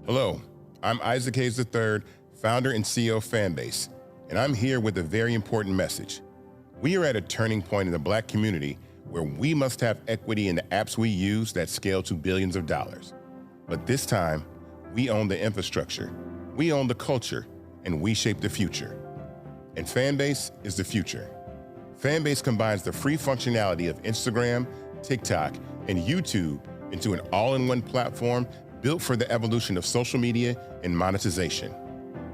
Hello, I'm Isaac Hayes III, founder and CEO of Fanbase, and I'm here with a very important message. We are at a turning point in the Black community where we must have equity in the apps we use that scale to billions of dollars. But this time, we own the infrastructure, we own the culture, and we shape the future. And Fanbase is the future. Fanbase combines the free functionality of Instagram, TikTok, and YouTube into an all-in-one platform built for the evolution of social media and monetization.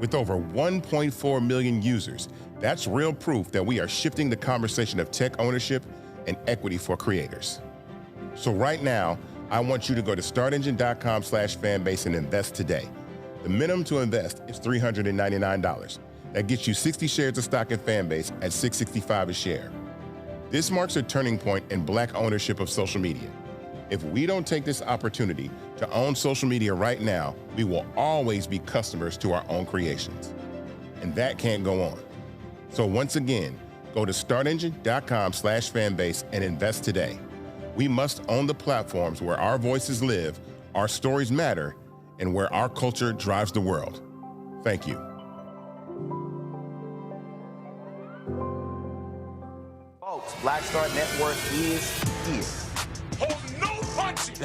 With over 1.4 million users, that's real proof that we are shifting the conversation of tech ownership and equity for creators. So right now, I want you to go to startengine.com/fanbase and invest today. The minimum to invest is $399. That gets you 60 shares of stock in Fanbase at $665 a share. This marks a turning point in Black ownership of social media. If we don't take this opportunity to own social media right now, we will always be customers to our own creations. And that can't go on. So once again, go to startengine.com/fanbase and invest today. We must own the platforms where our voices live, our stories matter, and where our culture drives the world. Thank you. Folks, Black Star Network is here.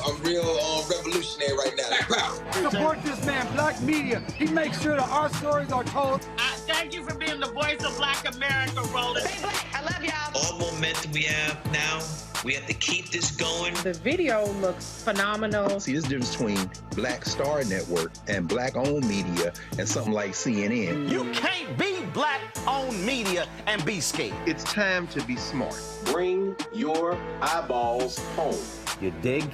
I'm real revolutionary right now. Support this man, Black media. He makes sure that our stories are told. Thank you for being the voice of Black America, Roland. Stay Black. I love y'all. All momentum we have now, we have to keep this going. The video looks phenomenal. See, this difference between Black Star Network and Black-owned media and something like CNN. You can't be Black-owned media and be scared. It's time to be smart. Bring your eyeballs home. You dig?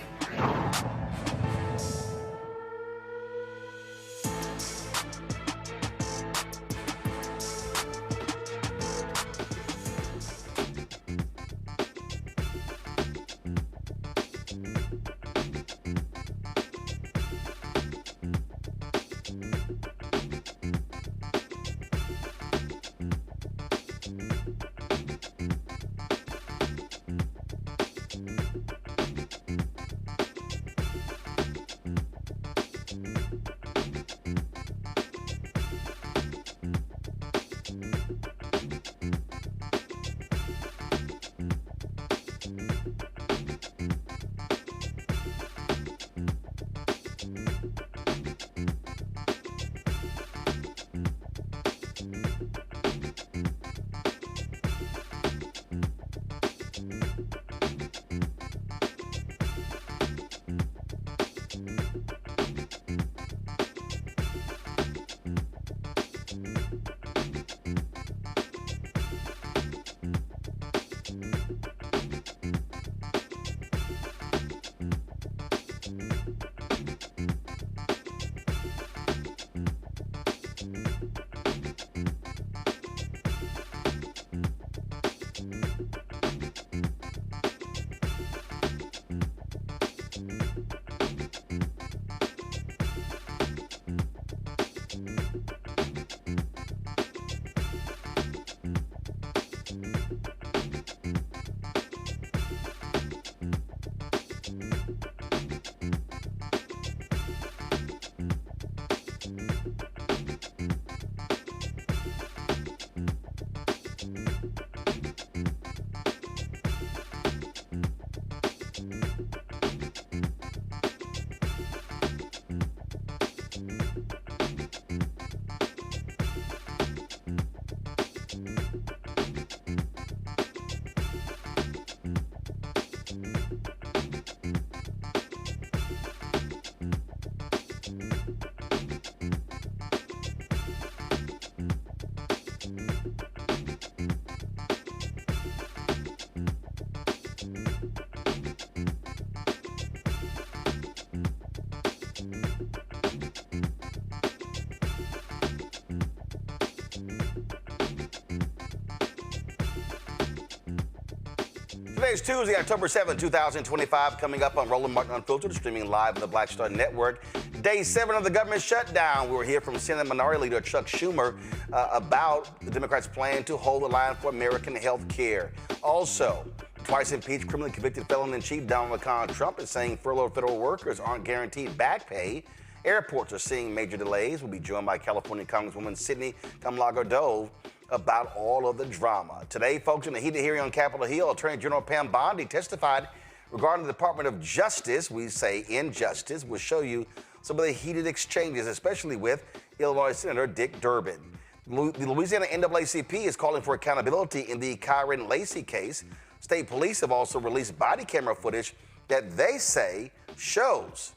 Today's Tuesday, October 7, 2025, coming up on Roland Martin Unfiltered, streaming live on the Black Star Network. Day 7 of the government shutdown. We will hear from Senate Minority Leader Chuck Schumer about the Democrats' plan to hold the line for American health care. Also, twice impeached, criminally convicted felon-in-chief Donald Trump is saying furloughed federal workers aren't guaranteed back pay. Airports are seeing major delays. We'll be joined by California Congresswoman Sydney Kamlager-Dove about all of the drama. Today, folks, in a heated hearing on Capitol Hill, Attorney General Pam Bondi testified regarding the Department of Justice. We say injustice. We'll show you some of the heated exchanges, especially with Illinois Senator Dick Durbin. The Louisiana NAACP is calling for accountability in the Kyren Lacy case. State police have also released body camera footage that they say shows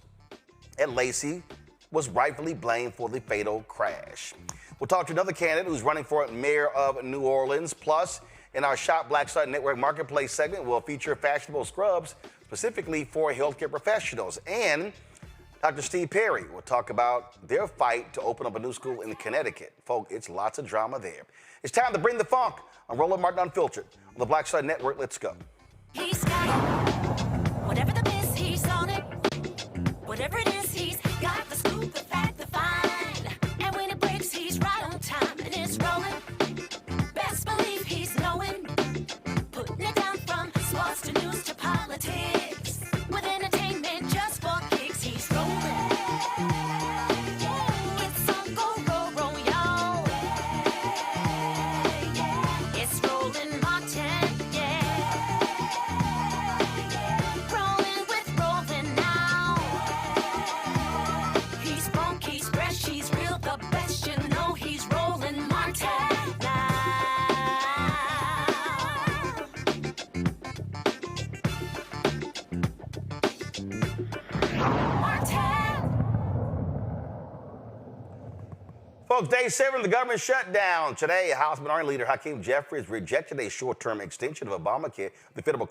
that Lacy was rightfully blamed for the fatal crash. We'll talk to another candidate who's running for mayor of New Orleans. Plus, in our Shop Black Star Network Marketplace segment, we'll feature fashionable scrubs specifically for healthcare professionals. And Dr. Steve Perry will talk about their fight to open up a new school in Connecticut. Folks, it's lots of drama there. It's time to bring the funk on Roland Martin Unfiltered on the Black Star Network. Let's go. He's got it. Whatever the best, he's on it. Whatever it is, he's got the scoop, the fact, the find. And when it breaks, he's right on time and it's rolling. Best believe he's knowing. Putting it down from sports to news to politics. With entertainment just for kicks, he's rolling. It's on go, roll, y'all. It's Roland Martin, rolling with Roland now. He's funky, he's fresh, he's real, the best, you know he's Roland Martin now. Folks, day 7 of the government shutdown. Today, House Minority Leader Hakeem Jeffries rejected a short-term extension of Obamacare, the Federal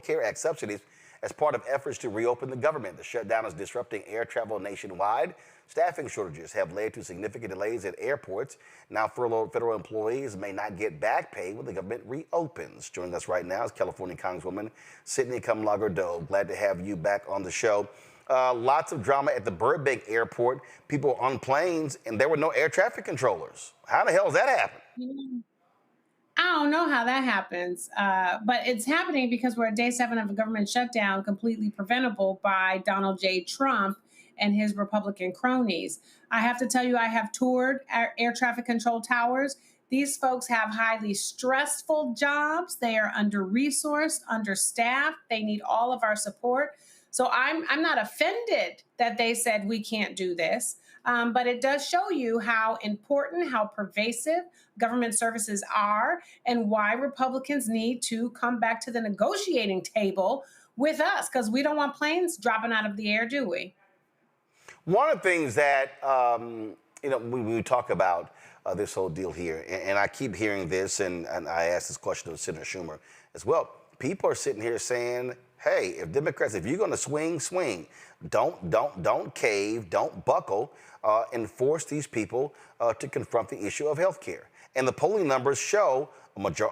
Care Act subsidies, as part of efforts to reopen the government. The shutdown is disrupting air travel nationwide. Staffing shortages have led to significant delays at airports. Now, furloughed federal employees may not get back pay when the government reopens. Joining us right now is California Congresswoman Sydney Kamlager-Dove. Glad to have you back on the show. Lots of drama at the Burbank airport. People on planes, and there were no air traffic controllers. How the hell does that happen? I don't know how that happens, but it's happening because we're at day 7 of a government shutdown, completely preventable by Donald J. Trump and his Republican cronies. I have to tell you, I have toured air traffic control towers. These folks have highly stressful jobs. They are under-resourced, understaffed. They need all of our support. So I'm not offended that they said we can't do this, but it does show you how important, how pervasive government services are, and why Republicans need to come back to the negotiating table with us, because we don't want planes dropping out of the air, do we? One of the things that, when we talk about this whole deal here, and I keep hearing this, and I asked this question to Senator Schumer as well, people are sitting here saying, hey, if Democrats, if you're going to swing, don't cave, don't buckle, and force these people to confront the issue of health care. And the polling numbers show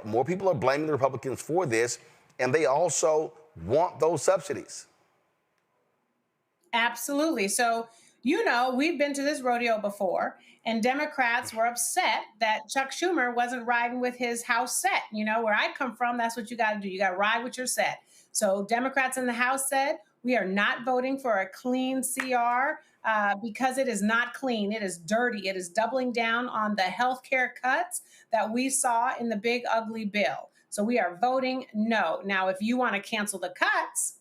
more people are blaming the Republicans for this, and they also want those subsidies. Absolutely. So, we've been to this rodeo before, and Democrats were upset that Chuck Schumer wasn't riding with his House set. Where I come from, that's what you got to do. You got to ride with your set. So Democrats in the House said, we are not voting for a clean CR because it is not clean. It is dirty. It is doubling down on the health care cuts that we saw in the big, ugly bill. So we are voting no. Now, if you want to cancel the cuts,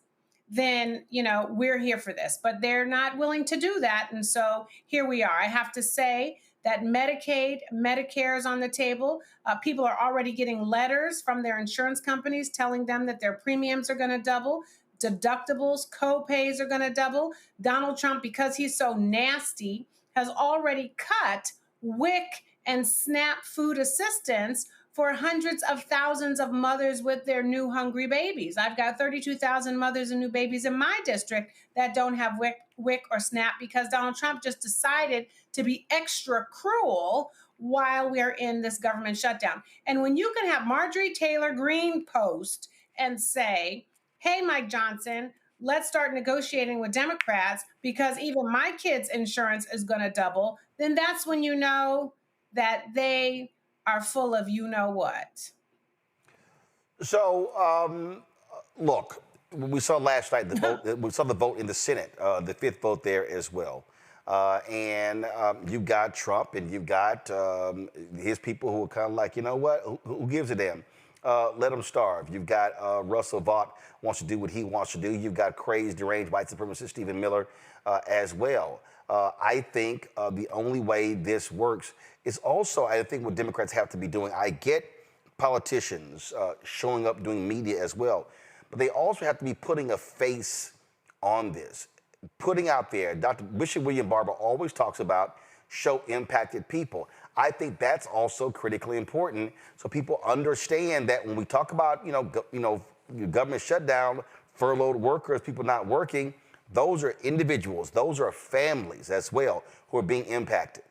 then, we're here for this. But they're not willing to do that. And so here we are. I have to say that Medicaid, Medicare is on the table. People are already getting letters from their insurance companies telling them that their premiums are going to double. Deductibles, co-pays are going to double. Donald Trump, because he's so nasty, has already cut WIC and SNAP food assistance for hundreds of thousands of mothers with their new hungry babies. I've got 32,000 mothers and new babies in my district that don't have WIC or SNAP because Donald Trump just decided to be extra cruel while we're in this government shutdown. And when you can have Marjorie Taylor Greene post and say, hey, Mike Johnson, let's start negotiating with Democrats because even my kids' insurance is going to double, then that's when you know that they are full of you-know-what. So, look, We saw last night the vote. We saw the vote in the Senate, the fifth vote there as well. And you've got Trump, and you've got his people who are kind of like, you know what? Who gives a damn? Let them starve. You've got Russell Vought wants to do what he wants to do. You've got crazed, deranged white supremacist Stephen Miller as well. I think the only way this works is also, I think, what Democrats have to be doing. I get politicians showing up doing media as well, but they also have to be putting a face on this, putting out there. Dr. Bishop William Barber always talks about show impacted people. I think that's also critically important, so people understand that when we talk about, government shutdown, furloughed workers, people not working, those are individuals, those are families as well who are being impacted.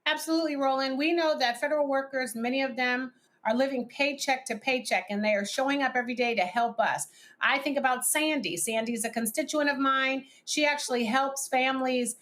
Absolutely, Roland. We know that federal workers, many of them are living paycheck to paycheck, and they are showing up every day to help us. I think about Sandy. Sandy's a constituent of mine. She actually helps families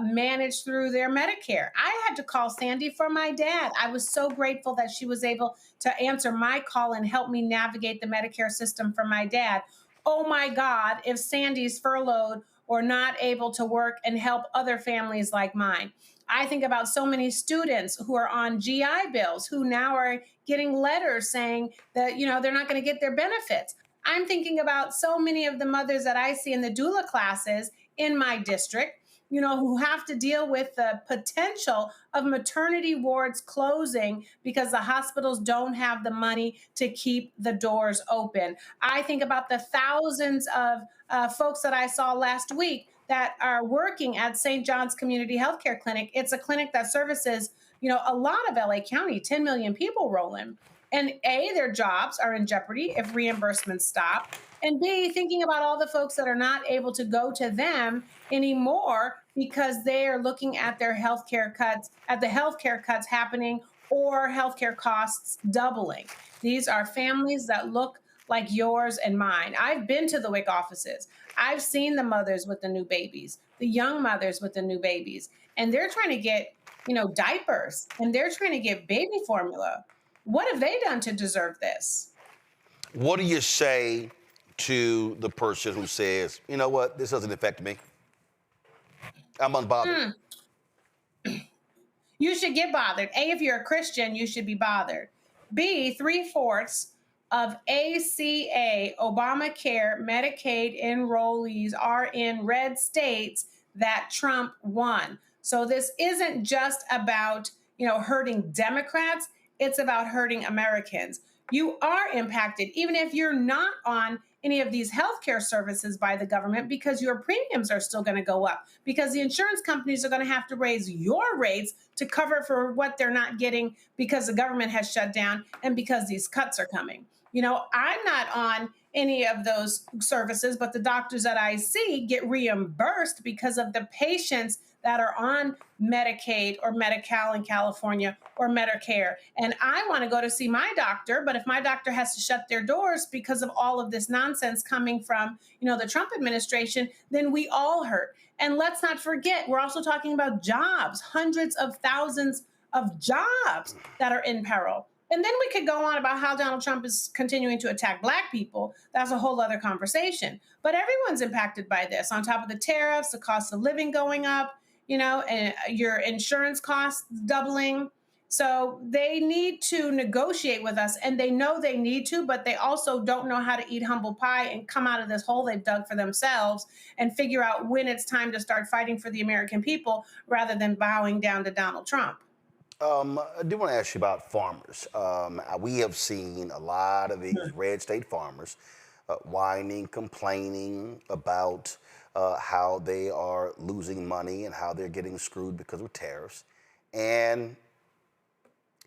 manage through their Medicare. I had to call Sandy for my dad. I was so grateful that she was able to answer my call and help me navigate the Medicare system for my dad. Oh my God, if Sandy's furloughed or not able to work and help other families like mine. I think about so many students who are on GI bills who now are getting letters saying that, they're not going to get their benefits. I'm thinking about so many of the mothers that I see in the doula classes in my district, who have to deal with the potential of maternity wards closing because the hospitals don't have the money to keep the doors open. I think about the thousands of folks that I saw last week that are working at St. John's Community Healthcare Clinic. It's a clinic that services, a lot of LA County, 10 million people, Roland. And A, their jobs are in jeopardy if reimbursements stop. And B, thinking about all the folks that are not able to go to them anymore because they are looking at their healthcare cuts, at the healthcare cuts happening or healthcare costs doubling. These are families that look like yours and mine. I've been to the WIC offices. I've seen the mothers with the new babies, the young mothers with the new babies, and they're trying to get, diapers, and they're trying to get baby formula. What have they done to deserve this? What do you say to the person who says, you know what, this doesn't affect me? I'm unbothered. You should get bothered. A, if you're a Christian, you should be bothered. B, 3/4 of ACA, Obamacare, Medicaid enrollees are in red states that Trump won. So this isn't just about, hurting Democrats. It's about hurting Americans. You are impacted, even if you're not on any of these healthcare services by the government, because your premiums are still going to go up, because the insurance companies are going to have to raise your rates to cover for what they're not getting because the government has shut down and because these cuts are coming. I'm not on any of those services, but the doctors that I see get reimbursed because of the patients that are on Medicaid or Medi-Cal in California or Medicare. And I want to go to see my doctor, but if my doctor has to shut their doors because of all of this nonsense coming from, the Trump administration, then we all hurt. And let's not forget, we're also talking about jobs, hundreds of thousands of jobs that are in peril. And then we could go on about how Donald Trump is continuing to attack Black people. That's a whole other conversation. But everyone's impacted by this. On top of the tariffs, the cost of living going up, and your insurance costs doubling. So they need to negotiate with us, and they know they need to, but they also don't know how to eat humble pie and come out of this hole they've dug for themselves and figure out when it's time to start fighting for the American people rather than bowing down to Donald Trump. I do want to ask you about farmers. We have seen a lot of these red state farmers whining, complaining about how they are losing money and how they're getting screwed because of tariffs. And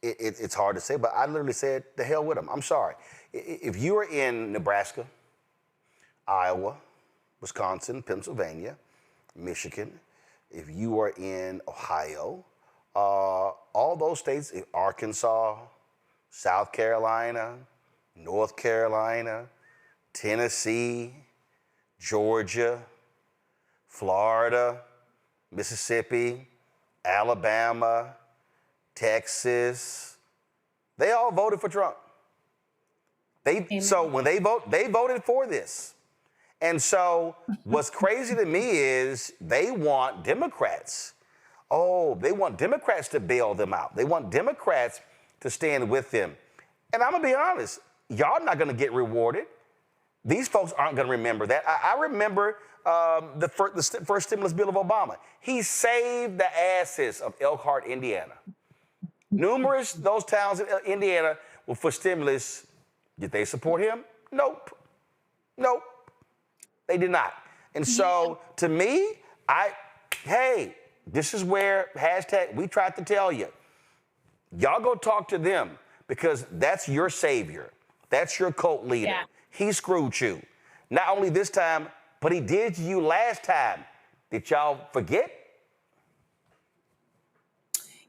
it's hard to say, but I literally said, the hell with them. I'm sorry. If you are in Nebraska, Iowa, Wisconsin, Pennsylvania, Michigan, if you are in Ohio, all those states, Arkansas, South Carolina, North Carolina, Tennessee, Georgia, Florida, Mississippi, Alabama, Texas, they all voted for Trump. So when they voted for this. And so what's crazy to me is they want Democrats. Oh, they want Democrats to bail them out. They want Democrats to stand with them. And I'm going to be honest, y'all not going to get rewarded. These folks aren't going to remember that. I remember the first stimulus bill of Obama. He saved the asses of Elkhart, Indiana. Numerous those towns in Indiana were for stimulus. Did they support him? Nope. They did not. And so to me, hey, this is where hashtag we tried to tell you. Y'all go talk to them because that's your savior. That's your cult leader. Yeah. He screwed you. Not only this time, but he did to you last time. Did y'all forget?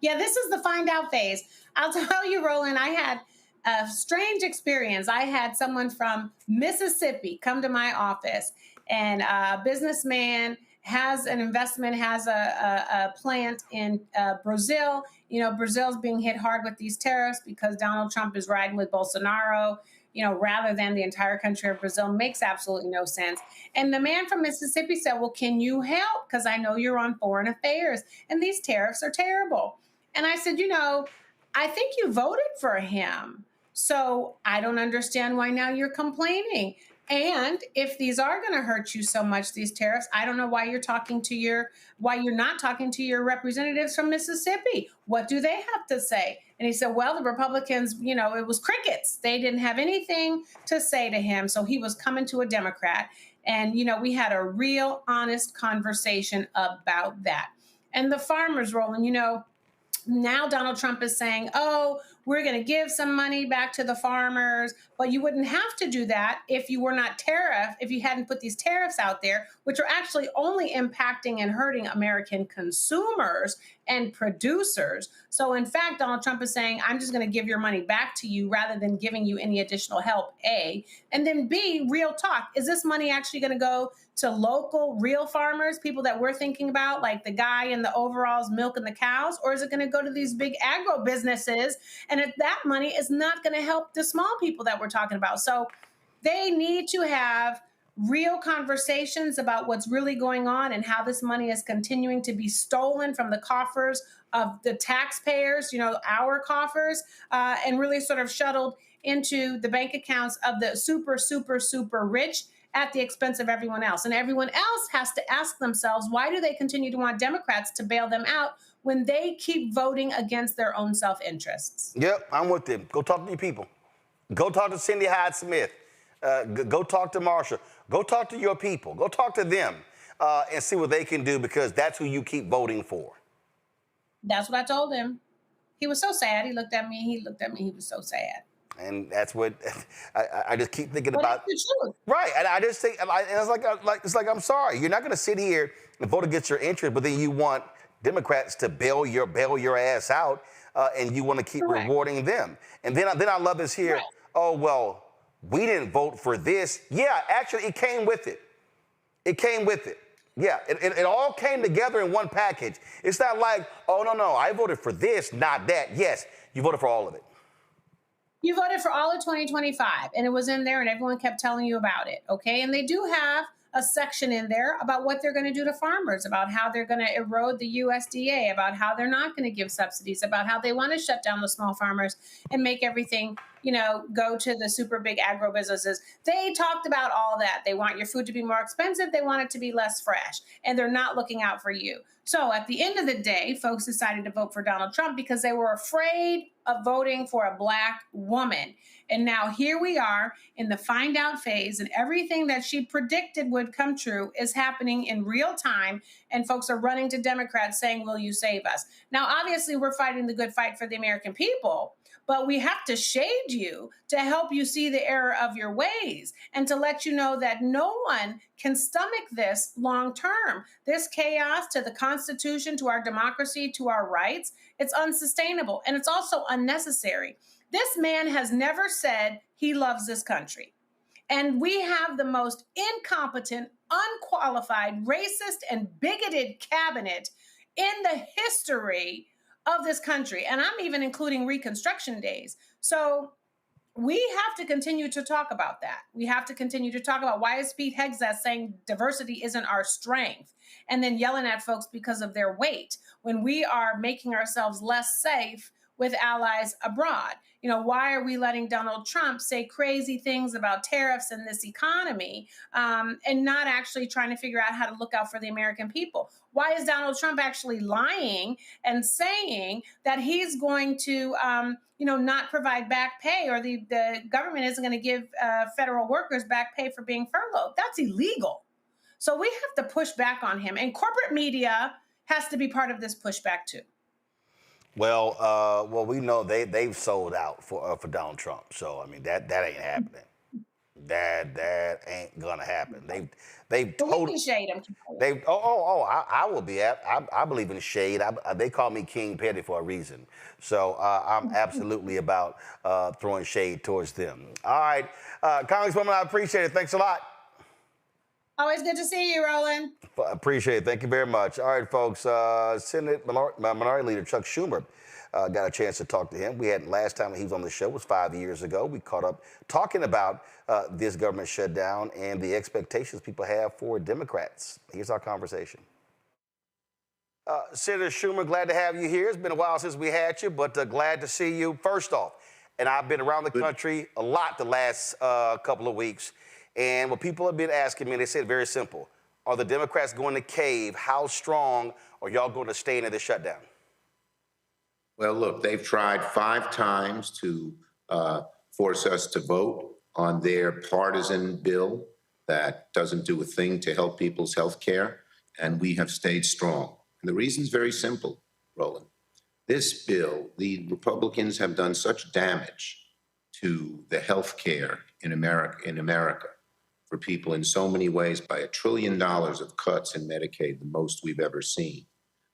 Yeah, this is the find out phase. I'll tell you, Roland, I had a strange experience. I had someone from Mississippi come to my office, and a businessman has an investment, has a plant in Brazil. You know, Brazil's being hit hard with these tariffs because Donald Trump is riding with Bolsonaro, you know, rather than the entire country of Brazil. Makes absolutely no sense. And the man from Mississippi said, well, can you help? Because I know you're on foreign affairs, and these tariffs are terrible. And I said, you know, I think you voted for him. So I don't understand why now you're complaining. And if these are going to hurt you so much, these tariffs, I don't know why you're not talking to your representatives from Mississippi. What do they have to say? And he said, well, the Republicans, you know, it was crickets. They didn't have anything to say to him. So he was coming to a Democrat. And, you know, we had a real honest conversation about that. And the farmers, Roland, you know, now Donald Trump is saying, oh, we're going to give some money back to the farmers, but you wouldn't have to do that if you were not if you hadn't put these tariffs out there, which are actually only impacting and hurting American consumers and producers. So in fact, Donald Trump is saying, I'm just going to give your money back to you rather than giving you any additional help, A. And then B, real talk. Is this money actually going to go to local, real farmers, people that we're thinking about, like the guy in the overalls milking the cows? Or is it going to go to these big agro businesses? And if that money is not going to help the small people that we're talking about. So they need to have real conversations about what's really going on and how this money is continuing to be stolen from the coffers of the taxpayers, you know, our coffers, and really sort of shuttled into the bank accounts of the super, super, super rich at the expense of everyone else. And everyone else has to ask themselves, why do they continue to want Democrats to bail them out when they keep voting against their own self-interests? Yep, I'm with them. Go talk to your people. Go talk to Cindy Hyde-Smith. Go talk to Marsha. Go talk to your people. Go talk to them and see what they can do, because that's who you keep voting for. That's what I told him. He was so sad. He looked at me. He was so sad. And that's what I just keep thinking but about. It's the truth. Right. And I just think, and it's like, I'm sorry. You're not going to sit here and vote against your interest, but then you want Democrats to bail your ass out, and you want to keep rewarding them. And then I love this here. Right. Oh, well, we didn't vote for this. Yeah, actually, it came with it. It came with it. Yeah, it all came together in one package. It's not like, oh, no, I voted for this, not that. Yes, you voted for all of it. You voted for all of 2025, and it was in there, and everyone kept telling you about it, okay? And they do have a section in there about what they're going to do to farmers, about how they're going to erode the USDA, about how they're not going to give subsidies, about how they want to shut down the small farmers and make everything, you know, go to the super big agro businesses. They talked about all that. They want your food to be more expensive. They want it to be less fresh, and they're not looking out for you. So at the end of the day, folks decided to vote for Donald Trump because they were afraid of voting for a Black woman. And now here we are in the find out phase, and everything that she predicted would come true is happening in real time. And folks are running to Democrats saying, will you save us? Now, obviously, we're fighting the good fight for the American people, but we have to shade you to help you see the error of your ways and to let you know that no one can stomach this long term. This chaos to the Constitution, to our democracy, to our rights, it's unsustainable, and it's also unnecessary. This man has never said he loves this country. And we have the most incompetent, unqualified, racist, and bigoted cabinet in the history of this country. And I'm even including Reconstruction days. So we have to continue to talk about that. We have to continue to talk about, why is Pete Hegseth saying diversity isn't our strength, and then yelling at folks because of their weight, when we are making ourselves less safe with allies abroad? Why are we letting Donald Trump say crazy things about tariffs and this economy, and not actually trying to figure out how to look out for the American people? Why is Donald Trump actually lying and saying that he's going to, not provide back pay, or the government isn't going to give federal workers back pay for being furloughed? That's illegal. So we have to push back on him, and corporate media has to be part of this pushback too. Well, we know they've sold out for Donald Trump. So I mean that ain't happening. That ain't gonna happen. They've totally shade him. I will be at. I believe in shade. They call me King Petty for a reason. So I'm absolutely about throwing shade towards them. All right, Congresswoman, I appreciate it. Thanks a lot. Always good to see you, Roland. Appreciate it. Thank you very much. All right, folks. Senate Minority Leader Chuck Schumer got a chance to talk to him. Last time he was on the show was 5 years ago. We caught up talking about this government shutdown and the expectations people have for Democrats. Here's our conversation. Senator Schumer, glad to have you here. It's been a while since we had you, but glad to see you. First off, and I've been around the country a lot the last couple of weeks, and what people have been asking me, they said very simple: are the Democrats going to cave? How strong are y'all going to stay into the shutdown? Well, look, they've tried 5 times to force us to vote on their partisan bill that doesn't do a thing to help people's health care, and we have stayed strong. And the reason's very simple, Roland. This bill, the Republicans have done such damage to the health care in America for people in so many ways, by $1 trillion of cuts in Medicaid, the most we've ever seen,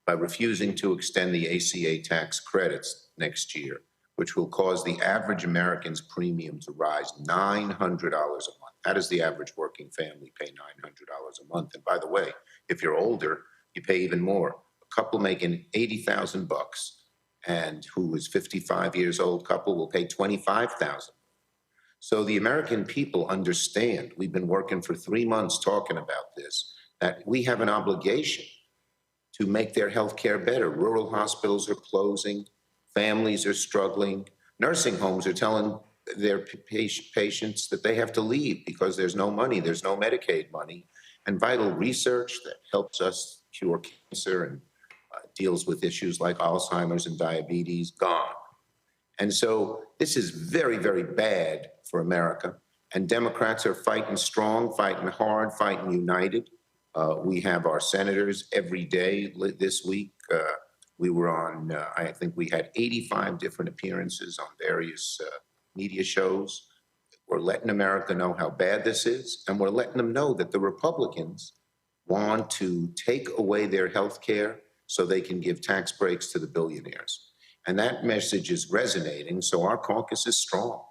by refusing to extend the ACA tax credits next year, which will cause the average American's premium to rise $900 a month. That is the average working family pay $900 a month. And by the way, if you're older, you pay even more. A couple making $80,000 and who is 55 years old couple will pay $25,000. So the American people understand, we've been working for 3 months talking about this, that we have an obligation to make their health care better. Rural hospitals are closing, families are struggling, nursing homes are telling their patients that they have to leave because there's no money, there's no Medicaid money, and vital research that helps us cure cancer and deals with issues like Alzheimer's and diabetes, gone. And so this is very, very bad for America. And Democrats are fighting strong, fighting hard, fighting united. We have our senators every day. This week, we were on, I think we had 85 different appearances on various media shows. We're letting America know how bad this is, and we're letting them know that the Republicans want to take away their health care so they can give tax breaks to the billionaires. And that message is resonating, so our caucus is strong.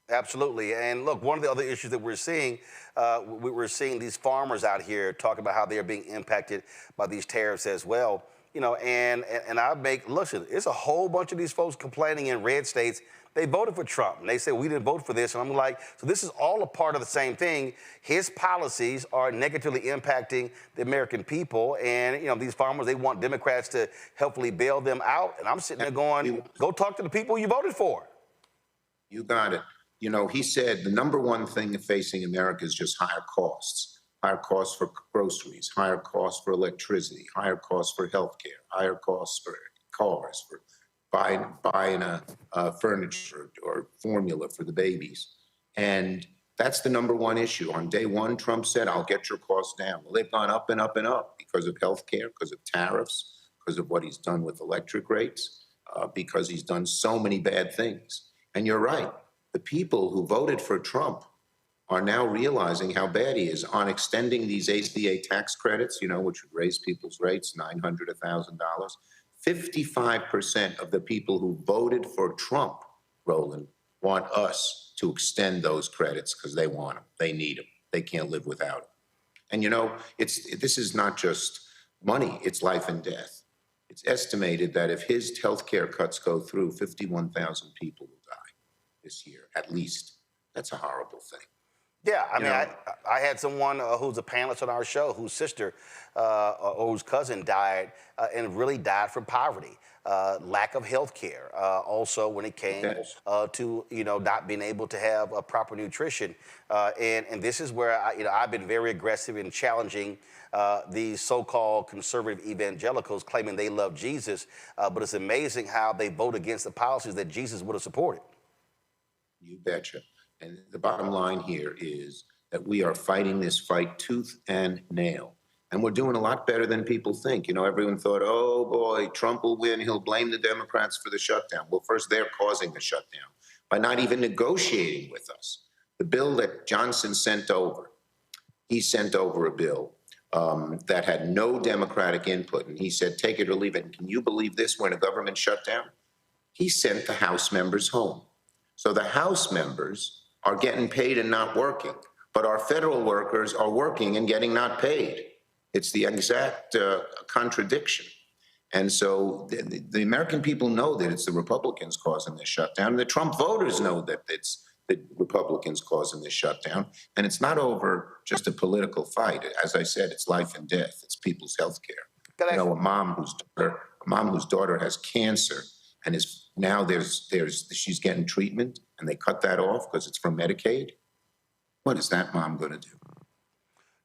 Absolutely. And look, one of the other issues that we're seeing these farmers out here talk about how they're being impacted by these tariffs as well. And listen, it's a whole bunch of these folks complaining in red states. They voted for Trump, and they say, we didn't vote for this. And I'm like, so this is all a part of the same thing. His policies are negatively impacting the American people. And, these farmers, they want Democrats to helpfully bail them out. And I'm sitting there going, go talk to the people you voted for. You got it. He said the number one thing facing America is just higher costs for groceries, higher costs for electricity, higher costs for healthcare, higher costs for cars, for buying a furniture or formula for the babies. And that's the number one issue. On day one, Trump said, I'll get your costs down. Well, they've gone up and up and up because of healthcare, because of tariffs, because of what he's done with electric rates, because he's done so many bad things. And you're right. The people who voted for Trump are now realizing how bad he is on extending these ACA tax credits, which would raise people's rates $900, $1,000. 55% of the people who voted for Trump, Roland, want us to extend those credits because they want them. They need them. They can't live without them. And this is not just money, it's life and death. It's estimated that if his health care cuts go through, 51,000 people will die. this year, at least. That's a horrible thing. Yeah, I mean, I had someone who's a panelist on our show whose sister or whose cousin died and really died from poverty, lack of health care. Also, when it came to not being able to have a proper nutrition, and this is where I've been very aggressive in challenging these so-called conservative evangelicals claiming they love Jesus, but it's amazing how they vote against the policies that Jesus would have supported. You betcha. And the bottom line here is that we are fighting this fight tooth and nail. And we're doing a lot better than people think. Everyone thought, oh boy, Trump will win. He'll blame the Democrats for the shutdown. Well, first, they're causing the shutdown by not even negotiating with us. The bill that Johnson sent over, he sent over a bill that had no Democratic input. And he said, take it or leave it. And can you believe this? We're in a government shutdown. He sent the House members home. So the House members are getting paid and not working, but our federal workers are working and getting not paid. It's the exact contradiction. And so the American people know that it's the Republicans causing this shutdown. The Trump voters know that it's the Republicans causing this shutdown. And it's not over just a political fight. As I said, it's life and death. It's people's health care. A mom whose daughter has cancer and is now she's getting treatment, and they cut that off because it's from Medicaid. What is that mom going to do?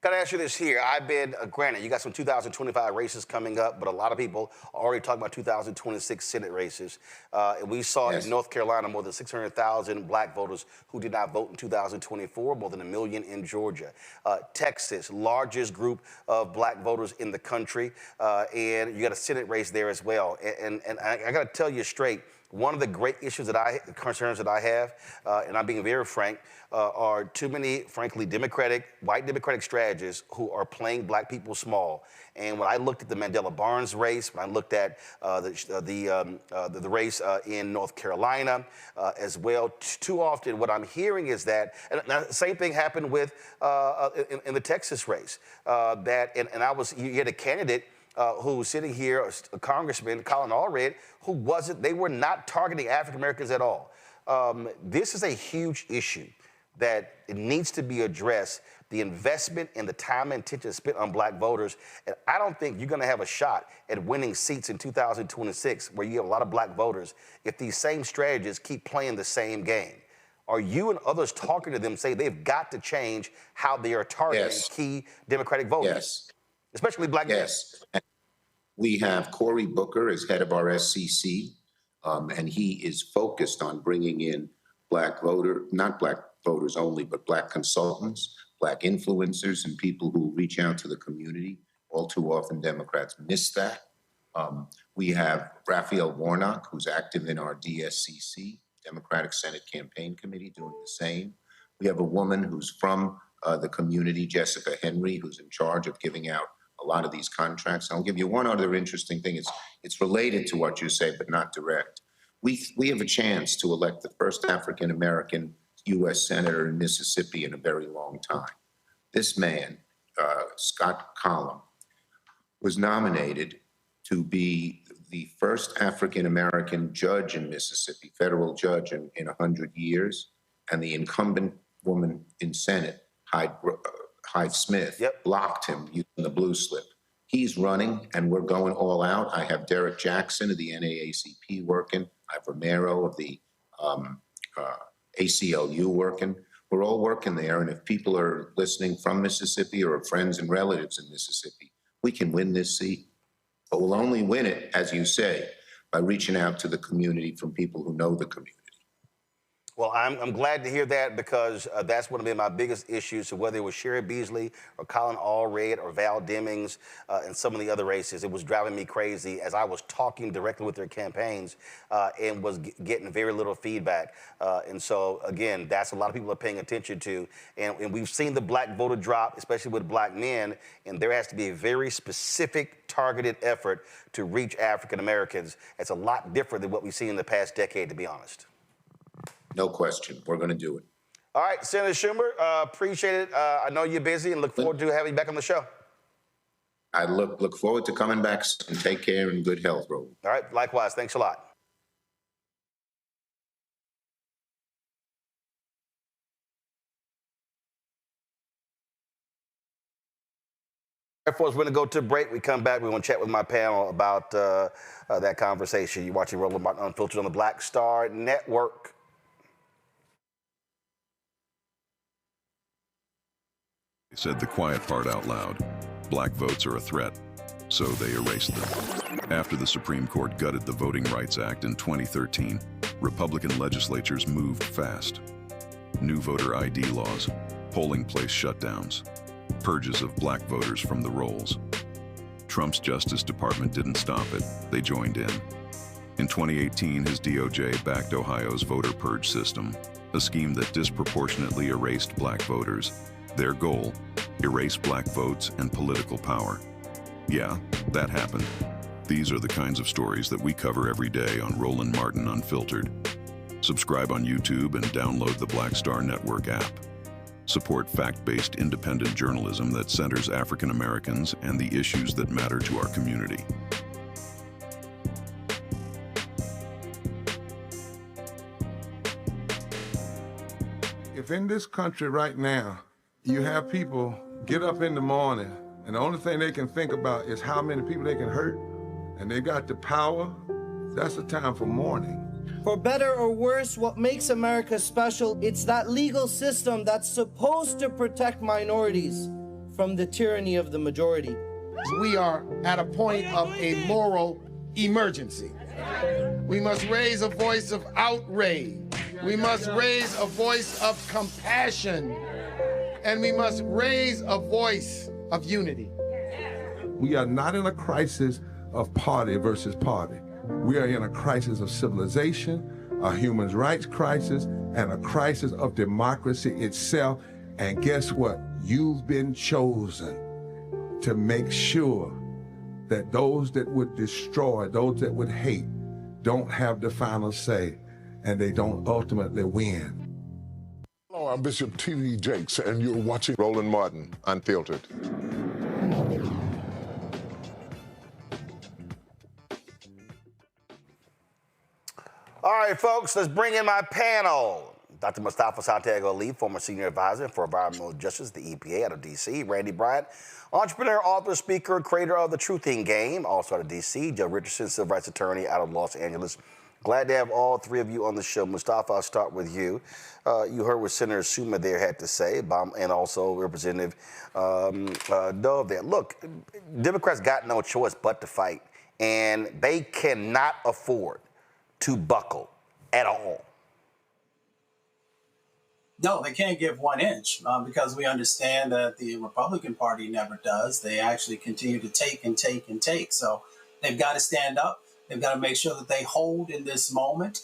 Got to ask you this here. I've been, granted, you got some 2025 races coming up, but a lot of people are already talking about 2026 Senate races. And we saw in North Carolina more than 600,000 black voters who did not vote in 2024, more than 1 million in Georgia. Texas, largest group of black voters in the country, and you got a Senate race there as well. And I got to tell you straight, one of the great issues concerns that I have, and I'm being very frank, are too many, frankly, white Democratic strategists who are playing black people small. And when I looked at the Mandela Barnes race, when I looked at the race in North Carolina as well, too often what I'm hearing is that, and the same thing happened with in the Texas race, you had a candidate who was sitting here, a congressman, Colin Allred, they were not targeting African Americans at all. This is a huge issue that it needs to be addressed, the investment and the time and attention spent on black voters. And I don't think you're gonna have a shot at winning seats in 2026 where you have a lot of black voters if these same strategists keep playing the same game. Are you and others talking to them say they've got to change how they are targeting key Democratic voters? Yes. Especially black men. Yes. We have Cory Booker as head of our SCC, and he is focused on bringing in not black voters only, but black consultants, black influencers, and people who reach out to the community. All too often, Democrats miss that. We have Raphael Warnock, who's active in our DSCC, Democratic Senate Campaign Committee, doing the same. We have a woman who's from the community, Jessica Henry, who's in charge of giving out a lot of these contracts. I'll give you one other interesting thing. It's related to what you say, but not direct. We have a chance to elect the first African-American U.S. Senator in Mississippi in a very long time. This man, Scott Collum, was nominated to be the first African-American judge in Mississippi, federal judge in 100 years, and the incumbent woman in Senate, Hyde Smith, blocked him using the blue slip. He's running, and we're going all out. I have Derek Jackson of the NAACP working. I have Romero of the ACLU working. We're all working there, and if people are listening from Mississippi or friends and relatives in Mississippi, we can win this seat. But we'll only win it, as you say, by reaching out to the community from people who know the community. Well, I'm glad to hear that because that's one of my biggest issues. So whether it was Sherry Beasley or Colin Allred or Val Demings and some of the other races, it was driving me crazy as I was talking directly with their campaigns and was getting very little feedback. And so, again, that's a lot of people are paying attention to. And we've seen the black voter drop, especially with black men, and there has to be a very specific, targeted effort to reach African Americans. It's a lot different than what we've seen in the past decade, to be honest. No question. We're going to do it. All right, Senator Schumer, appreciate it. I know you're busy and look forward to having you back on the show. I look forward to coming back and take care and good health, Roland. All right, likewise. Thanks a lot. All right, folks, we're going to go to break. We come back. We're going to chat with my panel about that conversation. You're watching Roland Martin Unfiltered on the Black Star Network. They said the quiet part out loud. Black votes are a threat, so they erased them. After the Supreme Court gutted the Voting Rights Act in 2013, Republican legislatures moved fast. New voter ID laws, polling place shutdowns, purges of black voters from the rolls. Trump's Justice Department didn't stop it, they joined in. In 2018, his DOJ backed Ohio's voter purge system, a scheme that disproportionately erased black voters. Their goal, erase black votes and political power. Yeah, that happened. These are the kinds of stories that we cover every day on Roland Martin Unfiltered. Subscribe on YouTube and download the Black Star Network app. Support fact-based independent journalism that centers African Americans and the issues that matter to our community. If in this country right now, you have people get up in the morning and the only thing they can think about is how many people they can hurt, and they got the power, that's the time for mourning. For better or worse, what makes America special, it's that legal system that's supposed to protect minorities from the tyranny of the majority. We are at a point of a moral emergency. We must raise a voice of outrage. We must raise a voice of compassion. And we must raise a voice of unity. We are not in a crisis of party versus party. We are in a crisis of civilization, a human rights crisis, and a crisis of democracy itself. And guess what? You've been chosen to make sure that those that would destroy, those that would hate, don't have the final say, and they don't ultimately win. Hello, I'm Bishop T.D. Jakes, and you're watching Roland Martin Unfiltered. All right, folks, let's bring in my panel. Dr. Mustafa Santiago Ali, former senior advisor for environmental justice, the EPA out of D.C. Randy Bryant, entrepreneur, author, speaker, creator of The Truthing Game, also out of D.C. Joe Richardson, civil rights attorney out of Los Angeles. Glad to have all three of you on the show. Mustafa, I'll start with you. You heard what Senator Schumer there had to say, and also Representative Dove there. Look, Democrats got no choice but to fight, and they cannot afford to buckle at all. No, they can't give 1 inch because we understand that the Republican Party never does. They actually continue to take and take and take. So they've got to stand up. They've got to make sure that they hold in this moment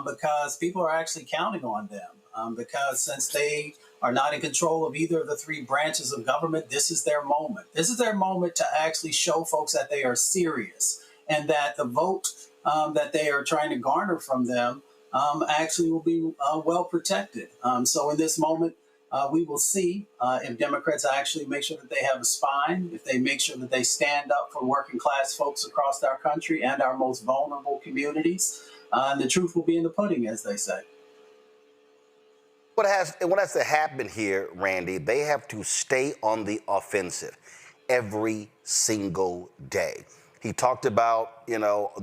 because people are actually counting on them because since they are not in control of either of the three branches of government, this is their moment. This is their moment to actually show folks that they are serious and that the vote that they are trying to garner from them actually will be well protected. So in this moment, we will see if Democrats actually make sure that they have a spine, if they make sure that they stand up for working class folks across our country and our most vulnerable communities. And the truth will be in the pudding, as they say. What has to happen here, Randy, they have to stay on the offensive every single day. He talked about,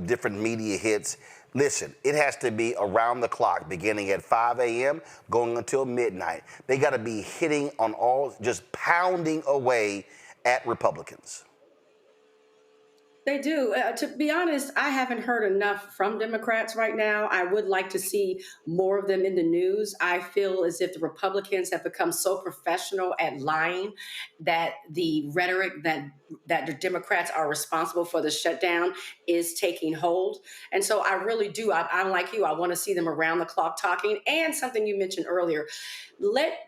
different media hits. Listen, it has to be around the clock, beginning at 5 a.m., going until midnight. They got to be hitting on all, just pounding away at Republicans. They do. To be honest, I haven't heard enough from Democrats right now. I would like to see more of them in the news. I feel as if the Republicans have become so professional at lying that the rhetoric that the Democrats are responsible for the shutdown is taking hold. And so I really do. I'm like you. I want to see them around the clock talking. And something you mentioned earlier, let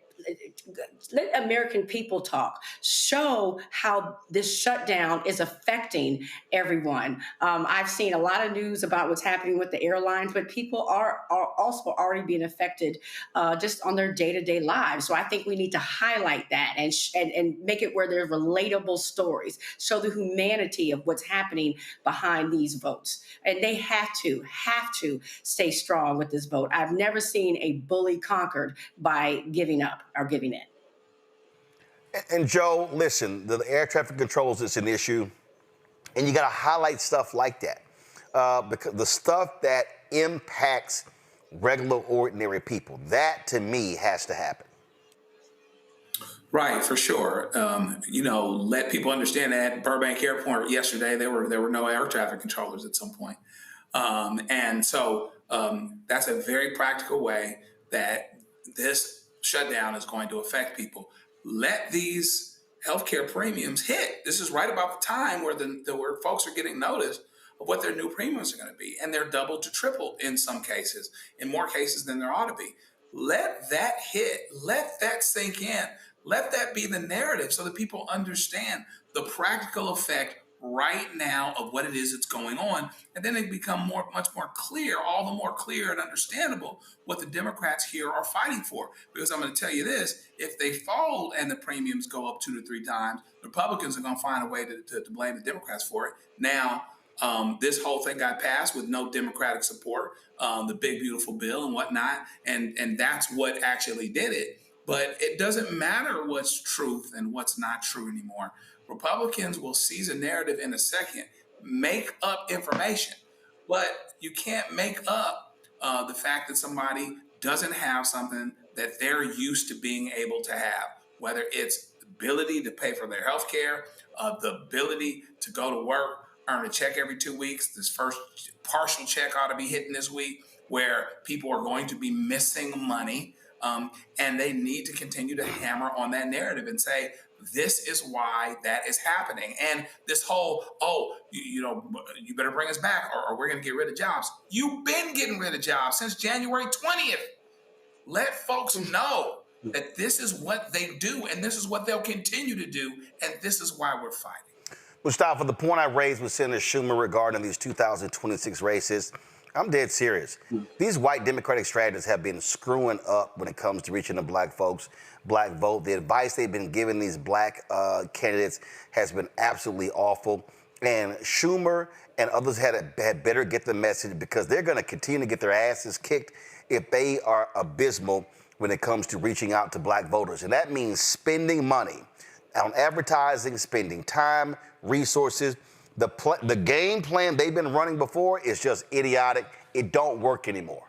American people talk. Show how this shutdown is affecting everyone. I've seen a lot of news about what's happening with the airlines, but people are also already being affected just on their day-to-day lives. So I think we need to highlight that and make it where there's relatable stories. Show the humanity of what's happening behind these votes. And they have to stay strong with this vote. I've never seen a bully conquered by giving up or giving in. And Joe, listen, the air traffic controls is an issue, and you got to highlight stuff like that, because the stuff that impacts regular, ordinary people, that to me has to happen. Right, for sure. Let people understand that at Burbank Airport yesterday, there were no air traffic controllers at some point. And so that's a very practical way that this shutdown is going to affect people. Let these healthcare premiums hit. This is right about the time where where folks are getting notice of what their new premiums are going to be. And they're double to triple in some cases, in more cases than there ought to be. Let that hit. Let that sink in. Let that be the narrative so that people understand the practical effect right now of what it is that's going on. And then it become much more clear, all the more clear and understandable what the Democrats here are fighting for. Because I'm going to tell you this, if they fold and the premiums go up 2 to 3 times, the Republicans are going to find a way to blame the Democrats for it. Now, this whole thing got passed with no Democratic support, the big, beautiful bill and whatnot. And that's what actually did it. But it doesn't matter what's truth and what's not true anymore. Republicans will seize a narrative in a second, make up information, but you can't make up the fact that somebody doesn't have something that they're used to being able to have, whether it's the ability to pay for their health care, the ability to go to work, earn a check every 2 weeks. This first partial check ought to be hitting this week, where people are going to be missing money. And they need to continue to hammer on that narrative and say, this is why that is happening. And this whole, you better bring us back or we're going to get rid of jobs. You've been getting rid of jobs since January 20th. Let folks know that this is what they do and this is what they'll continue to do. And this is why we're fighting. Mustafa, the point I raised with Senator Schumer regarding these 2026 races, I'm dead serious. These white Democratic strategists have been screwing up when it comes to reaching the black folks, black vote. The advice they've been giving these black candidates has been absolutely awful. And Schumer and others had better get the message, because they're going to continue to get their asses kicked if they are abysmal when it comes to reaching out to black voters. And that means spending money on advertising, spending time, resources. The game plan they've been running before is just idiotic. It don't work anymore.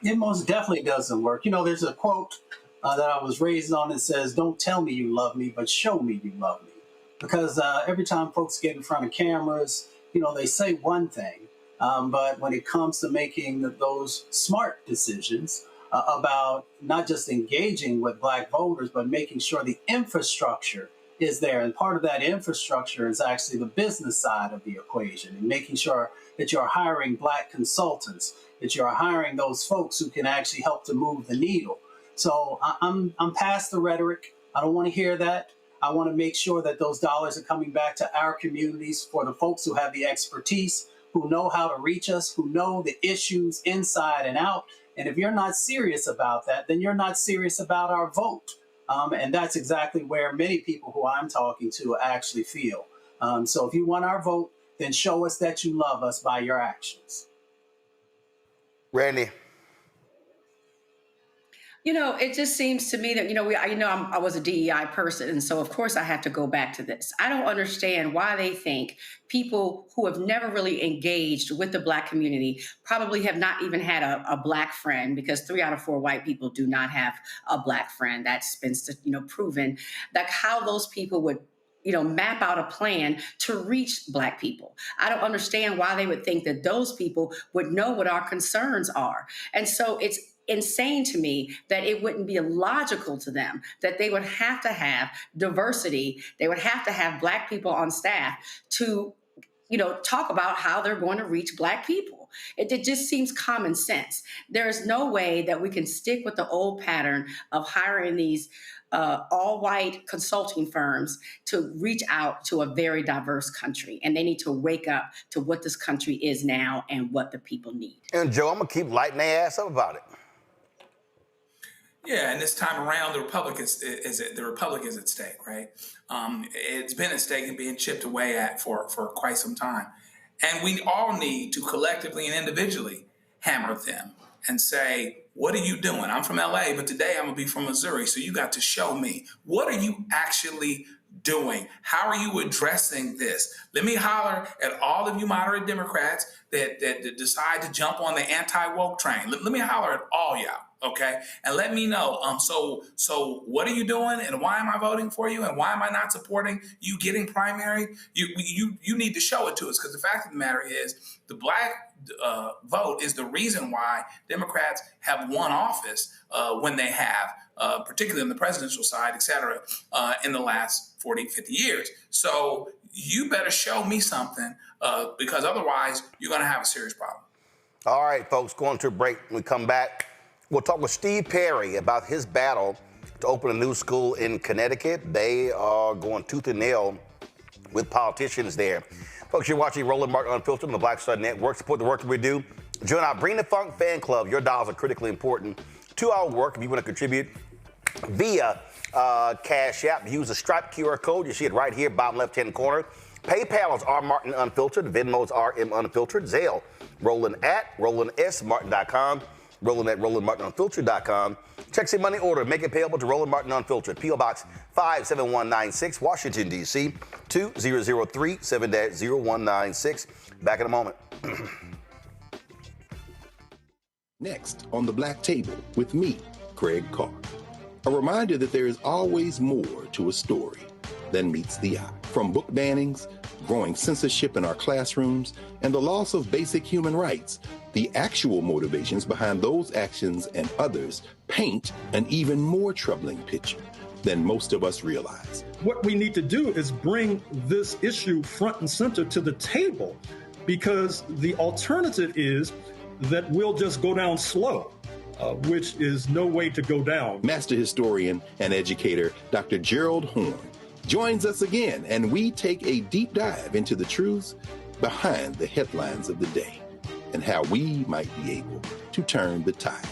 It most definitely doesn't work. There's a quote that I was raised on that says, "Don't tell me you love me, but show me you love me." Because every time folks get in front of cameras, they say one thing, but when it comes to making those smart decisions about not just engaging with black voters, but making sure the infrastructure is there. And part of that infrastructure is actually the business side of the equation, and making sure that you're hiring black consultants, that you're hiring those folks who can actually help to move the needle. So I'm past the rhetoric. I don't want to hear that. I want to make sure that those dollars are coming back to our communities for the folks who have the expertise, who know how to reach us, who know the issues inside and out. And if you're not serious about that, then you're not serious about our vote. And that's exactly where many people who I'm talking to actually feel. So if you want our vote, then show us that you love us by your actions. Randy. It just seems to me that, I was a DEI person. And so, of course, I have to go back to this. I don't understand why they think people who have never really engaged with the black community probably have not even had a black friend, because 3 out of 4 white people do not have a black friend. That's been, proven, that how those people would map out a plan to reach black people. I don't understand why they would think that those people would know what our concerns are. And so it's insane to me that it wouldn't be illogical to them that they would have to have diversity. They would have to have black people on staff to, talk about how they're going to reach black people. It just seems common sense. There is no way that we can stick with the old pattern of hiring these all-white consulting firms to reach out to a very diverse country. And they need to wake up to what this country is now and what the people need. And Joe, I'm going to keep lighting their ass up about it. Yeah, and this time around, the Republicans is at stake, right? It's been at stake and being chipped away at for quite some time. And we all need to collectively and individually hammer them and say, What are you doing? I'm from LA, but today I'm gonna be from Missouri. So you got to show me, what are you actually doing? How are you addressing this? Let me holler at all of you moderate Democrats that decide to jump on the anti-woke train. Let me holler at all y'all, okay? And let me know, so what are you doing, and why am I voting for you, and why am I not supporting you getting primary? You need to show it to us, because the fact of the matter is, the black vote is the reason why Democrats have won office when they have, particularly on the presidential side, et cetera, in the last 40, 50 years. So you better show me something, because otherwise you're going to have a serious problem. All right, folks, going to a break. When we come back, we'll talk with Steve Perry about his battle to open a new school in Connecticut. They are going tooth and nail with politicians there. Folks, you're watching Roland Martin Unfiltered on the Black Star Network. Support the work that we do. Join our Bring the Funk fan club. Your dollars are critically important to our work. If you want to contribute via Cash App, use the Stripe QR code. You see it right here, bottom left-hand corner. PayPal is R Martin Unfiltered. Venmo is RM Unfiltered. Zelle, Roland at RolandSMartin.com. Roland at RolandMartinUnfiltered.com. Check the money order. Make it payable to Roland Martin Unfiltered. P.O. Box 57196, Washington, D.C. 2003 7-0196. Back in a moment. Next on the Black Table with me, Craig Carr. A reminder that there is always more to a story than meets the eye. From book bannings, growing censorship in our classrooms, and the loss of basic human rights, the actual motivations behind those actions and others paint an even more troubling picture than most of us realize. What we need to do is bring this issue front and center to the table, because the alternative is that we'll just go down slow, which is no way to go down. Master historian and educator Dr. Gerald Horne joins us again, and we take a deep dive into the truths behind the headlines of the day and how we might be able to turn the tide.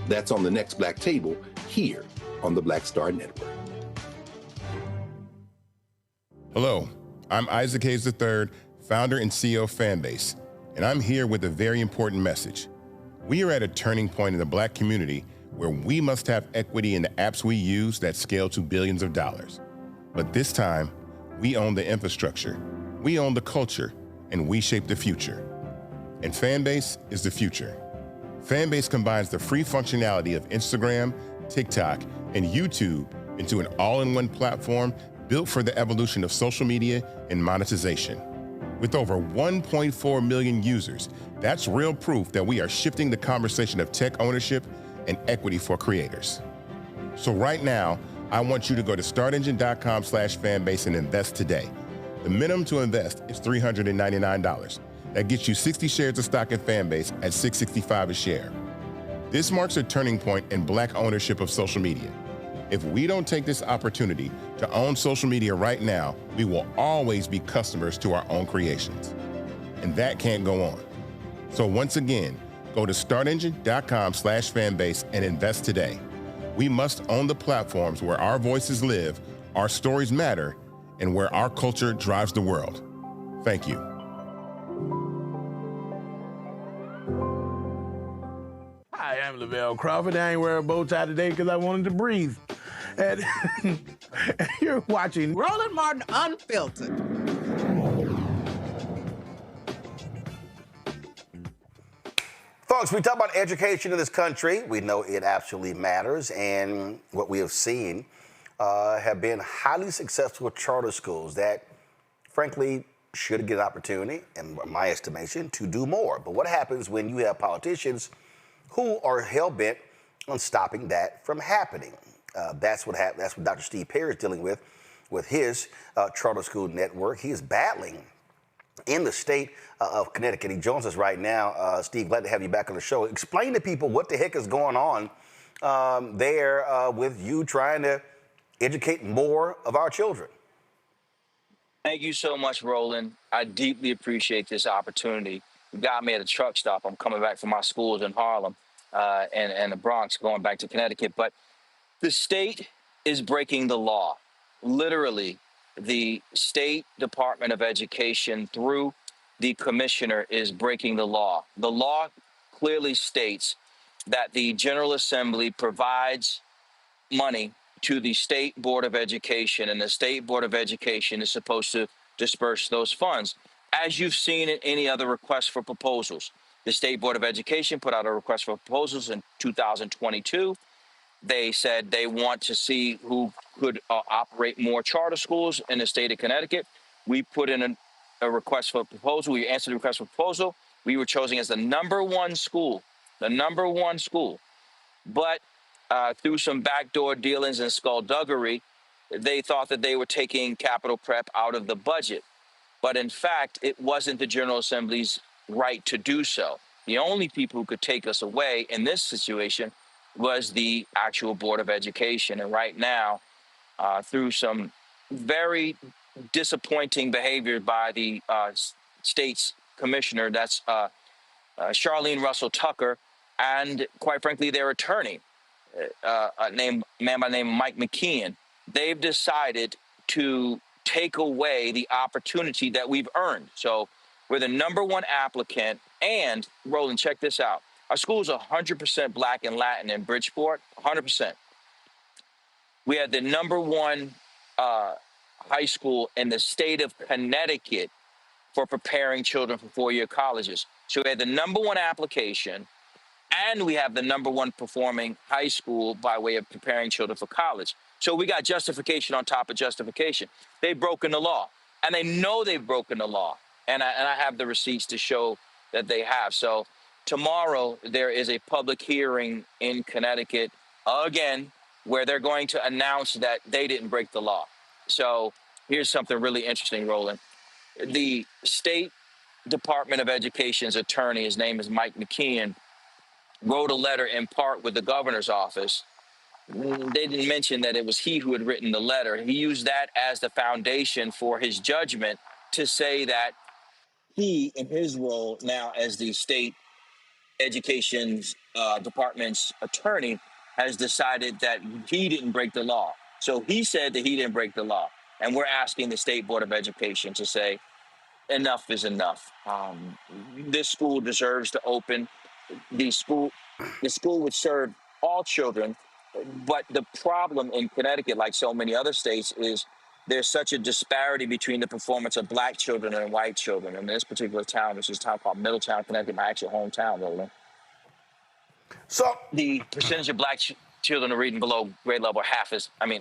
That's on the next Black Table here on the Black Star Network. Hello, I'm Isaac Hayes III, founder and CEO of Fanbase, and I'm here with a very important message. We are at a turning point in the Black community where we must have equity in the apps we use that scale to billions of dollars. But this time, we own the infrastructure, we own the culture, and we shape the future. And Fanbase is the future. Fanbase combines the free functionality of Instagram, TikTok, and YouTube into an all-in-one platform built for the evolution of social media and monetization. With over 1.4 million users, that's real proof that we are shifting the conversation of tech ownership and equity for creators. So right now, I want you to go to startengine.com/fanbase and invest today. The minimum to invest is $399. That gets you 60 shares of stock in Fanbase at $665 a share. This marks a turning point in Black ownership of social media. If we don't take this opportunity to own social media right now, we will always be customers to our own creations. And that can't go on. So once again, go to startengine.com/fanbase and invest today. We must own the platforms where our voices live, our stories matter, and where our culture drives the world. Thank you. Hi, I'm Lavelle Crawford. I ain't wearing a bow tie today because I wanted to breathe. And you're watching Roland Martin Unfiltered. Folks, we talk about education in this country. We know it absolutely matters. And what we have seen have been highly successful charter schools that, frankly, should get an opportunity, in my estimation, to do more. But what happens when you have politicians who are hell-bent on stopping that from happening? That's what That's what Dr. Steve Perry is dealing with his charter school network. He is battling in the state of Connecticut. He joins us right now. Steve, glad to have you back on the show. Explain to people what the heck is going on there with you trying to educate more of our children. Thank you so much, Roland. I deeply appreciate this opportunity. You got me at a truck stop. I'm coming back from my schools in Harlem and the Bronx, going back to Connecticut. But the state is breaking the law. Literally, the State Department of Education, through the commissioner, is breaking the law. The law clearly states that the General Assembly provides money to the State Board of Education, and the State Board of Education is supposed to disperse those funds. As you've seen in any other request for proposals, the State Board of Education put out a request for proposals in 2022. They said they want to see who could operate more charter schools in the state of Connecticut. We put in a request for proposal. We answered the request for proposal. We were chosen as the number one school, But through some backdoor dealings and skullduggery, they thought that they were taking capital prep out of the budget. But in fact, it wasn't the General Assembly's right to do so. The only people who could take us away in this situation was the actual Board of Education. And right now, through some very disappointing behavior by the state's commissioner, that's Charlene Russell Tucker, and quite frankly, their attorney, a man by the name of Mike McKeon, they've decided to take away the opportunity that we've earned. So we're the number one applicant, and Roland, check this out. Our school is 100% Black and Latin in Bridgeport, 100%. We had the number one high school in the state of Connecticut for preparing children for four-year colleges. So we had the number one application, and we have the number one performing high school by way of preparing children for college. So we got justification on top of justification. They've broken the law, and they know they've broken the law. And I have the receipts to show that they have. So tomorrow there is a public hearing in Connecticut again, where they're going to announce that they didn't break the law. So here's something really interesting, Roland. The State Department of Education's attorney, his name is Mike McKeon, wrote a letter in part with the governor's office. They didn't mention that it was he who had written the letter. He used that as the foundation for his judgment to say that he, in his role now as the state education's department's attorney, has decided that he didn't break the law. So he said that he didn't break the law. And we're asking the State Board of Education to say, enough is enough. This school deserves to open. The school would serve all children. But the problem in Connecticut, like so many other states, is there's such a disparity between the performance of Black children and white children. In this particular town, which is a town called Middletown, Connecticut, my actual hometown, Roland. So the percentage of Black children are reading below grade level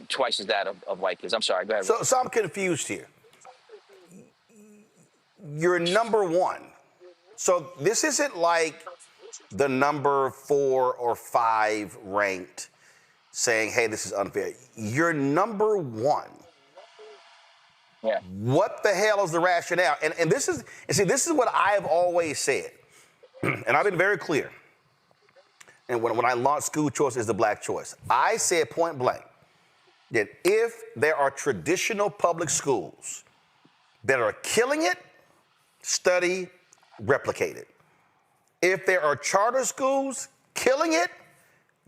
twice as that of white kids. I'm sorry, go ahead. So I'm confused here. You're number one. So this isn't like the number 4 or 5 ranked saying, hey, this is unfair. You're number one. Yeah. What the hell is the rationale? And this is what I have always said. And I've been very clear. And when I launched school choice is the Black choice, I said point blank that if there are traditional public schools that are killing it, study, replicate it. If there are charter schools killing it,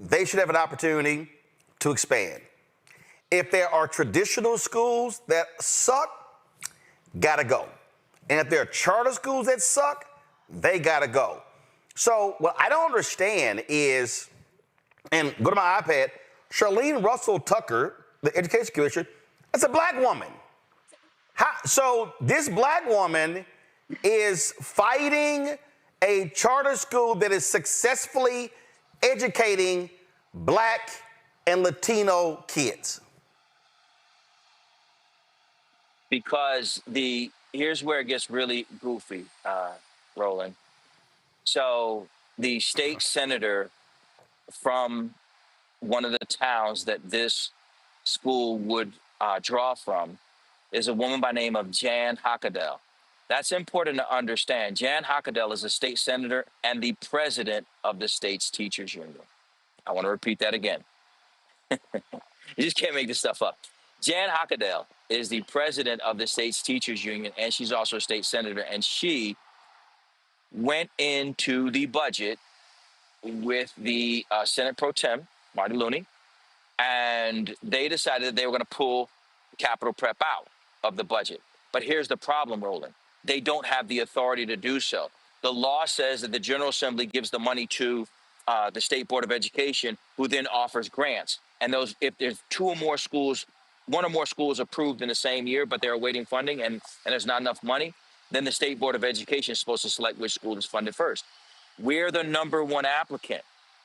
they should have an opportunity to expand. If there are traditional schools that suck, gotta go. And if there are charter schools that suck, they gotta go. So what I don't understand is, and go to my iPad, Charlene Russell Tucker, the education commissioner, that's a Black woman. So this Black woman is fighting a charter school that is successfully educating Black and Latino kids. Because here's where it gets really goofy, Roland. So the state senator from one of the towns that this school would draw from is a woman by the name of Jan Hockadell. That's important to understand. Jan Hockadell is a state senator and the president of the state's teachers union. I want to repeat that again. You just can't make this stuff up. Jan Hockadell is the president of the state's teachers union, and she's also a state senator, and she went into the budget with the Senate Pro Tem, Marty Looney, and they decided that they were going to pull capital prep out of the budget. But here's the problem, Roland. They don't have the authority to do so. The law says that the General Assembly gives the money to the State Board of Education, who then offers grants. And those, if there's two or more schools, one or more schools approved in the same year, but they're awaiting funding and there's not enough money, then the State Board of Education is supposed to select which school is funded first. We're the number one applicant.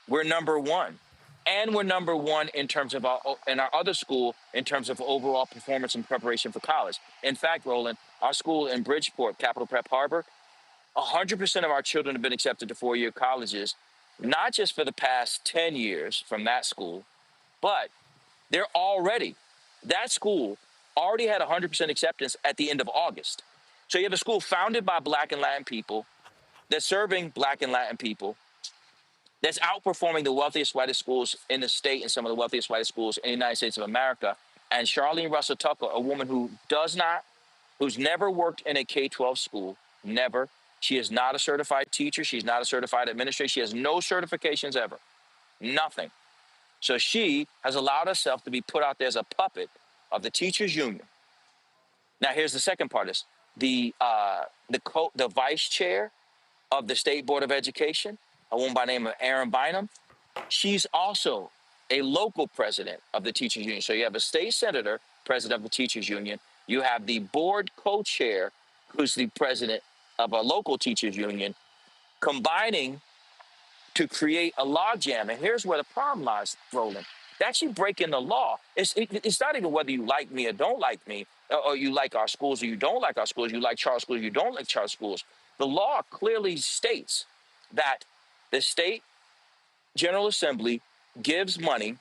We're number one. And we're number one in terms of in our other school in terms of overall performance and preparation for college. In fact, Roland, our school in Bridgeport, Capital Prep Harbor, 100% of our children have been accepted to four-year colleges, not just for the past 10 years from that school, but that school already had 100% acceptance at the end of August. So you have a school founded by Black and Latin people that's serving Black and Latin people, that's outperforming the wealthiest, whitest schools in the state and some of the wealthiest, whitest schools in the United States of America. And Charlene Russell Tucker, a woman who's never worked in a K-12 school, never. She is not a certified teacher. She's not a certified administrator. She has no certifications ever, nothing. So she has allowed herself to be put out there as a puppet of the teachers union. Now, here's the second part of this. The vice chair of the State Board of Education, a woman by the name of Erin Bynum, she's also a local president of the teachers union. So you have a state senator, president of the teachers union. You have the board co-chair, who's the president of a local teachers union, combining to create a logjam. And here's where the problem lies, Roland. That's you breaking the law. It's not even whether you like me or don't like me, or you like our schools or you don't like our schools, you like charter schools, you don't like charter schools. The law clearly states that the state General Assembly gives money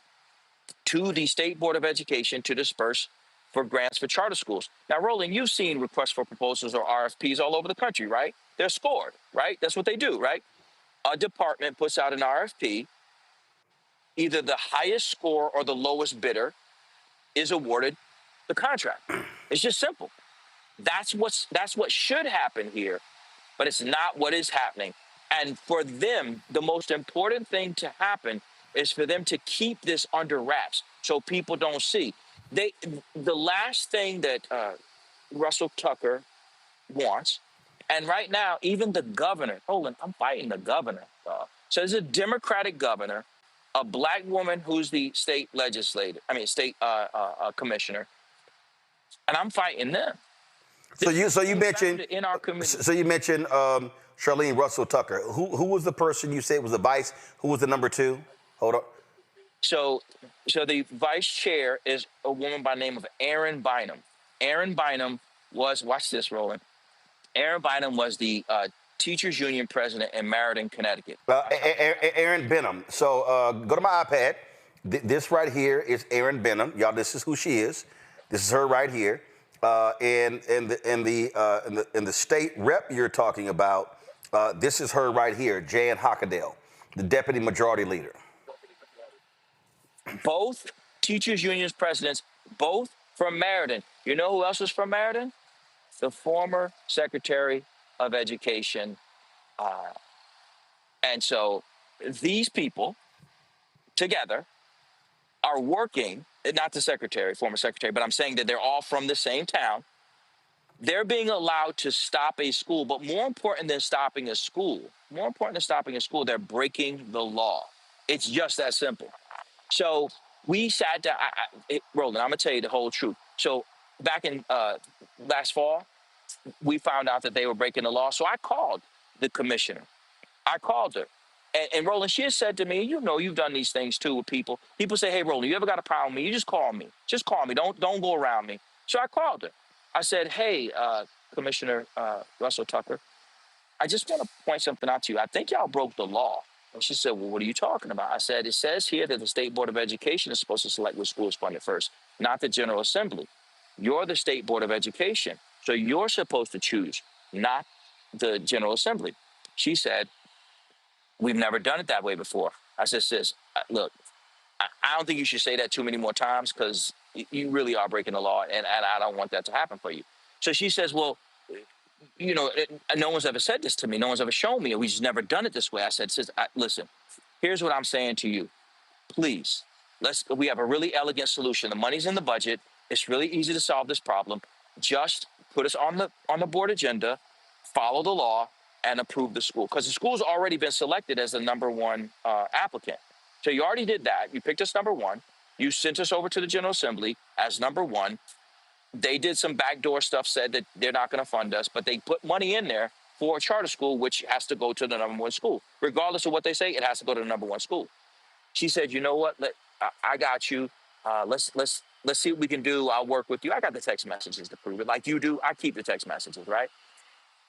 to the State Board of Education to disperse for grants for charter schools. Now, Roland, you've seen requests for proposals or RFPs all over the country, right? They're scored, right? That's what they do, right? A department puts out an RFP. Either the highest score or the lowest bidder is awarded the contract. It's just simple. That's what should happen here, but it's not what is happening. And for them, the most important thing to happen is for them to keep this under wraps so people don't see. The last thing that Russell Tucker wants, and right now, even the governor, Roland, I'm fighting the governor. So there's a Democratic governor, a Black woman who's the state commissioner, and I'm fighting them. So you mentioned in our community. So you mentioned Charlene Russell Tucker. Who was the person you said was the vice? Who was the number two? Hold on. So the vice chair is a woman by the name of Erin Bynum. Erin Bynum was, watch this, Roland. Erin Bynum was the teachers union president in Meriden, Connecticut. Erin Bynum. So go to my iPad. This right here is Erin Bynum. Y'all, this is who she is. This is her right here. And the state rep you're talking about, this is her right here, Jan Hockadale, the deputy majority leader. Both teachers unions presidents, both from Meriden. You know who else was from Meriden? The former Secretary of Education. And so these people together are working, not the secretary, former secretary, but I'm saying that they're all from the same town. They're being allowed to stop a school, but more important than stopping a school, they're breaking the law. It's just that simple. So we sat down, Roland, I'm gonna tell you the whole truth. So back in last fall, we found out that they were breaking the law. So I called the commissioner. I called her. And Roland, she has said to me, you know, you've done these things too with people. People say, hey, Roland, you ever got a problem with me? You just call me. Just call me. Don't go around me. So I called her. I said, hey, Commissioner Russell Tucker, I just want to point something out to you. I think y'all broke the law. And she said, well, what are you talking about? I said, it says here that the State Board of Education is supposed to select which school is funded first, not the General Assembly. You're the State Board of Education. So you're supposed to choose, not the General Assembly. She said, we've never done it that way before. I said, sis, look, I don't think you should say that too many more times because you really are breaking the law, and I don't want that to happen for you. So she says, well, you know, no one's ever said this to me. No one's ever shown me. We've just never done it this way. I said, sis, listen, here's what I'm saying to you. Please, we have a really elegant solution. The money's in the budget. It's really easy to solve this problem. Just put us on the board agenda, follow the law, and approve the school, because the school's already been selected as the #1 applicant. So you already did that. You picked us #1. You sent us over to the General Assembly as #1. They did some backdoor stuff, said that they're not going to fund us, but they put money in there for a charter school, which has to go to the #1 school. Regardless of what they say, it has to go to the #1 school. She said, you know what? I got you. Let's see what we can do. I'll work with you. I got the text messages to prove it. Like you do, I keep the text messages, right?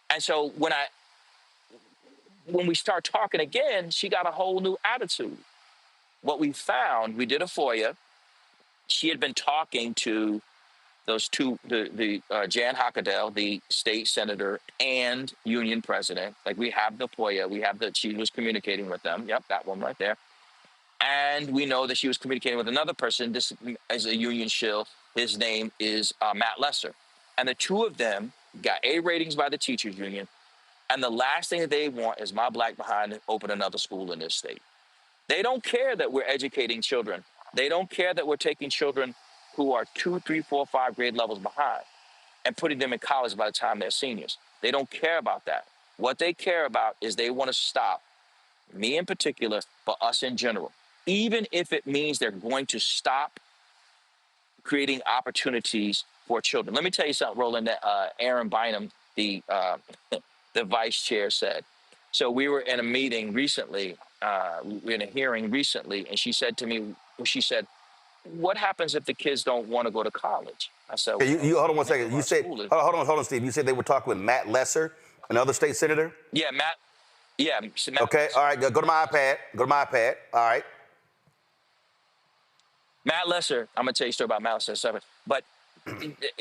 And so when we start talking again, she got a whole new attitude. What we found, we did a FOIA. She had been talking to those two, Jan Hockadell, the state senator and union president. Like we have the FOIA, she was communicating with them. Yep, that one right there. And we know that she was communicating with another person. This is a union shill. His name is Matt Lesser. And the two of them got A ratings by the teachers union. And the last thing that they want is my black behind to open another school in this state. They don't care that we're educating children. They don't care that we're taking children who are 2, 3, 4, 5 grade levels behind and putting them in college by the time they're seniors. They don't care about that. What they care about is they want to stop, me in particular, but us in general, even if it means they're going to stop creating opportunities for children. Let me tell you something, Roland, that Aaron Bynum, the vice chair, said. So we were in a meeting recently, we were in a hearing recently, and she said to me, what happens if the kids don't want to go to college? I said, okay, you hold on one second. You said, hold on, Steve. You said they were talking with Matt Lesser, another state senator? Yeah, Matt. Yeah. Matt okay, Lesser. All right, go to my iPad. All right. Matt Lesser, I'm going to tell you a story about Matt Lesser. But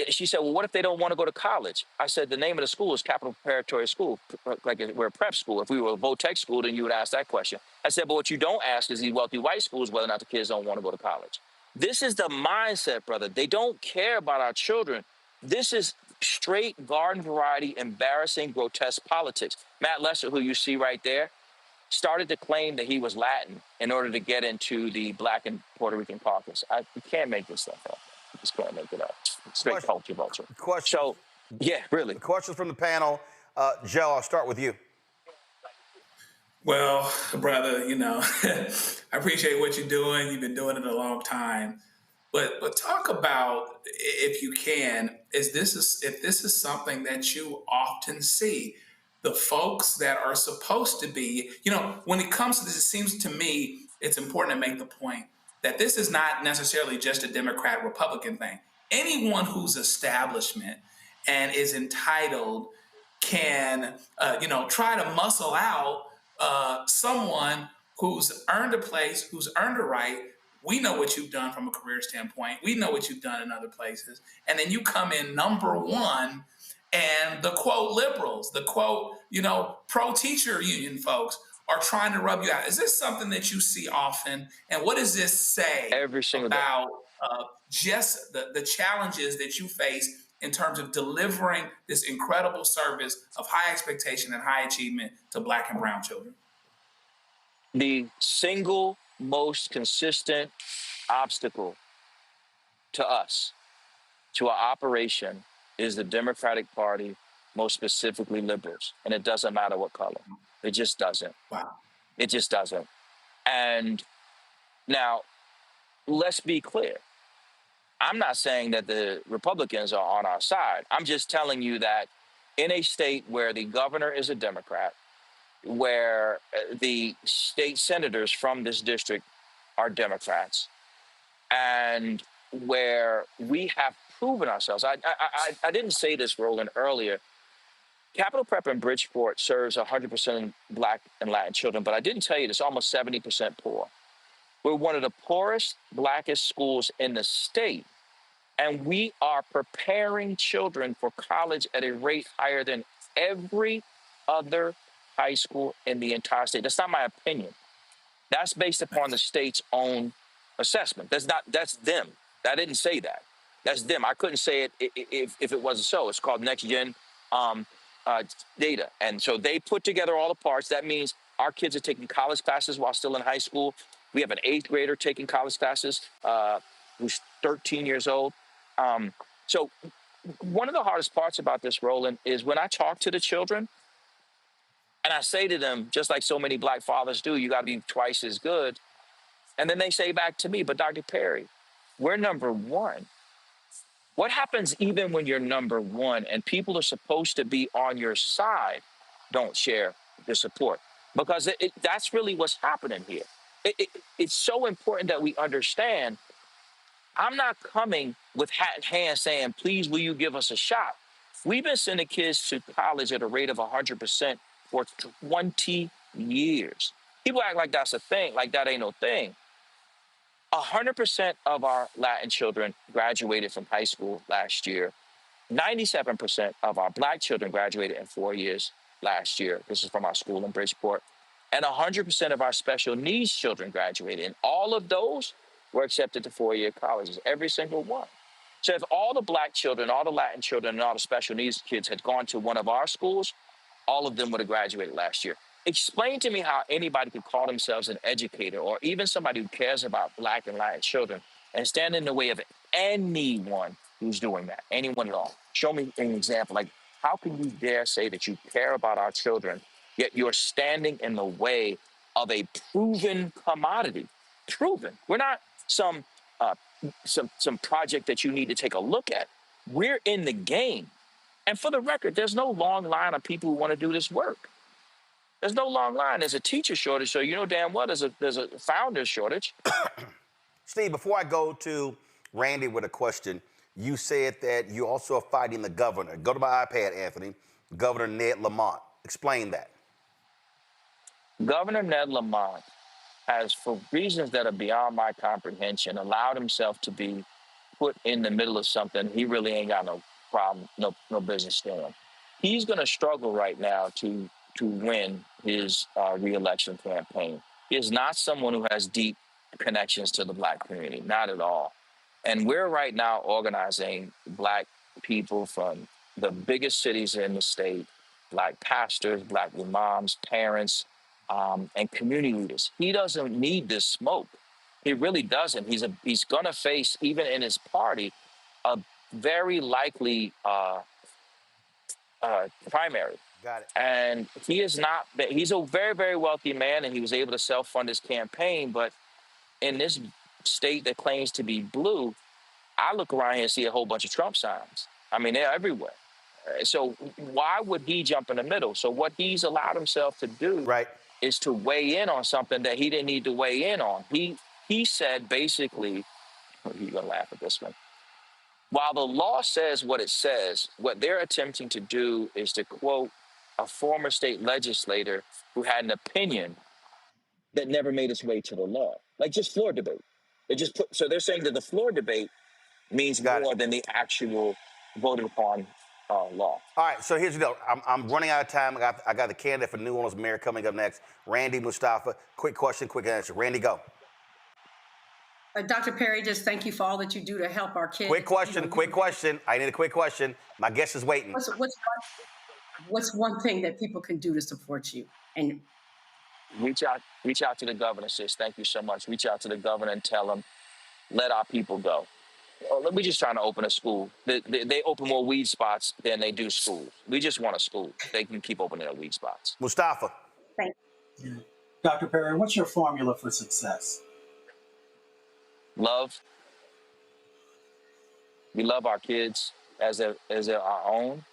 she said, well, what if they don't want to go to college? I said, the name of the school is Capital Preparatory School, like we're a prep school. If we were a Votech school, then you would ask that question. I said, but what you don't ask is these wealthy white schools whether or not the kids don't want to go to college. This is the mindset, brother. They don't care about our children. This is straight garden variety, embarrassing, grotesque politics. Matt Lesser, who you see right there, started to claim that he was Latin in order to get into the Black and Puerto Rican caucus. You can't make this stuff up. You just can't make it up. Straight culture vulture. So, yeah, really. Questions from the panel. Joe, I'll start with you. Well, brother, I appreciate what you're doing. You've been doing it a long time. But talk about, if you can, if this is something that you often see, the folks that are supposed to be, when it comes to this, it seems to me it's important to make the point that this is not necessarily just a Democrat-Republican thing. Anyone who's establishment and is entitled can, try to muscle out someone who's earned a place, who's earned a right. We know what you've done from a career standpoint. We know what you've done in other places. And then you come in #1, and the quote liberals, the quote, pro-teacher union folks are trying to rub you out. Is this something that you see often? And what does this say about just the challenges that you face in terms of delivering this incredible service of high expectation and high achievement to Black and brown children? The single most consistent obstacle to us, to our operation, is the Democratic Party, most specifically liberals. And it doesn't matter what color. It just doesn't. Wow. It just doesn't. And now, let's be clear. I'm not saying that the Republicans are on our side. I'm just telling you that in a state where the governor is a Democrat, where the state senators from this district are Democrats, and where we have proven ourselves. I didn't say this, Roland, earlier. Capital Prep in Bridgeport serves 100% Black and Latin children, but I didn't tell you this, almost 70% poor. We're one of the poorest, blackest schools in the state, and we are preparing children for college at a rate higher than every other high school in the entire state. That's not my opinion. That's based upon the state's own assessment. That's them. I didn't say that. That's them. I couldn't say it if it wasn't so. It's called Next Gen data. And so they put together all the parts. That means our kids are taking college classes while still in high school. We have an 8th grader taking college classes who's 13 years old. So one of the hardest parts about this, Roland, is when I talk to the children, And I say to them, just like so many black fathers do, you got to be twice as good. And then they say back to me, but Dr. Perry, we're number one. What happens even when you're number one and people are supposed to be on your side don't share the support? Because that's really what's happening here. It's so important that we understand I'm not coming with hat in hand saying, please, will you give us a shot? We've been sending kids to college at a rate of 100% for 20 years. People act like that's a thing, like that ain't no thing. 100% of our Latin children graduated from high school last year. 97% of our black children graduated in 4 years last year. This is from our school in Bridgeport. And 100% of our special needs children graduated. And all of those were accepted to four-year colleges, every single one. So if all the black children, all the Latin children, and all the special needs kids had gone to one of our schools, all of them would have graduated last year. Explain to me how anybody could call themselves an educator or even somebody who cares about black and Latin children and stand in the way of anyone who's doing that, anyone at all. Show me an example. Like, how can you dare say that you care about our children, yet you're standing in the way of a proven commodity? Proven. We're not some project that you need to take a look at. We're in the game. And for the record, there's no long line of people who want to do this work. There's no long line. There's a teacher shortage, so you know damn well there's a founder shortage. Steve, before I go to Randy with a question, you said that you also are fighting the governor. Go to my iPad, Anthony. Governor Ned Lamont. Explain that. Governor Ned Lamont has, for reasons that are beyond my comprehension, allowed himself to be put in the middle of something he really ain't got no problem, no business doing. He's going to struggle right now to win his re-election campaign. He is not someone who has deep connections to the black community, not at all. And we're right now organizing black people from the biggest cities in the state, black pastors, black imams, parents, and community leaders. He doesn't need this smoke. He really doesn't. He's going to face, even in his party, a very likely primary. Got it. And he's a very, very wealthy man, and he was able to self-fund his campaign. But in this state that claims to be blue, I look around here and see a whole bunch of Trump signs. I mean, they're everywhere. So why would he jump in the middle? So what he's allowed himself to do is to weigh in on something that he didn't need to weigh in on. He said basically, you're going to laugh at this one. While the law says what it says, what they're attempting to do is to quote a former state legislator who had an opinion that never made its way to the law, like just floor debate. So they're saying that the floor debate means more than the actual voted upon law. All right, so here's the deal. I'm running out of time. I got the candidate for New Orleans mayor coming up next, Randy Mustafa. Quick question, quick answer. Randy, go. Dr. Perry, just thank you for all that you do to help our kids. Quick question. I need a quick question. My guest is waiting. What's one thing that people can do to support you? And reach out to the governor, sis. Thank you so much. Reach out to the governor and tell him, let our people go. We're just trying to open a school. They open more weed spots than they do schools. We just want a school. They can keep opening their weed spots. Mustafa. Thank you. Dr. Perry, what's your formula for success? Love. We love our kids as our own.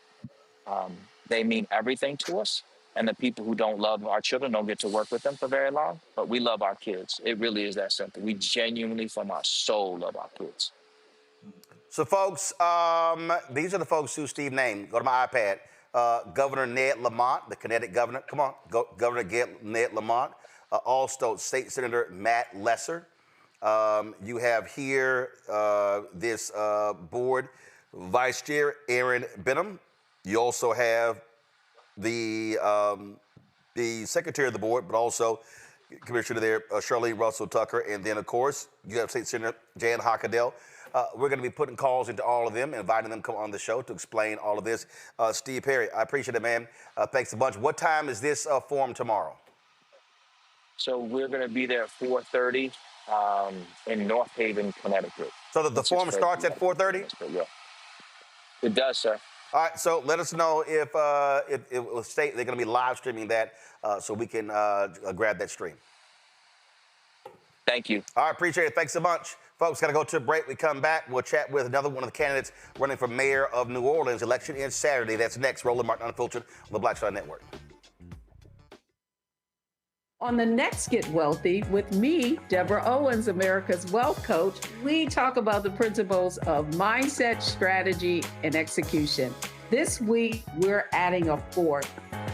They mean everything to us. And the people who don't love our children don't get to work with them for very long. But we love our kids. It really is that simple. We genuinely, from our soul, love our kids. So, folks, these are the folks who Steve named. Go to my iPad. Governor Ned Lamont, the Connecticut governor. Come on, Governor Ned Lamont. Also, State Senator Matt Lesser. You have here this board vice chair, Aaron Benham. You also have the secretary of the board, but also commissioner there, Charlene Russell Tucker. And then, of course, you have State Senator Jan Hockadell. We're going to be putting calls into all of them, inviting them to come on the show to explain all of this. Steve Perry, I appreciate it, man. Thanks a bunch. What time is this forum tomorrow? So we're going to be there at 4:30 in North Haven, Connecticut. So the forum starts at 4:30? Yeah. It does, sir. All right, so let us know if it will state they're going to be live streaming that so we can grab that stream. Thank you. All right, appreciate it. Thanks so much. Folks, got to go to a break. We come back. We'll chat with another one of the candidates running for mayor of New Orleans. Election ends Saturday. That's next. Roland Martin Unfiltered on the Black Star Network. On the next Get Wealthy with me, Deborah Owens, America's Wealth Coach, we talk about the principles of mindset, strategy, and execution. This week, we're adding a fourth,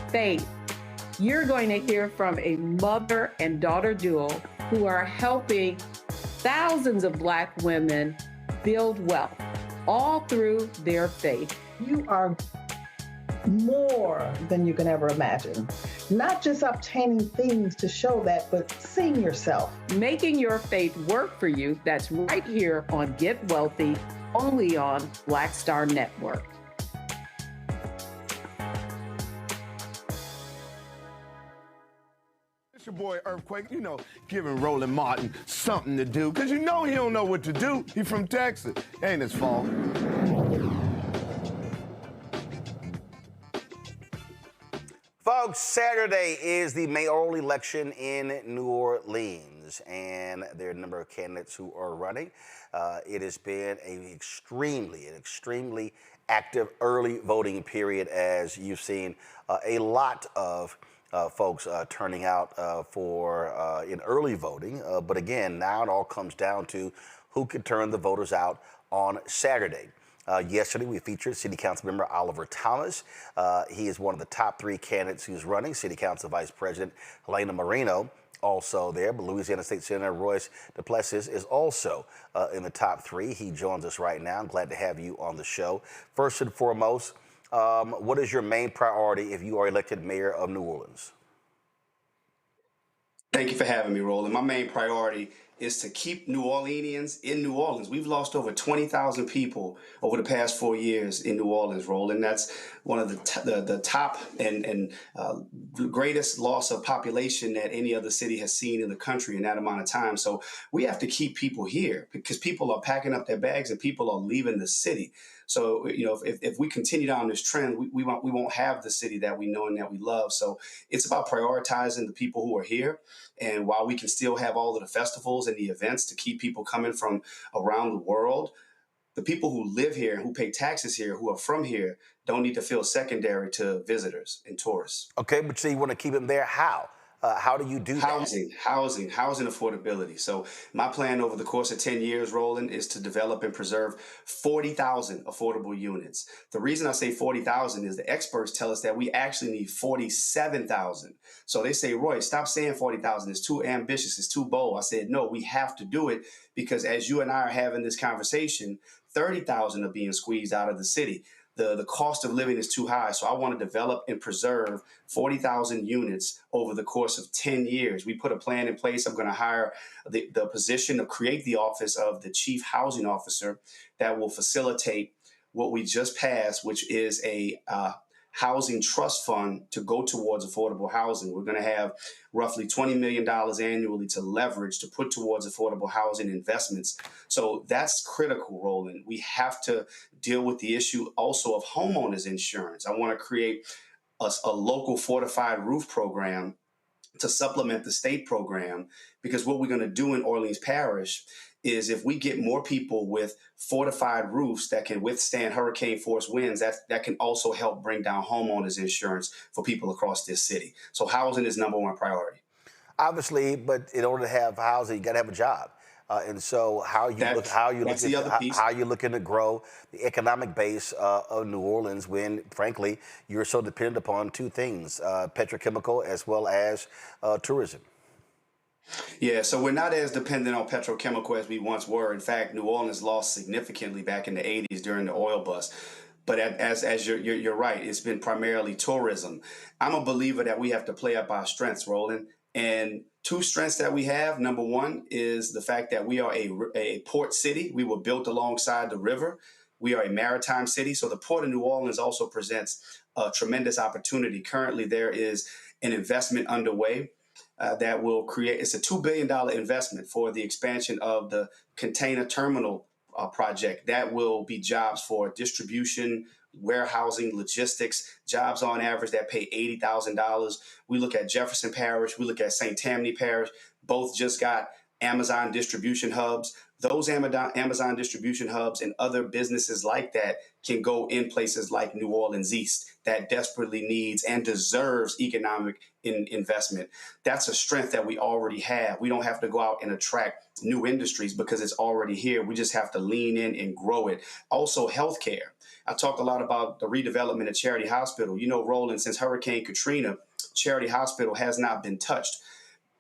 faith. You're going to hear from a mother and daughter duo who are helping thousands of Black women build wealth, all through their faith. You are more than you can ever imagine. Not just obtaining things to show that, but seeing yourself. Making your faith work for you. That's right here on Get Wealthy, only on Black Star Network. It's your boy Earthquake, giving Roland Martin something to do, because he don't know what to do. He from Texas. Ain't his fault. Folks, Saturday is the mayoral election in New Orleans, and there are a number of candidates who are running. It has been an extremely active early voting period, as you've seen a lot of folks turning out in early voting. But again, now it all comes down to who can turn the voters out on Saturday. Yesterday, we featured City Council member Oliver Thomas. He is one of the top three candidates who's running. City Council Vice President Helena Marino also there, but Louisiana State Senator Royce Duplessis is also in the top three. He joins us right now. I'm glad to have you on the show. First and foremost, what is your main priority if you are elected mayor of New Orleans? Thank you for having me, Roland. My main priority is to keep New Orleanians in New Orleans. We've lost over 20,000 people over the past 4 years in New Orleans, Roland. That's one of the top and greatest loss of population that any other city has seen in the country in that amount of time. So we have to keep people here because people are packing up their bags and people are leaving the city. So, if we continue down this trend, we won't have the city that we know and that we love. So it's about prioritizing the people who are here. And while we can still have all of the festivals and the events to keep people coming from around the world, the people who live here and who pay taxes here, who are from here, don't need to feel secondary to visitors and tourists. Okay, but so you want to keep them there? How? How do you do that? Housing affordability. So my plan over the course of 10 years, Roland, is to develop and preserve 40,000 affordable units. The reason I say 40,000 is the experts tell us that we actually need 47,000. So they say, Roy, stop saying 40,000. It's too ambitious. It's too bold. I said, no, we have to do it because as you and I are having this conversation, 30,000 are being squeezed out of the city. The cost of living is too high. So I want to develop and preserve 40,000 units over the course of 10 years. We put a plan in place. I'm going to hire the position to create the office of the chief housing officer that will facilitate what we just passed, which is a housing trust fund to go towards affordable housing. We're going to have roughly $20 million annually to leverage to put towards affordable housing investments. So that's critical, Roland. We have to deal with the issue also of homeowners insurance. I want to create a local fortified roof program to supplement the state program, because what we're going to do in Orleans Parish is if we get more people with fortified roofs that can withstand hurricane force winds, that can also help bring down homeowners insurance for people across this city. So housing is number one priority. Obviously, but in order to have housing, you got to have a job. And so how are you looking to grow the economic base of New Orleans when, frankly, you're so dependent upon two things, petrochemical as well as tourism? Yeah, so we're not as dependent on petrochemical as we once were. In fact, New Orleans lost significantly back in the 80s during the oil bust. But as you're right, it's been primarily tourism. I'm a believer that we have to play up our strengths, Roland. And two strengths that we have, number one, is the fact that we are a port city. We were built alongside the river. We are a maritime city. So the Port of New Orleans also presents a tremendous opportunity. Currently, there is an investment underway that will create, it's a $2 billion investment for the expansion of the container terminal project. That will be jobs for distribution warehousing, logistics, jobs on average that pay $80,000. We look at Jefferson Parish, we look at St. Tammany Parish, both just got Amazon distribution hubs. Those Amazon distribution hubs and other businesses like that can go in places like New Orleans East that desperately needs and deserves economic investment. That's a strength that we already have. We don't have to go out and attract new industries because it's already here. We just have to lean in and grow it. Also, healthcare. I talked a lot about the redevelopment of Charity Hospital. You know, Roland, since Hurricane Katrina, Charity Hospital has not been touched.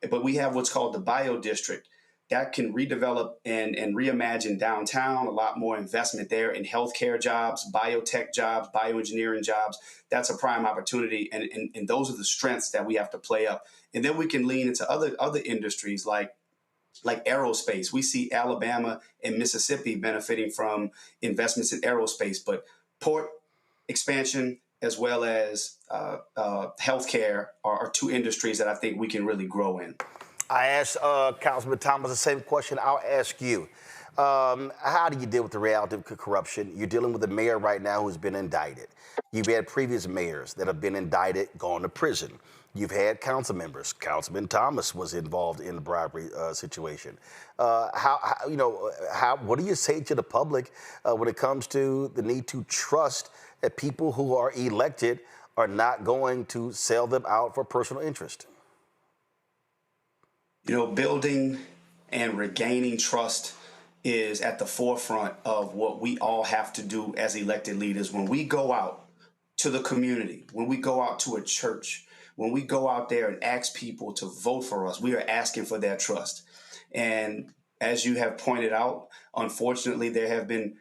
But we have what's called the Bio District that can redevelop and reimagine downtown, a lot more investment there in healthcare jobs, biotech jobs, bioengineering jobs. That's a prime opportunity. And those are the strengths that we have to play up. And then we can lean into other industries like aerospace. We see Alabama and Mississippi benefiting from investments in aerospace, but port expansion as well as healthcare are two industries that I think we can really grow in. I asked Councilman Thomas the same question. I'll ask you. How do you deal with the reality of corruption? You're dealing with a mayor right now who's been indicted. You've had previous mayors that have been indicted, gone to prison. You've had council members. Councilman Thomas was involved in the bribery situation. What do you say to the public when it comes to the need to trust that people who are elected are not going to sell them out for personal interest? You know, building and regaining trust is at the forefront of what we all have to do as elected leaders. When we go out to the community, when we go out to a church, when we go out there and ask people to vote for us, we are asking for their trust. And as you have pointed out, unfortunately, there have been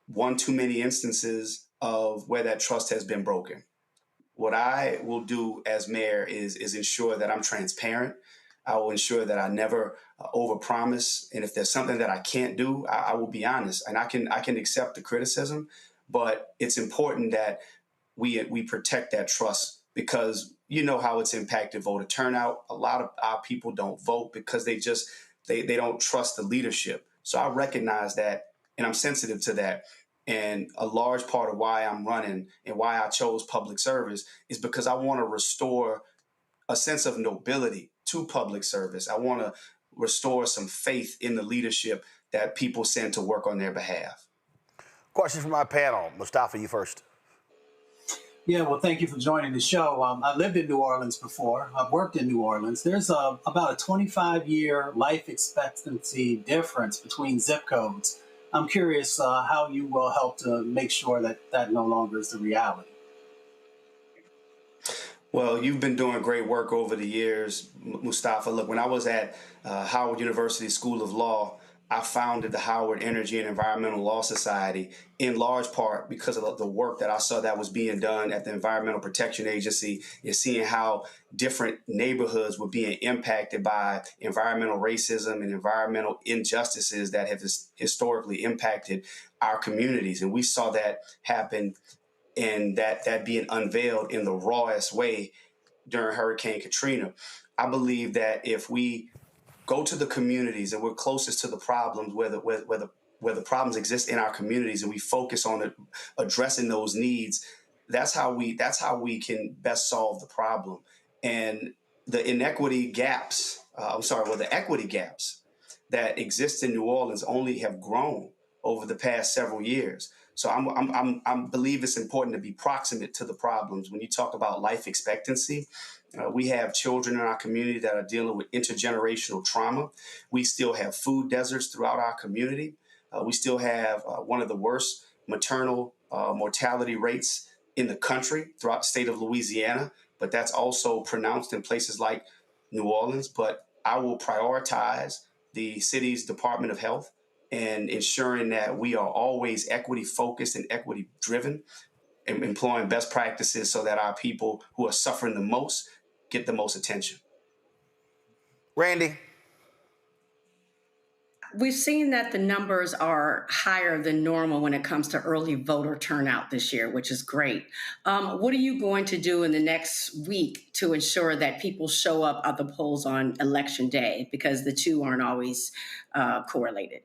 one too many instances of where that trust has been broken. What I will do as mayor is ensure that I'm transparent. I will ensure that I never overpromise. And if there's something that I can't do, I will be honest. And I can accept the criticism, but it's important that we protect that trust because you know how it's impacted voter turnout. A lot of our people don't vote because they don't trust the leadership. So I recognize that and I'm sensitive to that. And a large part of why I'm running and why I chose public service is because I want to restore a sense of nobility to public service. I want to restore some faith in the leadership that people send to work on their behalf. Question from my panel. Mustafa, you first. Yeah, well, thank you for joining the show. I lived in New Orleans before. I've worked in New Orleans. There's about a 25-year life expectancy difference between zip codes. I'm curious how you will help to make sure that that no longer is the reality. Well, you've been doing great work over the years, Mustafa. Look, when I was at Howard University School of Law, I founded the Howard Energy and Environmental Law Society in large part because of the work that I saw that was being done at the Environmental Protection Agency and seeing how different neighborhoods were being impacted by environmental racism and environmental injustices that have historically impacted our communities. And we saw that happen and that being unveiled in the rawest way during Hurricane Katrina. I believe that if we go to the communities and we're closest to the problems where the problems exist in our communities and we focus on addressing those needs, that's how we can best solve the problem. And the equity gaps that exist in New Orleans only have grown over the past several years. So I believe it's important to be proximate to the problems. When you talk about life expectancy, we have children in our community that are dealing with intergenerational trauma. We still have food deserts throughout our community. We still have one of the worst maternal mortality rates in the country throughout the state of Louisiana, but that's also pronounced in places like New Orleans. But I will prioritize the city's Department of Health and ensuring that we are always equity focused and equity driven and employing best practices so that our people who are suffering the most get the most attention. Randy. We've seen that the numbers are higher than normal when it comes to early voter turnout this year, which is great. What are you going to do in the next week to ensure that people show up at the polls on Election Day? Because the two aren't always correlated.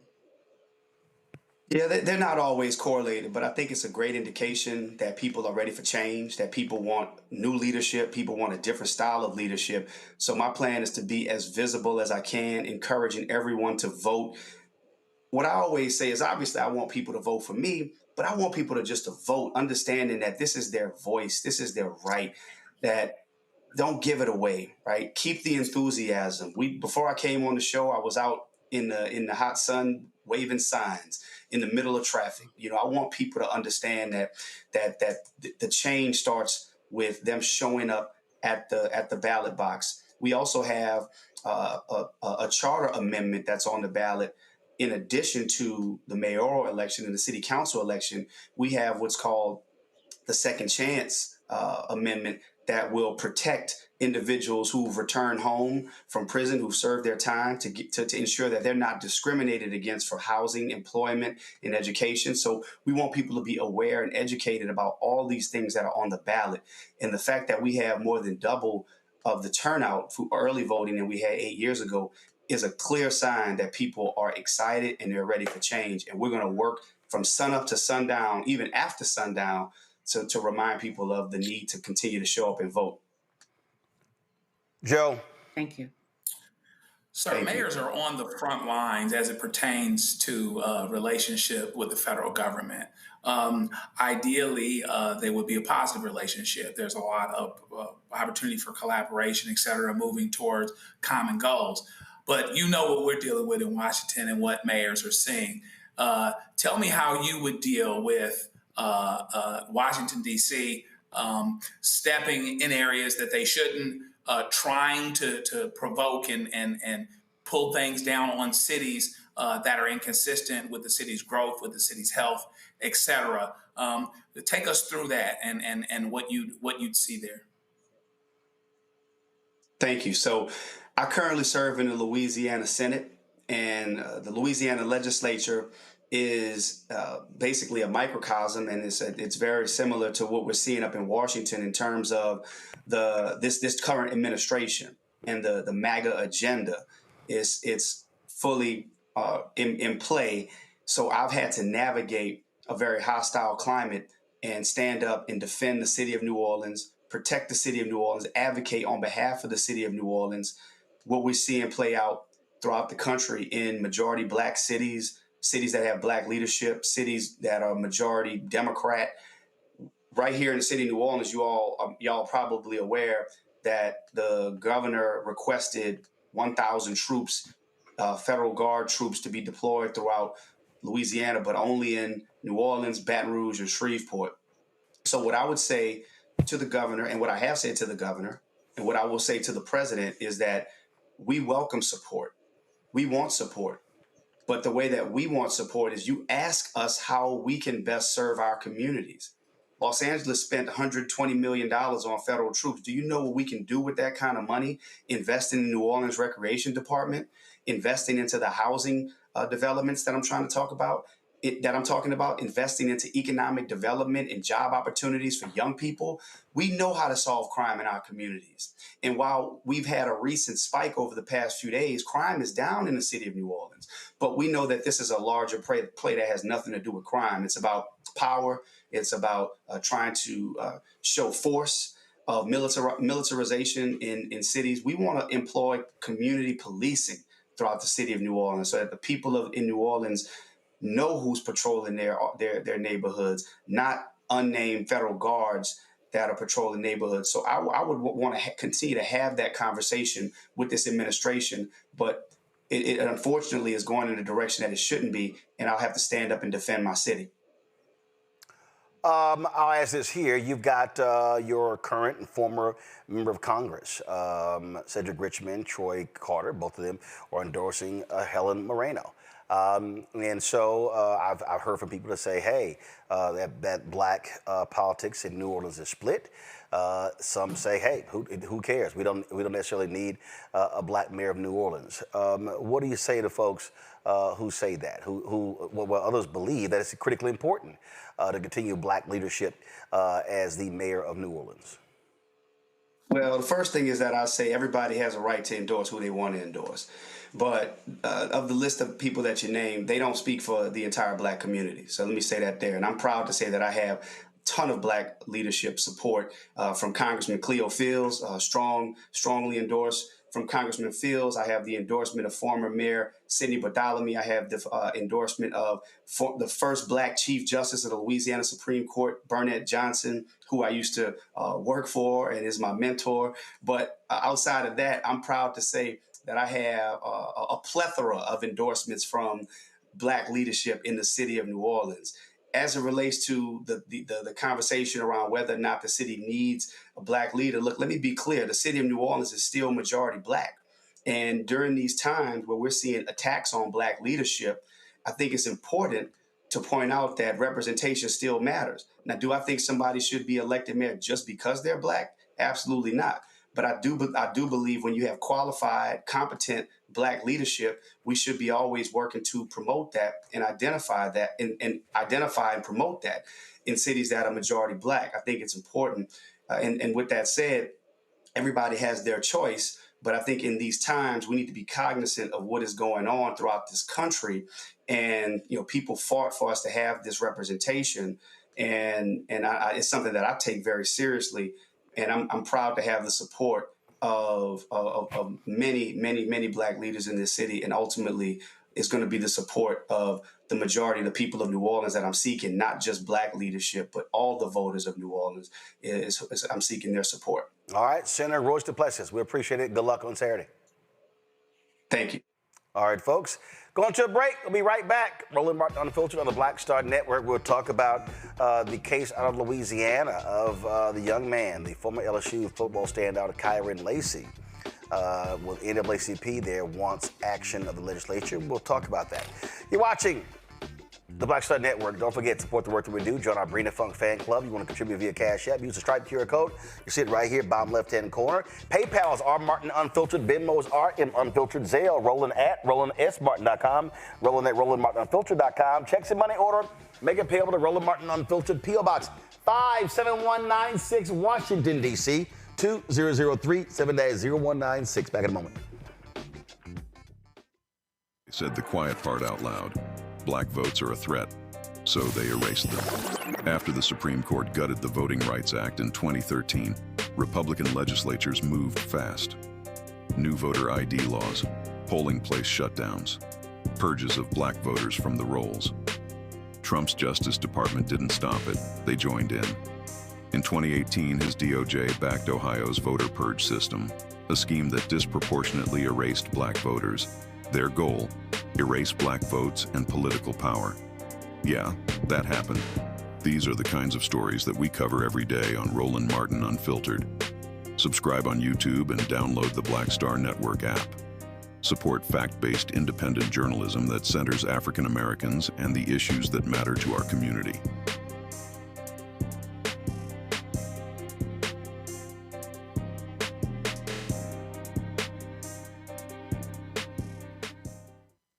Yeah, they're not always correlated, but I think it's a great indication that people are ready for change, that people want new leadership, people want a different style of leadership. So my plan is to be as visible as I can, encouraging everyone to vote. What I always say is obviously I want people to vote for me, but I want people to just to vote, understanding that this is their voice, this is their right, that don't give it away, right? Keep the enthusiasm. Before I came on the show, I was out in the hot sun waving signs in the middle of traffic. You know, I want people to understand that the change starts with them showing up at the ballot box. We also have a charter amendment that's on the ballot. In addition to the mayoral election and the city council election, we have what's called the Second Chance Amendment that will protect individuals who've returned home from prison, who've served their time, to ensure that they're not discriminated against for housing, employment, and education. So we want people to be aware and educated about all these things that are on the ballot. And the fact that we have more than double of the turnout for early voting than we had 8 years ago is a clear sign that people are excited and they're ready for change. And we're going to work from sunup to sundown, even after sundown, to remind people of the need to continue to show up and vote. Joe. Thank you. Sir, mayors are on the front lines as it pertains to relationship with the federal government. Ideally, they would be a positive relationship. There's a lot of opportunity for collaboration, et cetera, moving towards common goals. But you know what we're dealing with in Washington and what mayors are seeing. Tell me how you would deal with Washington, D.C. Stepping in areas that they shouldn't, trying to provoke and pull things down on cities that are inconsistent with the city's growth, with the city's health, et cetera. Take us through that and what you'd see there. Thank you. So I currently serve in the Louisiana Senate, and the Louisiana legislature is basically a microcosm, and it's very similar to what we're seeing up in Washington in terms of this current administration and the MAGA agenda. It's fully in play. So I've had to navigate a very hostile climate and stand up and defend the city of New Orleans, protect the city of New Orleans, advocate on behalf of the city of New Orleans. What we're seeing play out throughout the country in majority Black cities, cities that have Black leadership, cities that are majority Democrat. Right here in the city of New Orleans, y'all probably aware that the governor requested 1,000 troops, federal guard troops, to be deployed throughout Louisiana, but only in New Orleans, Baton Rouge, and Shreveport. So what I would say to the governor, and what I have said to the governor, and what I will say to the president, is that we welcome support. We want support. But the way that we want support is you ask us how we can best serve our communities. Los Angeles spent $120 million on federal troops. Do you know what we can do with that kind of money? Investing in the New Orleans Recreation Department, investing into the housing developments that I'm talking about, investing into economic development and job opportunities for young people. We know how to solve crime in our communities. And while we've had a recent spike over the past few days, crime is down in the city of New Orleans. But we know that this is a larger play that has nothing to do with crime. It's about power. It's about trying to show force of militarization in cities. We want to employ community policing throughout the city of New Orleans so that the people in New Orleans know who's patrolling their neighborhoods, not unnamed federal guards that are patrolling neighborhoods. So I would want to continue to have that conversation with this administration, but it unfortunately is going in a direction that it shouldn't be, and I'll have to stand up and defend my city. I'll ask this here. You've got your current and former member of Congress, Cedric Richmond, Troy Carter. Both of them are endorsing Helen Moreno. And so I've heard from people that say, hey, that Black politics in New Orleans is split. Some say, hey, who cares? We don't necessarily need a Black mayor of New Orleans. What do you say to folks who say that, who others believe that it's critically important to continue Black leadership as the mayor of New Orleans? Well, the first thing is that I say everybody has a right to endorse who they want to endorse. But of the list of people that you named, they don't speak for the entire black community. So let me say that there. And I'm proud to say that I have a ton of black leadership support from Congressman Cleo Fields, strongly endorsed. From Congressman Fields, I have the endorsement of former Mayor Sidney Badalamy. I have the endorsement of the first black Chief Justice of the Louisiana Supreme Court, Burnett Johnson, who I used to work for and is my mentor. But outside of that, I'm proud to say that I have a plethora of endorsements from black leadership in the city of New Orleans. As it relates to the conversation around whether or not the city needs a black leader, look, let me be clear. The city of New Orleans is still majority black. And during these times where we're seeing attacks on black leadership, I think it's important to point out that representation still matters. Now, do I think somebody should be elected mayor just because they're black? Absolutely not. But I do believe when you have qualified, competent black leadership, we should be always working to promote that and identify that and identify and promote that in cities that are majority black. I think it's important. And with that said, everybody has their choice. But I think in these times, we need to be cognizant of what is going on throughout this country. And, people fought for us to have this representation. And it's something that I take very seriously. And I'm proud to have the support of many black leaders in this city. And ultimately, it's going to be the support of the majority of the people of New Orleans that I'm seeking, not just black leadership, but all the voters of New Orleans. I'm seeking their support. All right, Senator Royce Duplessis, we appreciate it. Good luck on Saturday. Thank you. All right, folks, going to a break. We'll be right back. Roland Martin Unfiltered on the Black Star Network. We'll talk about the case out of Louisiana of the young man, the former LSU football standout, Kyren Lacy. With NAACP there wants action of the legislature. We'll talk about that. You're watching the Black Star Network. Don't forget to support the work that we do. Join our Brina Funk fan club. You want to contribute via Cash App, use the Stripe QR code. You see it right here, bottom left-hand corner. PayPal is R Martin Unfiltered. Venmo is RM Unfiltered. Zelle, Roland at RolandSMartin.com. Roland at RolandMartinUnfiltered.com. Checks and money order. Make it payable to Roland Martin Unfiltered. P.O. Box 57196, Washington, D.C. 2003 7-0196. Back in a moment. They said the quiet part out loud. Black votes are a threat, so they erased them. After the Supreme Court gutted the Voting Rights Act in 2013, Republican legislatures moved fast. New voter ID laws, polling place shutdowns, purges of black voters from the rolls. Trump's Justice Department didn't stop it, they joined in. In 2018, his DOJ backed Ohio's voter purge system, a scheme that disproportionately erased black voters. Their goal, erase black votes and political power. Yeah, that happened. These are the kinds of stories that we cover every day on Roland Martin Unfiltered. Subscribe on YouTube and download the Black Star Network app. Support fact-based independent journalism that centers African Americans and the issues that matter to our community.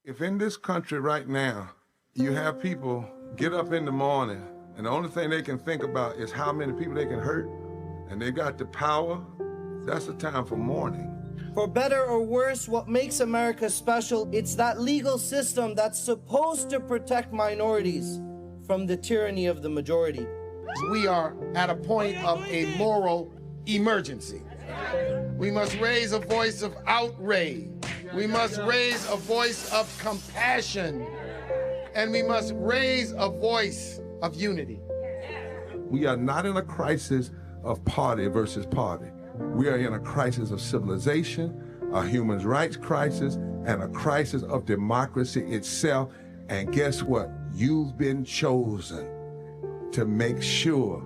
If in this country right now, you have people get up in the morning and the only thing they can think about is how many people they can hurt, and they got the power, that's the time for mourning. For better or worse, what makes America special, it's that legal system that's supposed to protect minorities from the tyranny of the majority. We are at a point of a moral emergency. We must raise a voice of outrage. We must raise a voice of compassion. And we must raise a voice of unity. We are not in a crisis of party versus party. We are in a crisis of civilization, a human rights crisis, and a crisis of democracy itself. And guess what? You've been chosen to make sure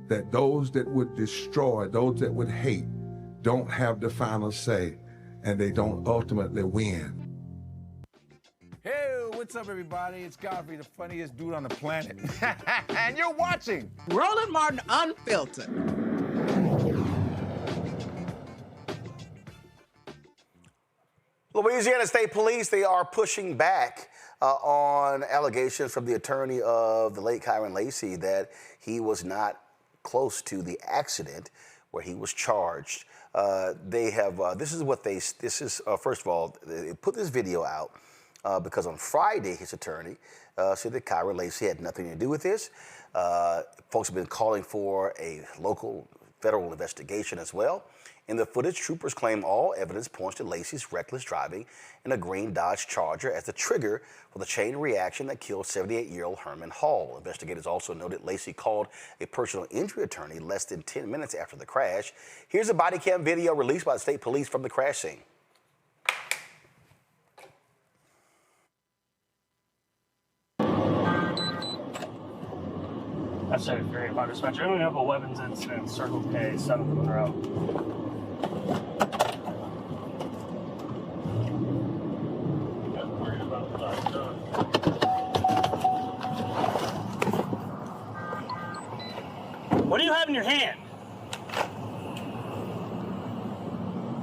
that those that would destroy, those that would hate, don't have the final say, and they don't ultimately win. Hey, what's up, everybody? It's Godfrey, the funniest dude on the planet. And you're watching Roland Martin Unfiltered. Louisiana State Police, they are pushing back on allegations from the attorney of the late Kyren Lacy that he was not close to the accident where he was charged. They have, this is first of all, they put this video out because on Friday, his attorney said that Kyren Lacy had nothing to do with this. Folks have been calling for a local federal investigation as well. In the footage, troopers claim all evidence points to Lacy's reckless driving in a green Dodge Charger as the trigger for the chain reaction that killed 78-year-old Herman Hall. Investigators also noted Lacy called a personal injury attorney less than 10 minutes after the crash. Here's a body cam video released by the state police from the crash scene. That's a very hard dispatcher. We have a weapons incident, Circle K, 7th Monroe. What do you have in your hand?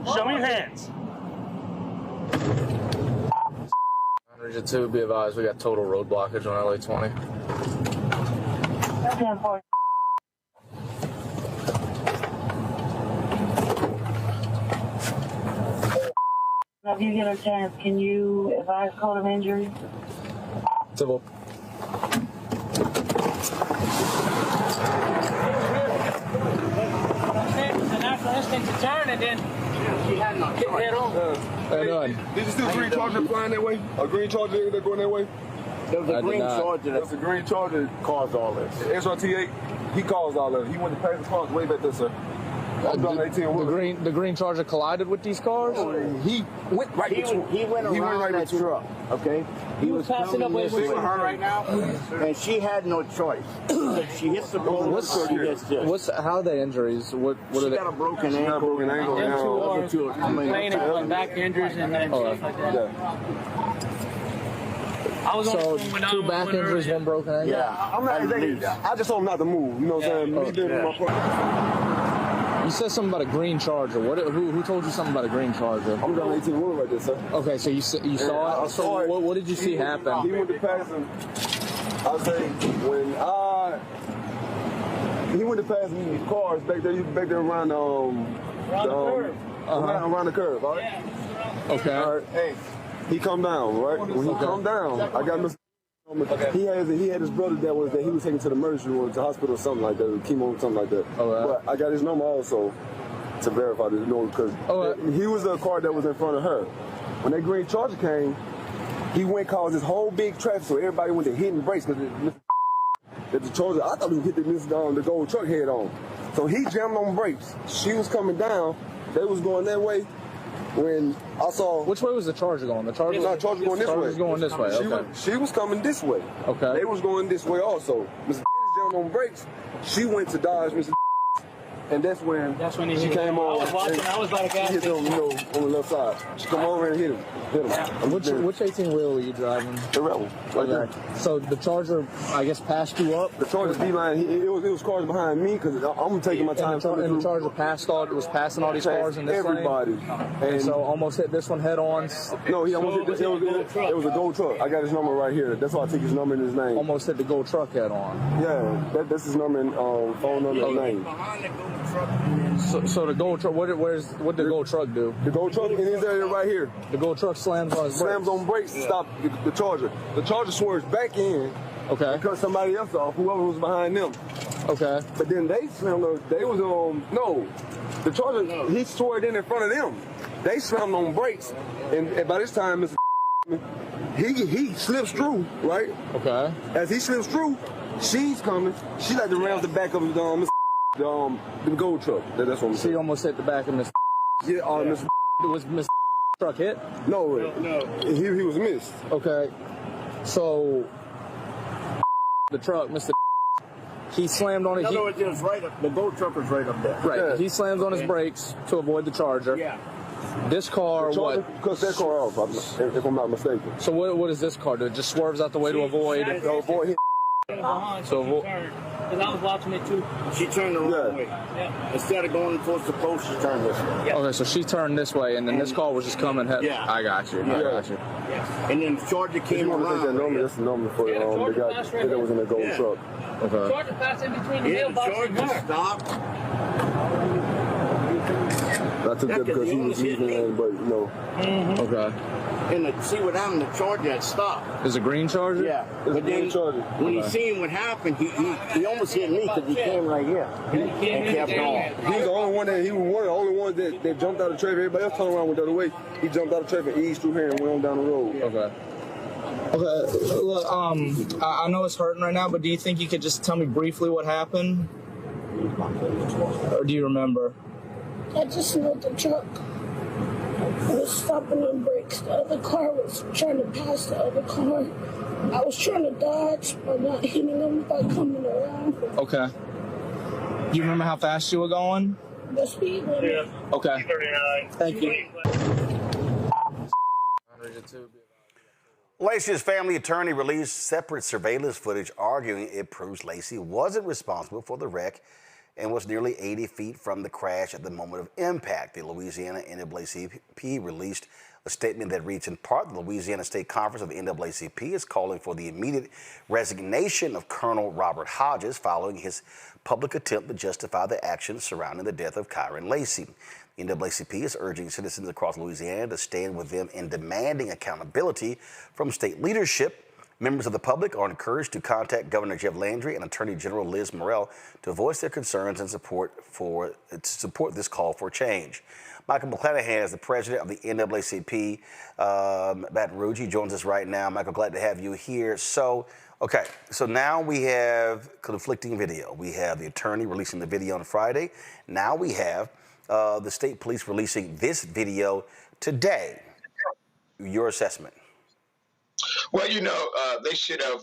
Show me your hands. Region 2, be advised, we got total road blockage on LA 20. If you get a chance, can you advise code of injury? Civil. The natural instinct to turn and then she had no head on. Did you see the green Charger flying that way? A green Charger that going that way? There was a green Charger. There was a green Charger that caused all this. SRT8, he caused all that. He went to pass the cars way back there, sir. The green Charger collided with these cars? He went right into He went around that truck, okay? He was passing up with her right now, and she had no choice. She hits the road, she hits this. How are they injuries? What She are they? got a broken ankle. Two are back injuries and then stuff like that. I was So 2 back injuries, 1 broken ankle? Yeah, I just told him not to move. You know what I'm saying? Me doing my part. You said something about a green Charger. Who told you something about a green Charger? I'm down 18 wheel right there, sir. Okay, so you saw it? I saw it. What did you see happen? He went to pass him. I say when he went to pass me cars back there. He was back there around around the curve. All right. Yeah. Okay. All right. Hey, he come down. Right. When he come down, I got Mr. Okay. He had his brother that he was taken to the emergency room, to the hospital or something like that, chemo or something like that. But I got his number also to verify this, because he was the car that was in front of her. When that green Charger came, he went and caused this whole big traffic, so everybody went to hitting brakes because the Charger, I thought he hit the gold truck head on. So he jammed on brakes. She was coming down. They was going that way. When I saw... Which way was the Charger going? The Charger going this way. Charger's going this way, okay. She was coming this way. Okay. They was going this way also. Mr. jammed on brakes. She went to dodge Mr. And that's when she came on. I was watching. I was by the gas station. Hit him, on the left side. She come over and hit him. Which 18 wheel were you driving? The Rebel. Okay. So the Charger, I guess, passed you up? The Charger's D-line, it was cars behind me because I'm taking my time. And the Charger was passing all these cars in this everybody. And so almost hit this one head on? No, he almost hit this. It was a gold truck. I got his number right here. That's why I took his number and his name. Almost hit the gold truck head on? Yeah, that's his number and phone number and name. So the gold truck, what did the gold truck do? The gold truck in his area right here. The gold truck slams on his brakes. Slams on brakes to stop the Charger. The Charger swerves back in. Okay. And cut somebody else off, whoever was behind them. Okay. But then they slammed the Charger, he swerved in front of them. They slammed on brakes. And by this time, he slips through, right? Okay. As he slips through, she's coming. She like to round the back of the gold truck. That's what I'm saying. She almost hit the back of Miss. Yeah, Miss. Was Miss truck hit? No. He was missed. Okay. So the truck, Mr. He slammed on it. In other words, it was right up. The gold truck was right up there. Right. Yeah. He slams on his brakes to avoid the Charger. Yeah. This car, what? Cuts that car off, if I'm not mistaken. So what does this car do? It just swerves out the way to avoid. him. So because I was watching it too. She turned the wrong way. Yeah. Instead of going towards the post, she turned this way. Yeah. Okay, so she turned this way, and then this car was just coming. Yeah. I got you. I got you. Yeah. And then the Charger came around. That's the number for the guy that was in the gold truck. Okay. Charger passed in between the mailbox and her. Stopped. I took that because he was leaving, but Okay. And see what happened, the Charger had stopped. Is a green Charger? Yeah. It's But a green then Charger. when he Okay. seen what happened, he almost hit me because he came right here and kept going. He was the only one that that jumped out of traffic. Everybody else turned around went the other way. He jumped out of traffic, eased through here, and went on down the road. Okay. Okay. Look, I know it's hurting right now, but do you think you could just tell me briefly what happened, or do you remember? I just know the truck was stopping on brakes. The other car was trying to pass the other car. I was trying to dodge by not hitting them by coming around. Okay. Do you remember how fast you were going? The speed limit. Yeah. Okay. 39. Thank you. Lacy's family attorney released separate surveillance footage arguing it proves Lacy wasn't responsible for the wreck and was nearly 80 feet from the crash at the moment of impact. The Louisiana NAACP released a statement that reads, in part, the Louisiana State Conference of the NAACP is calling for the immediate resignation of Colonel Robert Hodges following his public attempt to justify the actions surrounding the death of Kyren Lacy. The NAACP is urging citizens across Louisiana to stand with them in demanding accountability from state leadership. Members of the public are encouraged to contact Governor Jeff Landry and Attorney General Liz Morrell to voice their concerns and support this call for change. Michael McClanahan is the president of the NAACP, Baton Rouge. He joins us right now. Michael, glad to have you here. So now we have conflicting video. We have the attorney releasing the video on Friday. Now we have the state police releasing this video today. Your assessment? Well, they should have,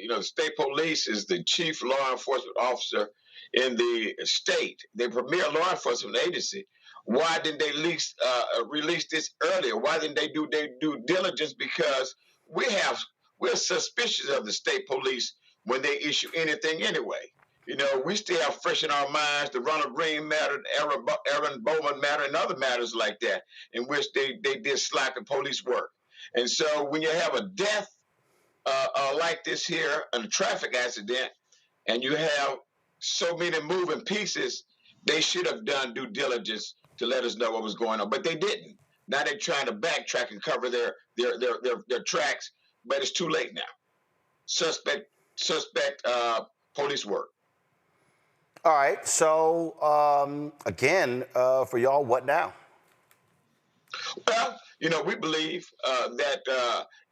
the state police is the chief law enforcement officer in the state, the premier law enforcement agency. Why didn't they release this earlier? Why didn't they do their due diligence? Because we're suspicious of the state police when they issue anything anyway. We still have fresh in our minds the Ronald Reagan matter, Aaron Bowman matter, and other matters like that, in which they did sloppy police work. And so when you have a death like this here, a traffic accident, and you have so many moving pieces, they should have done due diligence to let us know what was going on, but they didn't. Now they're trying to backtrack and cover their tracks, but it's too late now. Suspect police work. All right. So again, for y'all, what now? Well, we believe that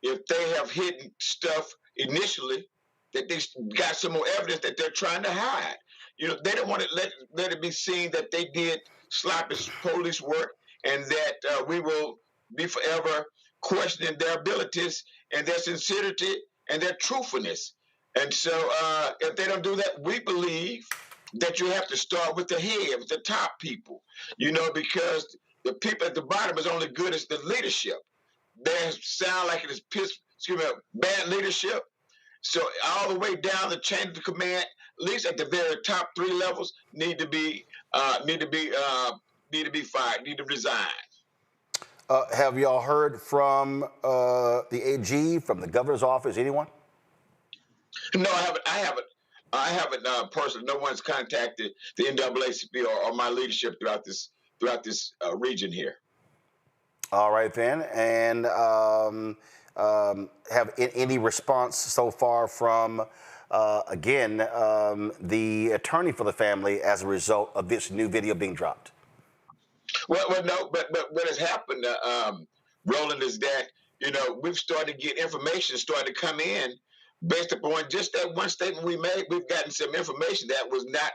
if they have hidden stuff initially, that they got some more evidence that they're trying to hide. They don't want to let it be seen that they did sloppy police work, and that we will be forever questioning their abilities and their sincerity and their truthfulness. And so if they don't do that, we believe that you have to start with the head, with the top people, because the people at the bottom is only good as the leadership. They sound like it is bad leadership. So all the way down the chain of the command, at least at the very top 3 levels, need to be fired, need to resign. Have y'all heard from the AG, from the governor's office, anyone? No, I haven't personally. No one's contacted the NAACP or my leadership throughout this region here. All right then, and have any response so far from the attorney for the family as a result of this new video being dropped? Well, no, but what has happened, Roland, is that we've started to get information starting to come in based upon just that one statement we made. We've gotten some information that was not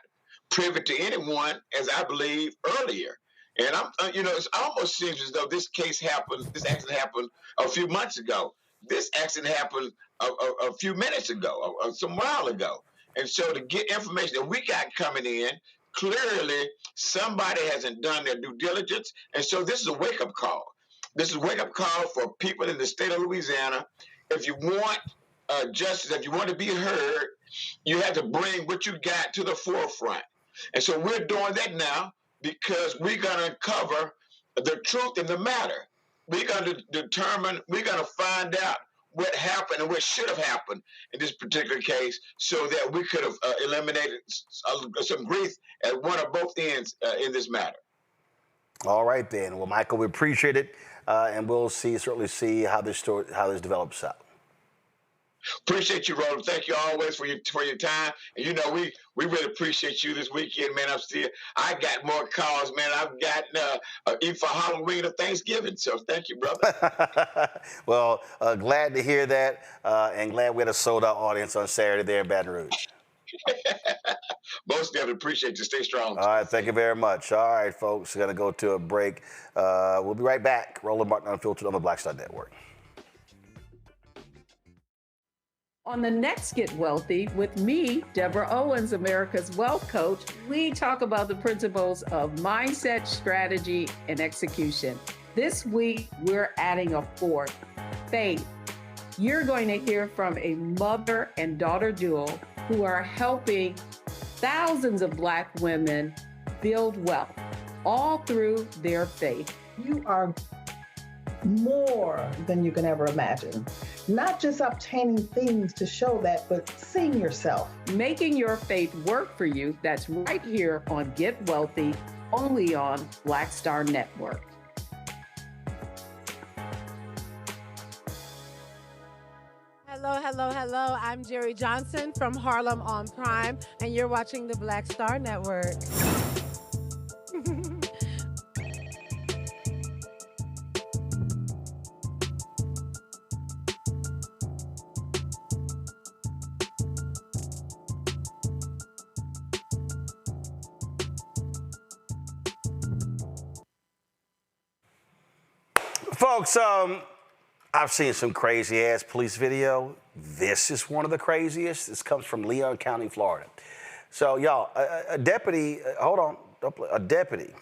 privy to anyone, as I believe, earlier. And it almost seems as though this accident happened a few months ago. This accident happened a few minutes ago, some while ago. And so to get information that we got coming in, clearly somebody hasn't done their due diligence. And so this is a wake-up call. This is a wake-up call for people in the state of Louisiana. If you want justice, if you want to be heard, you have to bring what you got to the forefront. And so we're doing that now, because we're going to uncover the truth in the matter. We're going to find out what happened and what should have happened in this particular case, so that we could have eliminated some grief at one or both ends in this matter. All right, then. Well, Michael, we appreciate it, and we'll certainly see how this develops out. Appreciate you, Roland. Thank you always for your time. And you know, we really appreciate you this weekend, man. I got more calls, man. I've got even for Halloween or Thanksgiving. So thank you, brother. Well, glad to hear that, and glad we had a sold-out audience on Saturday there in Baton Rouge. Most definitely appreciate you. Stay strong. All right, thank you very much. All right, folks, we're going to go to a break. We'll be right back. Roland Martin Unfiltered on the Black Star Network. On the next Get Wealthy with me, Deborah Owens, America's Wealth Coach, we talk about the principles of mindset, strategy, and execution. This week, we're adding a fourth, faith. You're going to hear from a mother and daughter duo who are helping thousands of Black women build wealth, all through their faith. You are more than you can ever imagine. Not just obtaining things to show that, but seeing yourself. Making your faith work for you. That's right here on Get Wealthy, only on Black Star Network. Hello, hello, hello. I'm Jerry Johnson from Harlem on Prime, and you're watching the Black Star Network. Folks, I've seen some crazy-ass police video. This is one of the craziest. This comes from Leon County, Florida. So, y'all, a deputy, hold on, a deputy.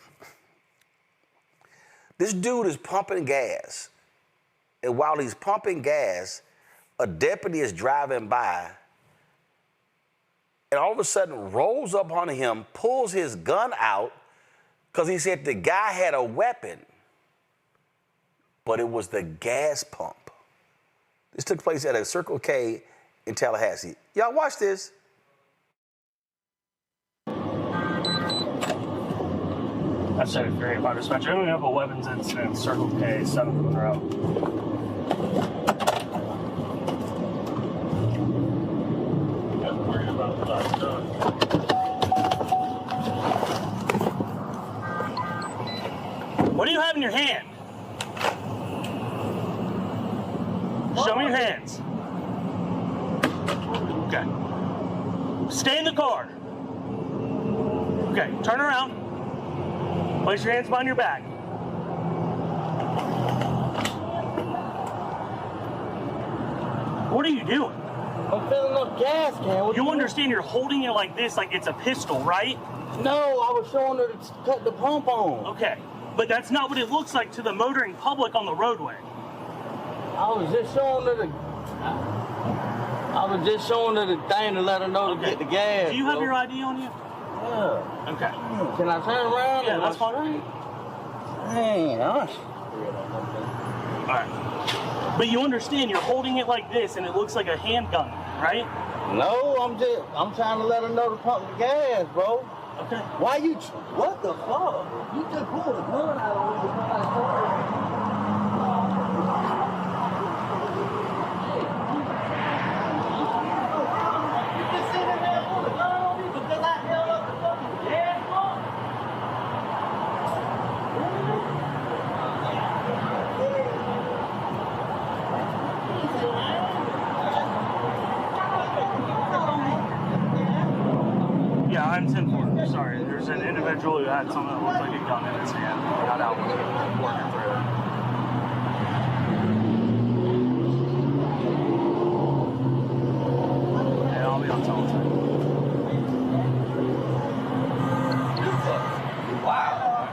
This dude is pumping gas. And while he's pumping gas, a deputy is driving by and all of a sudden rolls up on him, pulls his gun out because he said the guy had a weapon. But it was the gas pump. This took place at a Circle K in Tallahassee. Y'all watch this. I've said it very hard dispatcher. We have a weapons incident, Circle K, 7th Monroe. What do you have in your hand? Show me your hands. Okay. Stay in the car. Okay, turn around. Place your hands behind your back. What are you doing? I'm filling up gas, can. You understand you're holding it like this, like it's a pistol, right? No, I was showing her to cut the pump on. Okay, but that's not what it looks like to the motoring public on the roadway. I was just showing her the thing to let her know to get the gas. Do you have your ID on you? Yeah. Okay. Can I turn around? Yeah, that's fine. Dang, All right. But you understand you're holding it like this and it looks like a handgun, right? No, I'm trying to let her know to pump the gas, bro. Okay. Why you, what the fuck? You just pulled a gun out on me. Yeah, I'm 10-4. Sorry, there's an individual who had something that looked like a gun in his hand. Got out working through it. Yeah, I'll be on telephone. Wow.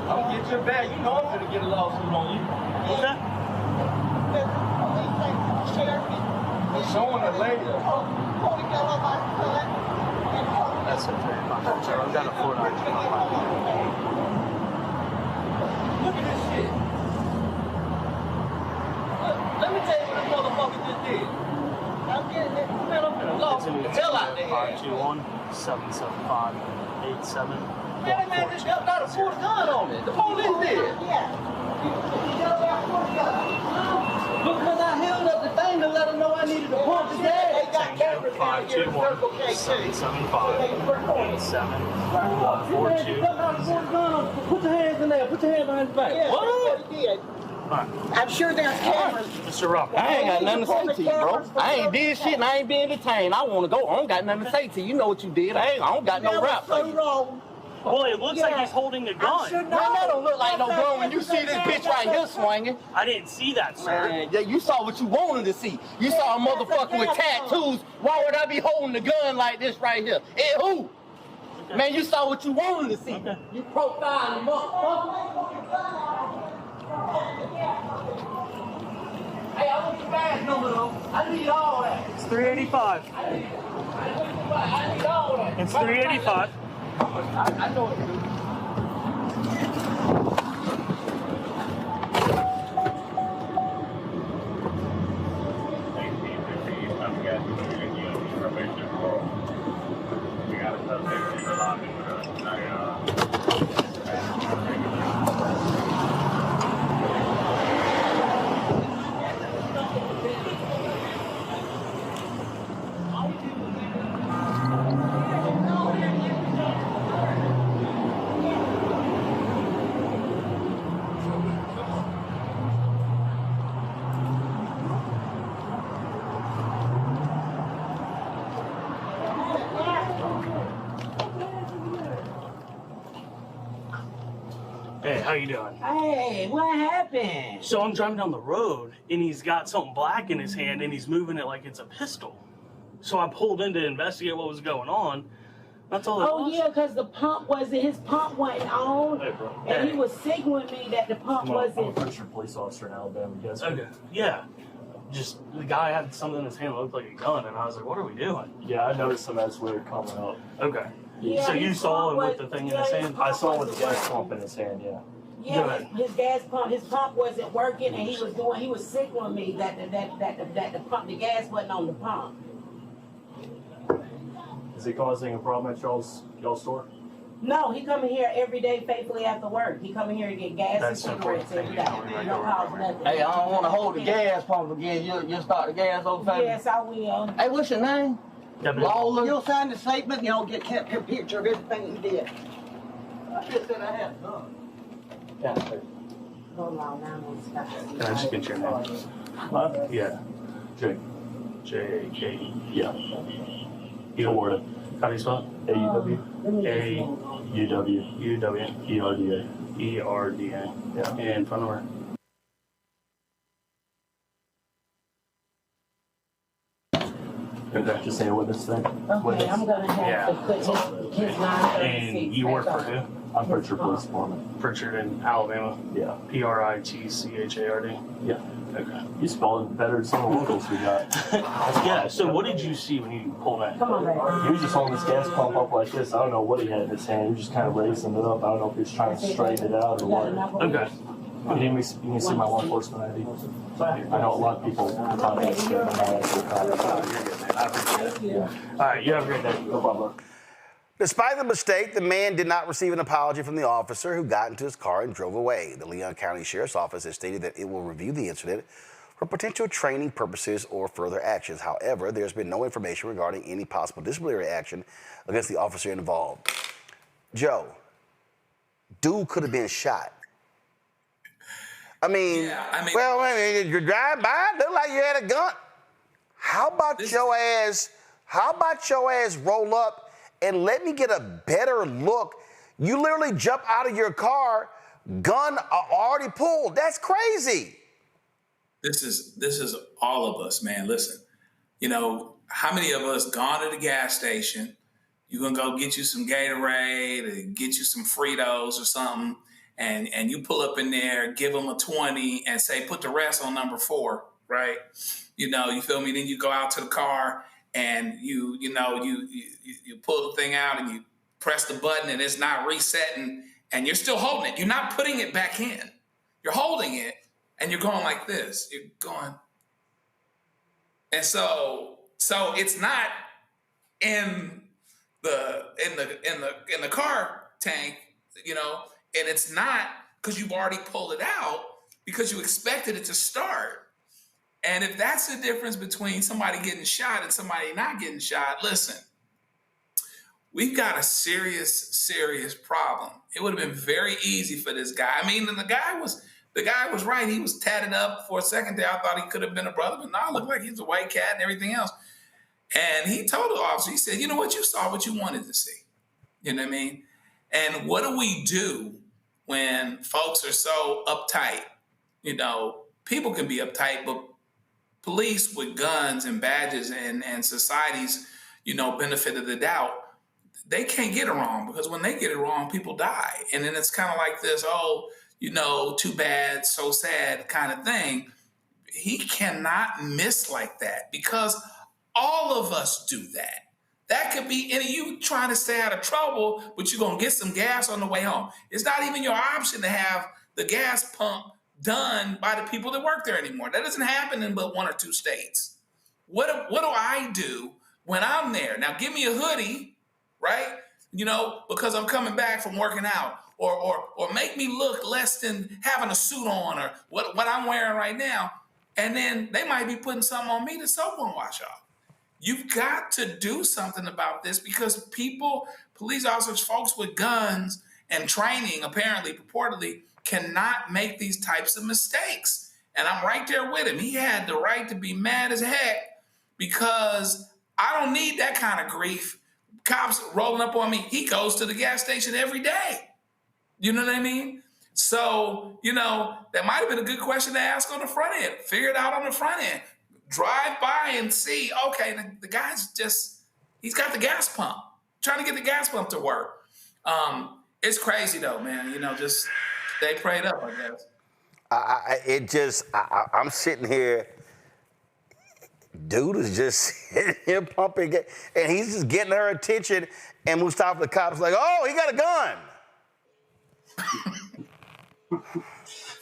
I'm gonna get your back. You know I'm gonna get a lawsuit on you. Okay. Showing her later. That's okay. I've got a 4-9. Look at this shit. Look, let me tell you what this motherfucker just did. I'm getting it. Man, I'm gonna It's going to be 521-775-87. That man just jumped out and pulled a gun on me. The police did. Yeah. Because I held up the thing to let them know I needed to pump the gas. They got cameras down here in Circle K. 775-87-142. Put your hands in there. Put your hands behind your back. Yeah, what? He did. I'm sure there's cameras. Mr. Rock. I ain't got nothing to say to you, bro. I ain't did shit and I ain't been detained. I want to go. I don't got nothing to say to you. You know what you did. I don't got no rap for you. Well, it looks like he's holding a gun. Man, that don't look like no gun when you see this bitch right here swinging. I didn't see that, sir. Man, yeah, you saw what you wanted to see. You saw a motherfucker with tattoos. Why would I be holding a gun like this right here? And who? Okay. Man, you saw what you wanted to see. Okay. You profiled the motherfucker. Hey, I want your badge number though. I need all that. It's 385. I need all that. It's 385. I know what to do. Hey, how you doing? Hey, what happened? So I'm driving down the road, and he's got something black in his hand, and he's moving it like it's a pistol. So I pulled in to investigate what was going on. That's all it was. Oh, yeah, because the pump his pump wasn't on, and he was signaling me that the pump wasn't. I'm a French police officer in Alabama. Yes. Okay. Yeah. Just the guy had something in his hand that looked like a gun, and I was like, "What are we doing?" Yeah, I noticed some that's weird coming up. Okay. Yeah, so you saw him with the thing in his hand? I saw him with the gas pump in his hand. Yeah. Yeah, his pump wasn't working, and he was signaling me that the gas wasn't on the pump. Is it causing a problem at y'all's store? No, he come in here every day faithfully after work. He come in here to get gas and cigarettes every day. No cause nothing. Hey, I don't want to hold the gas pump again. You'll start the gas over time? Yes, I will. Hey, what's your name? Roland. You'll sign the statement and you'll get kept a picture of everything you did. I just said I had done. Yeah. Hold on, now Can I just get your name? Yeah. Jake. J-A-K-E. Yeah. How do you spell it? A-U-W. A-U-W. U-W. E-R-D-A. E-R-D-A. Yeah. And phone number? Okay. Just say a witness thing. Okay, I'm going to have to put his 936 And you work for who? I'm Pritchard Police Department. Pritchard in Alabama? Yeah. P-R-I-T-C-H-A-R-D? Yeah. Okay. You spelled it better than some of the locals we got. Yeah, so what did you see when you pulled that? Come on, baby. He was just holding this gas pump up like this. I don't know what he had in his hand. He was just kind of raising it up. I don't know if he was trying to straighten it out or what. Okay. You can see my law enforcement ID. I know a lot of people contact me. All right, you have a great day. No problem. Despite the mistake, the man did not receive an apology from the officer who got into his car and drove away. The Leon County Sheriff's Office has stated that it will review the incident for potential training purposes or further actions. However, there's been no information regarding any possible disciplinary action against the officer involved. Joe, dude could have been shot. I mean, you're driving by, look like you had a gun. How about your ass roll up and let me get a better look? You literally jump out of your car, gun already pulled. That's crazy. This is all of us, man. Listen, you know, how many of us gone to the gas station? You're gonna go get you some Gatorade or get you some Fritos or something, and you pull up in there, give them a 20 and say, put the rest on number 4, right? You know, you feel me? Then you go out to the car and you pull the thing out and you press the button and it's not resetting and you're still holding it. You're not putting it back in. You're holding it and you're going like this. You're going. And so it's not in the car tank, you know, and it's not because you've already pulled it out because you expected it to start. And if that's the difference between somebody getting shot and somebody not getting shot, listen, we've got a serious, serious problem. It would have been very easy for this guy. I mean, and the guy was right. He was tatted up for a second there. I thought he could have been a brother, but now it looked like he's a white cat and everything else. And he told the officer, he said, you know what, you saw what you wanted to see. You know what I mean? And what do we do when folks are so uptight? You know, people can be uptight, but police with guns and badges and society's, you know, benefit of the doubt, they can't get it wrong, because when they get it wrong, people die. And then it's kind of like this, oh, you know, too bad, so sad kind of thing. He cannot miss like that, because all of us do that. That could be any you trying to stay out of trouble, but you're going to get some gas on the way home. It's not even your option to have the gas pump done by the people that work there anymore. That doesn't happen in but 1 or 2 states. What do I do when I'm there? Now, give me a hoodie, right? You know, because I'm coming back from working out, or make me look less than having a suit on, or what I'm wearing right now. And then they might be putting something on me that soap won't wash off. You've got to do something about this, because people, police officers, folks with guns and training, apparently, purportedly, cannot make these types of mistakes. And I'm right there with him. He had the right to be mad as heck, because I don't need that kind of grief. Cops rolling up on me. He goes to the gas station every day. You know what I mean? So, you know, that might have been a good question to ask on the front end. Figure it out on the front end. Drive by and see, okay, the guy's he's got the gas pump, trying to get the gas pump to work. It's crazy though, man. You know, just stay prayed up, I guess. I'm sitting here, dude is just sitting here pumping, and he's just getting her attention, and Mustafa the cop's like, oh, he got a gun.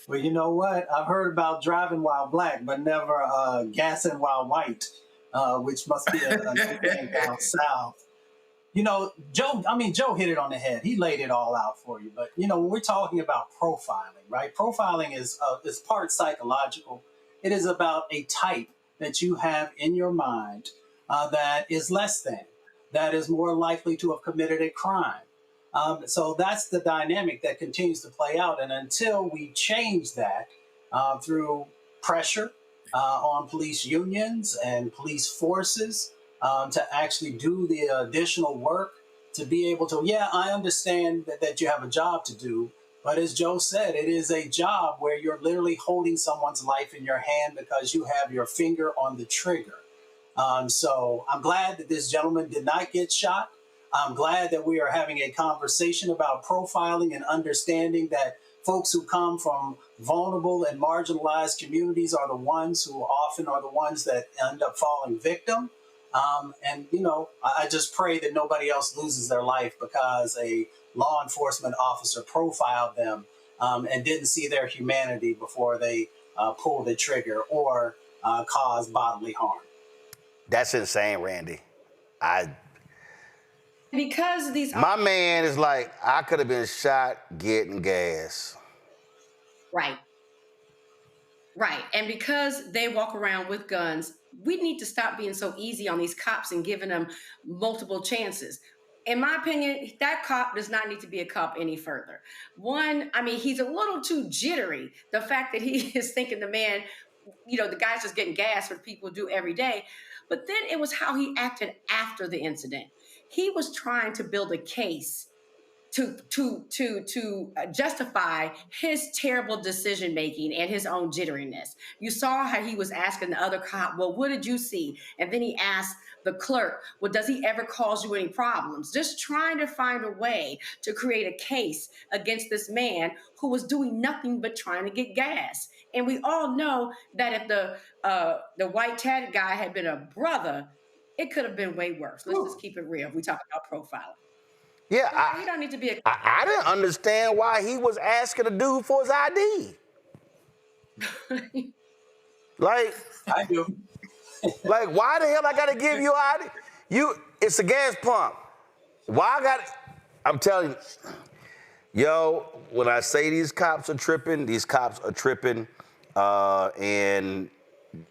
Well, you know what? I've heard about driving while black, but never gassing while white, which must be a new thing down south. You know, Joe hit it on the head. He laid it all out for you. But, you know, when we're talking about profiling, right? Profiling is part psychological. It is about a type that you have in your mind that is less than, that is more likely to have committed a crime. So that's the dynamic that continues to play out. And until we change that through pressure on police unions and police forces to actually do the additional work to be able to, yeah, I understand that you have a job to do. But as Joe said, it is a job where you're literally holding someone's life in your hand because you have your finger on the trigger. So I'm glad that this gentleman did not get shot. I'm glad that we are having a conversation about profiling and understanding that folks who come from vulnerable and marginalized communities are the ones who often are the ones that end up falling victim. And, you know, I just pray that nobody else loses their life because a law enforcement officer profiled them and didn't see their humanity before they pulled the trigger or caused bodily harm. That's insane, Randy. Because these... My man is like, I could have been shot getting gas. Right. Right. And because they walk around with guns, we need to stop being so easy on these cops and giving them multiple chances. In my opinion, that cop does not need to be a cop any further. One, I mean, he's a little too jittery. The fact that he is thinking the man, you know, the guy's just getting gas for people do every day. But then it was how he acted after the incident. He was trying to build a case to justify his terrible decision making and his own jitteriness. You saw how he was asking the other cop, well, what did you see? And then he asked the clerk, well, does he ever cause you any problems? Just trying to find a way to create a case against this man who was doing nothing but trying to get gas. And we all know that if the white tatted guy had been a brother, it could have been way worse. Let's just keep it real. We talk about profiling. Yeah, you don't need to be a... I didn't understand why he was asking the dude for his ID. Like, I do. Like, why the hell I gotta give you ID? It's a gas pump. Why I got it? I'm telling you, yo, when I say these cops are tripping, and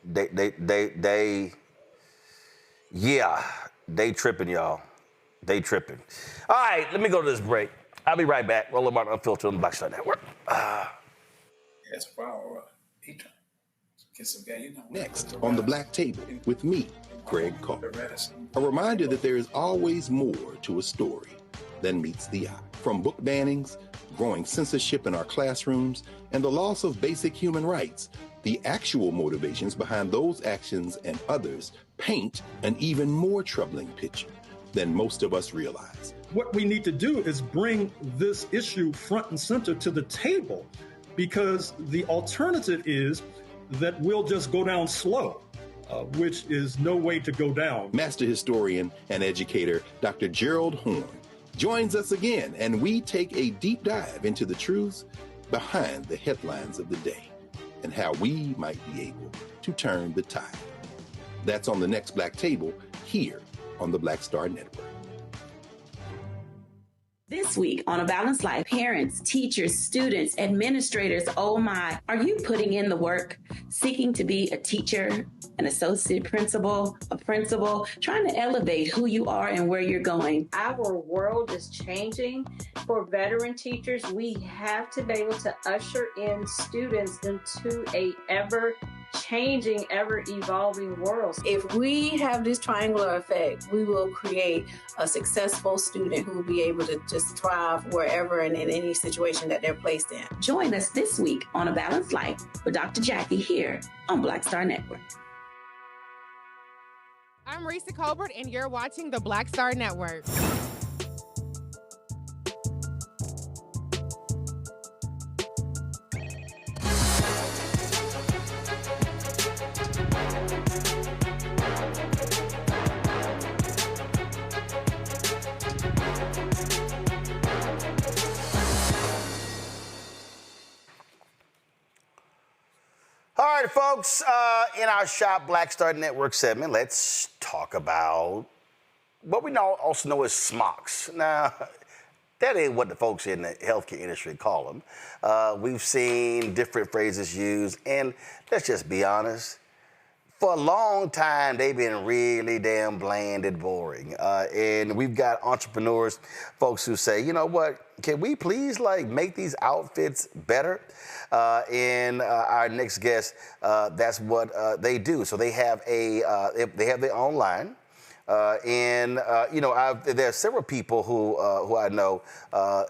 they tripping, y'all. They tripping. All right, let me go to this break. I'll be right back. Roland Martin Unfiltered on the Black Star Network. That's a problem. Get some guy, you know. Next on the Black Table with me, Greg Carr. A reminder that there is always more to a story than meets the eye. From book bannings, growing censorship in our classrooms, and the loss of basic human rights, the actual motivations behind those actions and others paint an even more troubling picture than most of us realize. What we need to do is bring this issue front and center to the table, because the alternative is that we'll just go down slow, which is no way to go down. Master historian and educator Dr. Gerald Horn joins us again, and we take a deep dive into the truths behind the headlines of the day and how we might be able to turn the tide. That's on the next Black Table here on the Black Star Network. This week on A Balanced Life, parents, teachers, students, administrators, oh my, are you putting in the work, seeking to be a teacher, an associate principal, a principal, trying to elevate who you are and where you're going? Our world is changing. For veteran teachers, we have to be able to usher in students into a ever-changing, ever-evolving world. If we have this triangular effect, we will create a successful student who will be able to just thrive wherever and in any situation that they're placed in. Join us this week on A Balanced Life with Dr. Jackie here on Black Star Network. I'm Risa Colbert, and you're watching the Black Star Network. All right, folks, in our Shop Black Star Network segment, let's talk about what we also know as smocks. Now, that ain't what the folks in the healthcare industry call them. We've seen different phrases used, and let's just be honest. For a long time, they've been really damn bland and boring. And we've got entrepreneurs, folks who say, you know what, can we please make these outfits better? And our next guest, that's what they do. So they have they have their own line. There are several people who I know,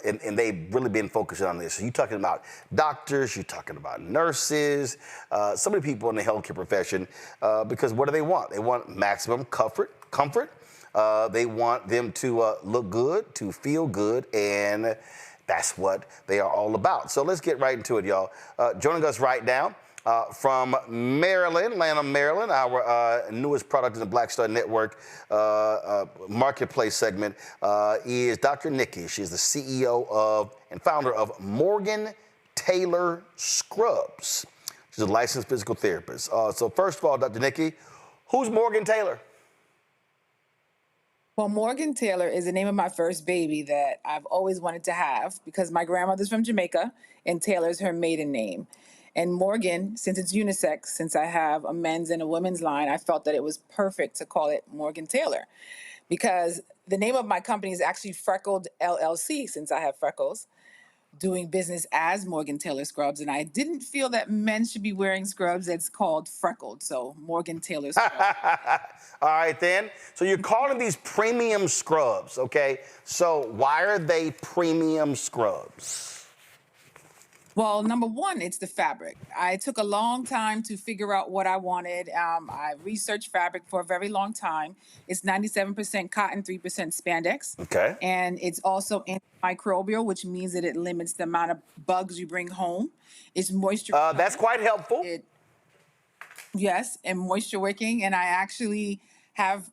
and they've really been focusing on this. So you're talking about doctors, you're talking about nurses, so many people in the healthcare profession, because what do they want? They want maximum comfort. They want them to look good, to feel good, and that's what they are all about. So let's get right into it, y'all. Joining us right now, from Maryland, Lanham, Maryland, our newest product in the Black Star Network marketplace segment is Dr. Nikki. She's the CEO of and founder of Morgan Taylor Scrubs. She's a licensed physical therapist. So first of all, Dr. Nikki, who's Morgan Taylor? Well, Morgan Taylor is the name of my first baby that I've always wanted to have because my grandmother's from Jamaica and Taylor's her maiden name. And Morgan, since it's unisex, since I have a men's and a women's line, I felt that it was perfect to call it Morgan Taylor because the name of my company is actually Freckled LLC, since I have freckles, doing business as Morgan Taylor Scrubs. And I didn't feel that men should be wearing scrubs that's called freckled. So Morgan Taylor Scrubs. All right, then. So you're calling these premium scrubs, okay? So why are they premium scrubs? Well, number one, it's the fabric. I took a long time to figure out what I wanted. I researched fabric for a very long time. It's 97% cotton, 3% spandex. Okay. And it's also antimicrobial, which means that it limits the amount of bugs you bring home. It's moisture. That's quite helpful. Yes, and moisture wicking. And I actually have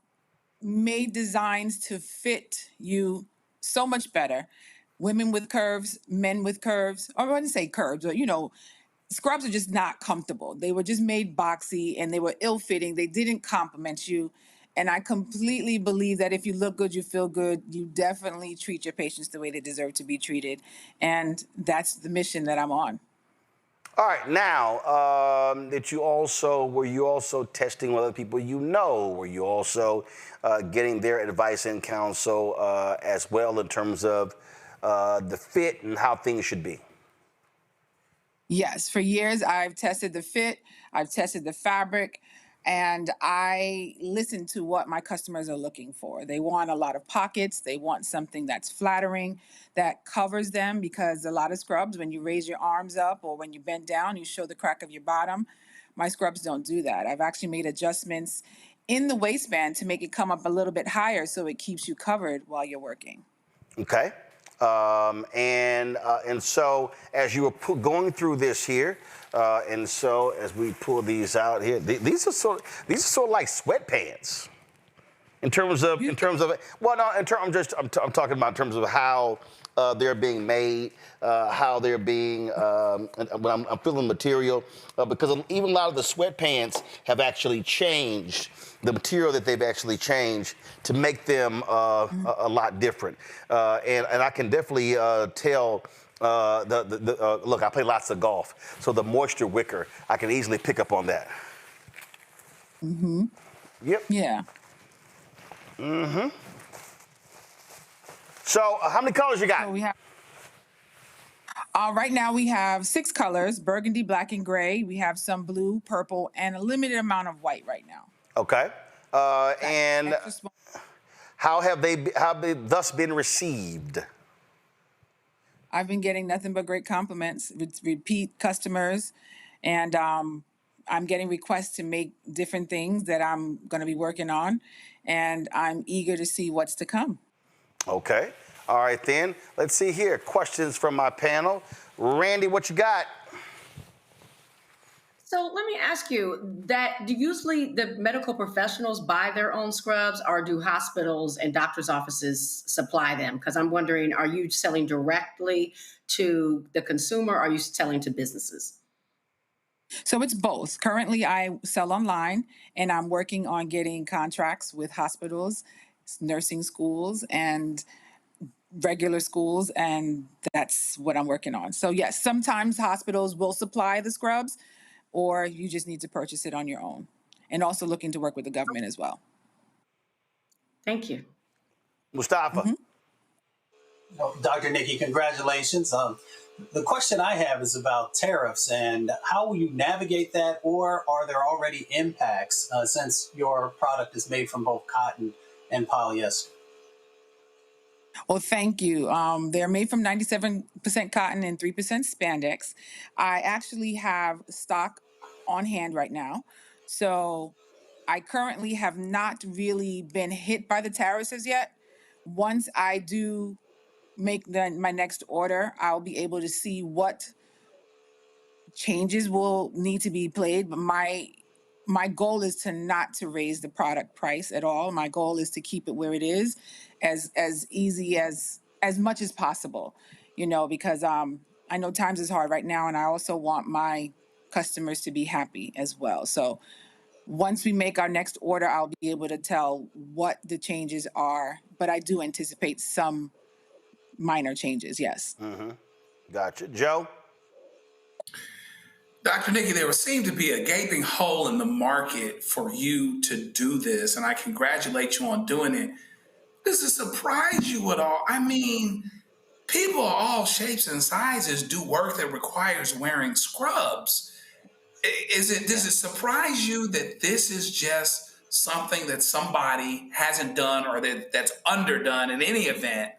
made designs to fit you so much better. Women with curves, men with curves, or I wouldn't say curves, but scrubs are just not comfortable. They were just made boxy and they were ill-fitting. They didn't compliment you. And I completely believe that if you look good, you feel good. You definitely treat your patients the way they deserve to be treated. And that's the mission that I'm on. All right, now were you also testing with other people you know? Were you also getting their advice and counsel as well in terms of the fit and how things should be? Yes, for years I've tested the fit, I've tested the fabric, and I listen to what my customers are looking for. They want a lot of pockets, they want something that's flattering, that covers them, because a lot of scrubs, when you raise your arms up or when you bend down, you show the crack of your bottom. My scrubs don't do that. I've actually made adjustments in the waistband to make it come up a little bit higher so it keeps you covered while you're working. Okay. And so as you were going through this here, and so as we pull these out here, these are sort of like sweatpants. I'm talking about in terms of how they're being made, how they're being, when I'm feeling material, because even a lot of the sweatpants have actually changed, the material that they've actually changed to make them a lot different. And I can definitely tell, look, I play lots of golf, so the moisture wicker, I can easily pick up on that. Mm-hmm. Yep. Yeah. Mm-hmm. So how many colors you got? So we have, right now we have 6 colors: burgundy, black, and gray. We have some blue, purple, and a limited amount of white right now. Okay. And how have they thus been received? I've been getting nothing but great compliments, repeat customers, and I'm getting requests to make different things that I'm going to be working on, and I'm eager to see what's to come. Okay. All right, then. Let's see here. Questions from my panel. Randy, what you got? So let me ask you that, do usually the medical professionals buy their own scrubs, or do hospitals and doctors' offices supply them? Because I'm wondering, are you selling directly to the consumer, or are you selling to businesses? So it's both. Currently, I sell online, and I'm working on getting contracts with hospitals, nursing schools, and regular schools, and that's what I'm working on. So yes, sometimes hospitals will supply the scrubs, or you just need to purchase it on your own. And also looking to work with the government as well. Thank you. Mustafa. Mm-hmm. Dr. Nikki, congratulations. The question I have is about tariffs and how will you navigate that, or are there already impacts since your product is made from both cotton and polyester? Well, thank you. They're made from 97% cotton and 3% spandex. I actually have stock on hand right now. So I currently have not really been hit by the tariffs as yet. Once I do make my next order, I'll be able to see what changes will need to be played. But my goal is not to raise the product price at all. My goal is to keep it where it is, as easy as much as possible, because I know times is hard right now, and I also want my customers to be happy as well. So once we make our next order, I'll be able to tell what the changes are, but I do anticipate some minor changes, yes. Mm-hmm. Gotcha. Joe? Dr. Nikki, there would seem to be a gaping hole in the market for you to do this, and I congratulate you on doing it. Does it surprise you at all? I mean, people of all shapes and sizes do work that requires wearing scrubs. Does it surprise you that this is just something that somebody hasn't done, or that's underdone in any event,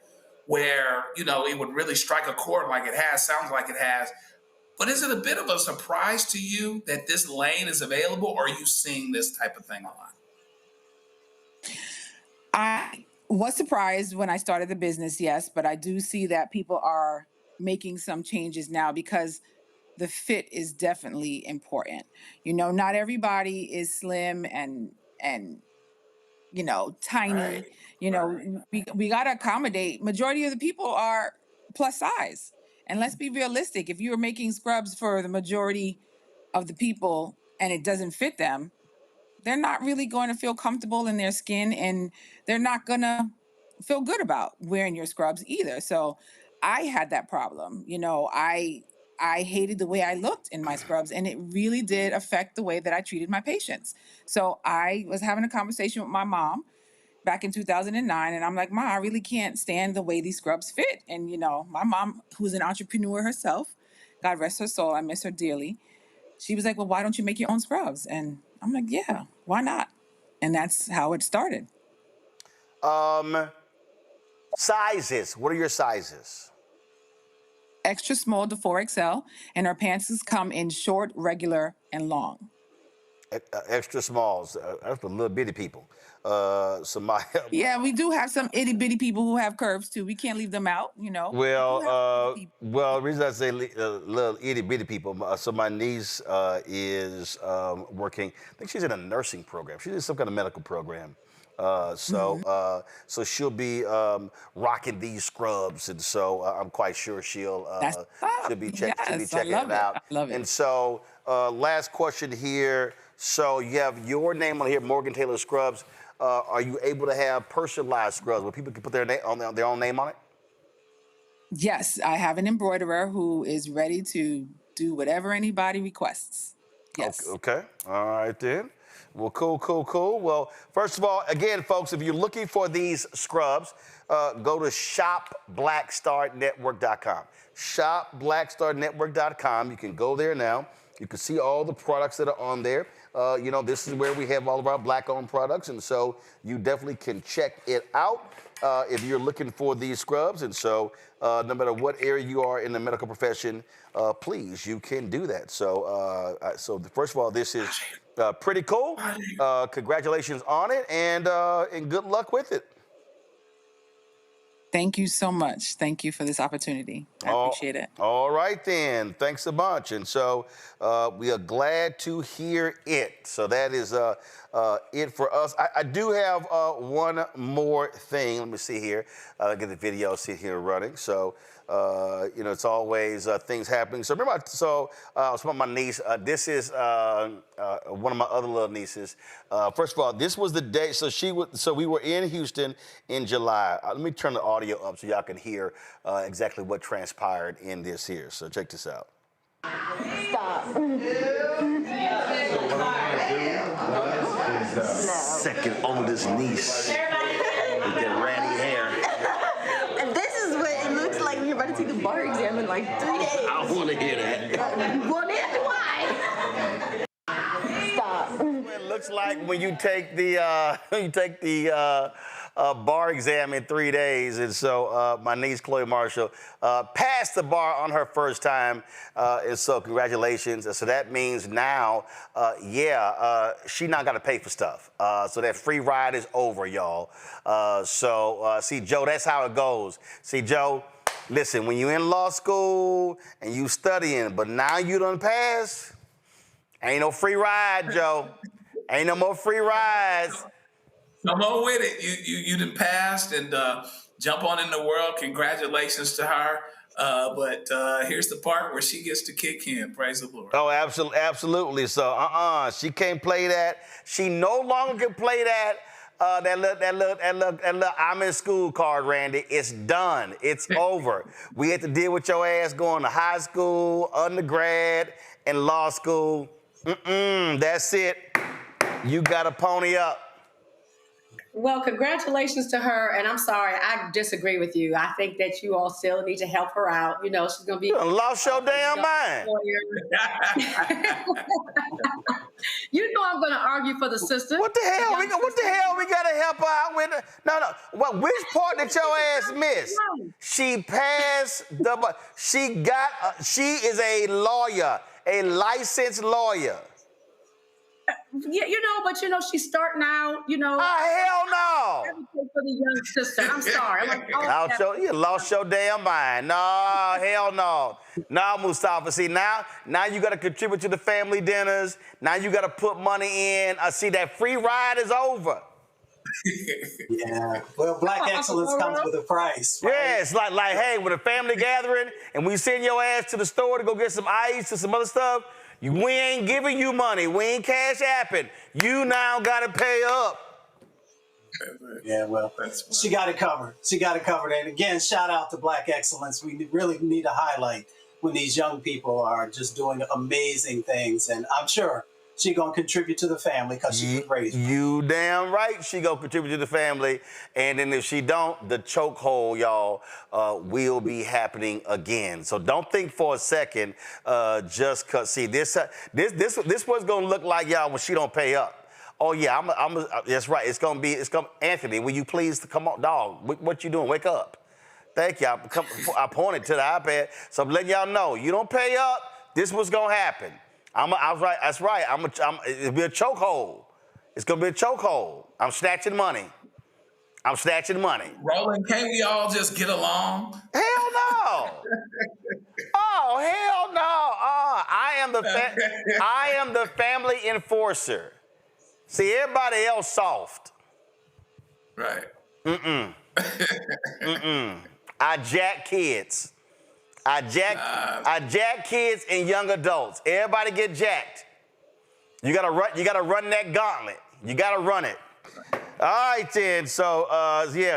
where, it would really strike a chord like it has, sounds like it has? But is it a bit of a surprise to you that this lane is available, or are you seeing this type of thing online? I was surprised when I started the business, yes, but I do see that people are making some changes now, because the fit is definitely important. Not everybody is slim and tiny. Right. We got to accommodate. Majority of the people are plus size. And let's be realistic. If you are making scrubs for the majority of the people and it doesn't fit them, they're not really going to feel comfortable in their skin, and they're not going to feel good about wearing your scrubs either. So I had that problem. I hated the way I looked in my scrubs, and it really did affect the way that I treated my patients. So I was having a conversation with my mom back in 2009, and I'm like, Ma, I really can't stand the way these scrubs fit. And my mom, who's an entrepreneur herself, God rest her soul, I miss her dearly, she was like, well, why don't you make your own scrubs? And I'm like, yeah, why not? And that's how it started. Sizes. What are your sizes? Extra small to 4XL, and our pants come in short, regular, and long. Extra smalls. That's for little bitty people. Yeah, we do have some itty bitty people who have curves too. We can't leave them out, Well, the reason I say little itty bitty people, so my niece is working. I think she's in a nursing program. She's in some kind of medical program. So she'll be rocking these scrubs, and so I'm quite sure she'll be checking it out. I love it. And so, last question here. So you have your name on here, Morgan Taylor Scrubs. Are you able to have personalized scrubs where people can put their own name on it? Yes, I have an embroiderer who is ready to do whatever anybody requests. Yes. Okay. All right then. Well, cool. Well, first of all, again, folks, if you're looking for these scrubs, go to shopblackstarnetwork.com. Shopblackstarnetwork.com. You can go there now. You can see all the products that are on there. This is where we have all of our Black-owned products, and so you definitely can check it out if you're looking for these scrubs. And so no matter what area you are in the medical profession, please, you can do that. So, first of all, this is pretty cool. Congratulations on it, and good luck with it. Thank you so much. Thank you for this opportunity. I appreciate it. All right, then. Thanks a bunch. And so we are glad to hear it. So that is it for us. I do have one more thing. Let me see here. Get the video, see here running. So, it's always things happening. So remember, I was with my niece. This is one of my other little nieces. First of all, this was the day. So we were in Houston in July. Let me turn the audio up so y'all can hear exactly what transpired in this here. So check this out. Stop. Second oldest niece with that ratty hair. And this is what it looks like when you're about to take the bar exam in like 3 days. I don't want to hear that. Well, neither do I. Stop. It looks like when you take the bar exam in 3 days. And so my niece, Chloe Marshall, passed the bar on her first time. And so congratulations. So that means now, she not got to pay for stuff. So that free ride is over, y'all. See, Joe, that's how it goes. See, Joe, listen, when you're in law school and you studying, but now you done pass, ain't no free ride, Joe. Ain't no more free rides. Come on with it. You done passed and jump on in the world. Congratulations to her. But here's the part where she gets to kick in. Praise the Lord. Oh, absolutely. So, she can't play that. She no longer can play that. That little I'm in school card, Randy. It's done. It's over. We had to deal with your ass going to high school, undergrad, and law school. That's it. You got to pony up. Well, congratulations to her. And I'm sorry, I disagree with you. I think that you all still need to help her out. She's going to be... You done lost your damn mind. I'm going to argue for the sister. What the hell? We got to help her out with? No. Well, which part did your ass miss? She passed the... She is a lawyer, a licensed lawyer. Yeah, she's starting out, hell no. For the young sister. I'm sorry. You lost your damn mind. No, hell no. No, Mustafa. See, now you got to contribute to the family dinners. Now you got to put money in. See, that free ride is over. Yeah. Well, black excellence comes with a price. Right? Yeah, it's like, hey, with a family gathering and we send your ass to the store to go get some ice and some other stuff, We ain't giving you money. We ain't cash apping. You now got to pay up. Yeah, well, she got it covered. She got it covered. And again, shout out to Black Excellence. We really need to highlight when these young people are just doing amazing things. And I'm sure she going to contribute to the family because she was raised. You damn right she going to contribute to the family. And then if she don't, the chokehold, y'all, will be happening again. So don't think for a second just because, see, this what's going to look like, y'all, when she don't pay up. Oh, yeah, that's right. It's going to be, Anthony, will you please come on, dog? What you doing? Wake up. Thank you. I pointed to the iPad. So I'm letting y'all know, you don't pay up, this what's going to happen. I was right. That's right. It'll be a chokehold. It's going to be a chokehold. I'm snatching money. Roland, can't we all just get along? Hell no. Oh, hell no. I am the family enforcer. See, everybody else soft. Right. I jack kids. I jack kids and young adults. Everybody get jacked. You gotta run that gauntlet. You gotta run it. All right, then. So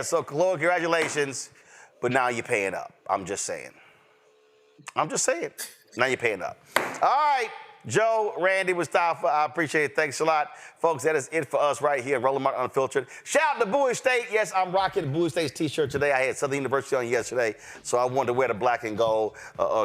so Chloe, congratulations. But now you're paying up. I'm just saying. Now you're paying up. All right. Joe, Randy, Mustafa, I appreciate it. Thanks a lot. Folks, that is it for us right here at Roland Martin Unfiltered. Shout out to Bowie State. Yes, I'm rocking the Bowie State's t-shirt today. I had Southern University on yesterday, so I wanted to wear the black and gold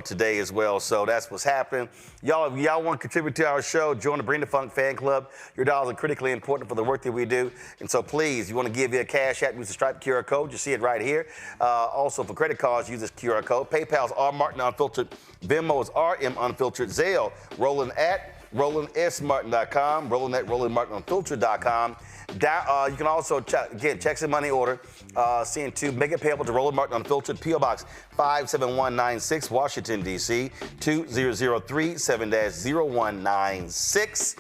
today as well. So that's what's happening. Y'all, if y'all want to contribute to our show, join the Bring the Funk fan club. Your dollars are critically important for the work that we do. And so please, you want to give your cash app, use the Stripe QR code. You see it right here. Also, for credit cards, use this QR code. PayPal's R Martin Unfiltered. Venmo is RM Unfiltered. Zelle, Roland at RolandSMartin.com, Roland at RolandMartinUnfiltered.com. You can also, again, checks and money order, send to make it payable to Roland Martin Unfiltered, P.O. Box 57196, Washington, D.C., 20037-0196.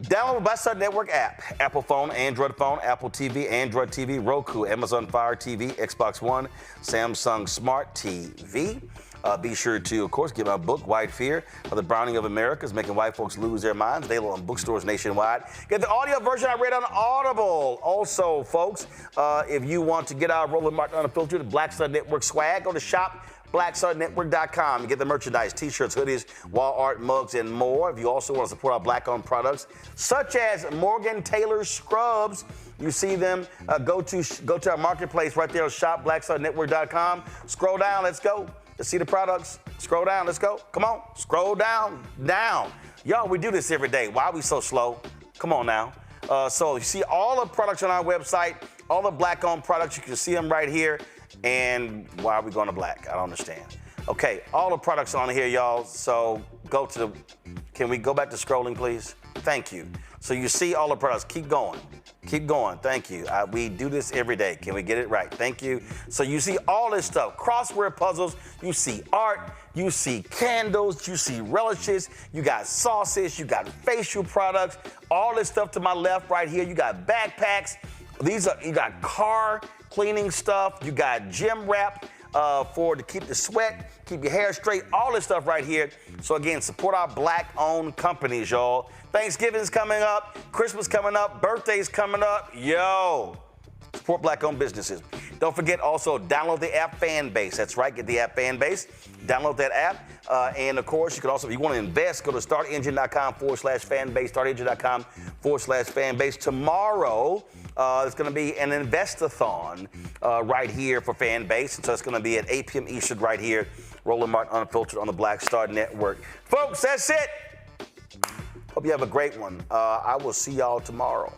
Download the Black Star Network app, Apple phone, Android phone, Apple TV, Android TV, Roku, Amazon Fire TV, Xbox One, Samsung Smart TV. Be sure to, of course, get my book, White Fear, The Browning of America, is making white folks lose their minds. Available on bookstores nationwide. Get the audio version I read on Audible. Also, folks, if you want to get our Roland Martin Unfiltered Black Star Network swag, go to shop.blackstarnetwork.com. You get the merchandise, t-shirts, hoodies, wall art, mugs, and more. If you also want to support our black-owned products, such as Morgan Taylor Scrubs, you see them, go to our marketplace right there on shop.blackstarnetwork.com. Scroll down, let's go. Let's see the products. Scroll down, let's go. Come on, scroll down. Y'all, we do this every day. Why are we so slow? Come on now. So you see all the products on our website, all the black-owned products, you can see them right here. And why are we going to black? I don't understand. Okay, all the products on here, y'all. So can we go back to scrolling, please? Thank you. So you see all the products. Keep going. Thank you. We do this every day. Can we get it right? Thank you. So you see all this stuff. Crossword puzzles. You see art. You see candles. You see relishes. You got sauces. You got facial products. All this stuff to my left right here. You got backpacks. You got car cleaning stuff. You got gym wrap to keep the sweat, keep your hair straight. All this stuff right here. So again, support our black-owned companies, y'all. Thanksgiving's coming up, Christmas coming up, birthdays coming up. Yo, support black-owned businesses. Don't forget also download the app Fanbase. That's right, get the app Fanbase. Download that app. And of course, you can also, if you want to invest, go to startengine.com/fanbase, startengine.com/fanbase. Tomorrow, it's going to be an investathon right here for Fanbase. And so it's going to be at 8 p.m. Eastern right here, Roland Martin Unfiltered on the Black Star Network. Folks, that's it. Hope you have a great one. I will see y'all tomorrow.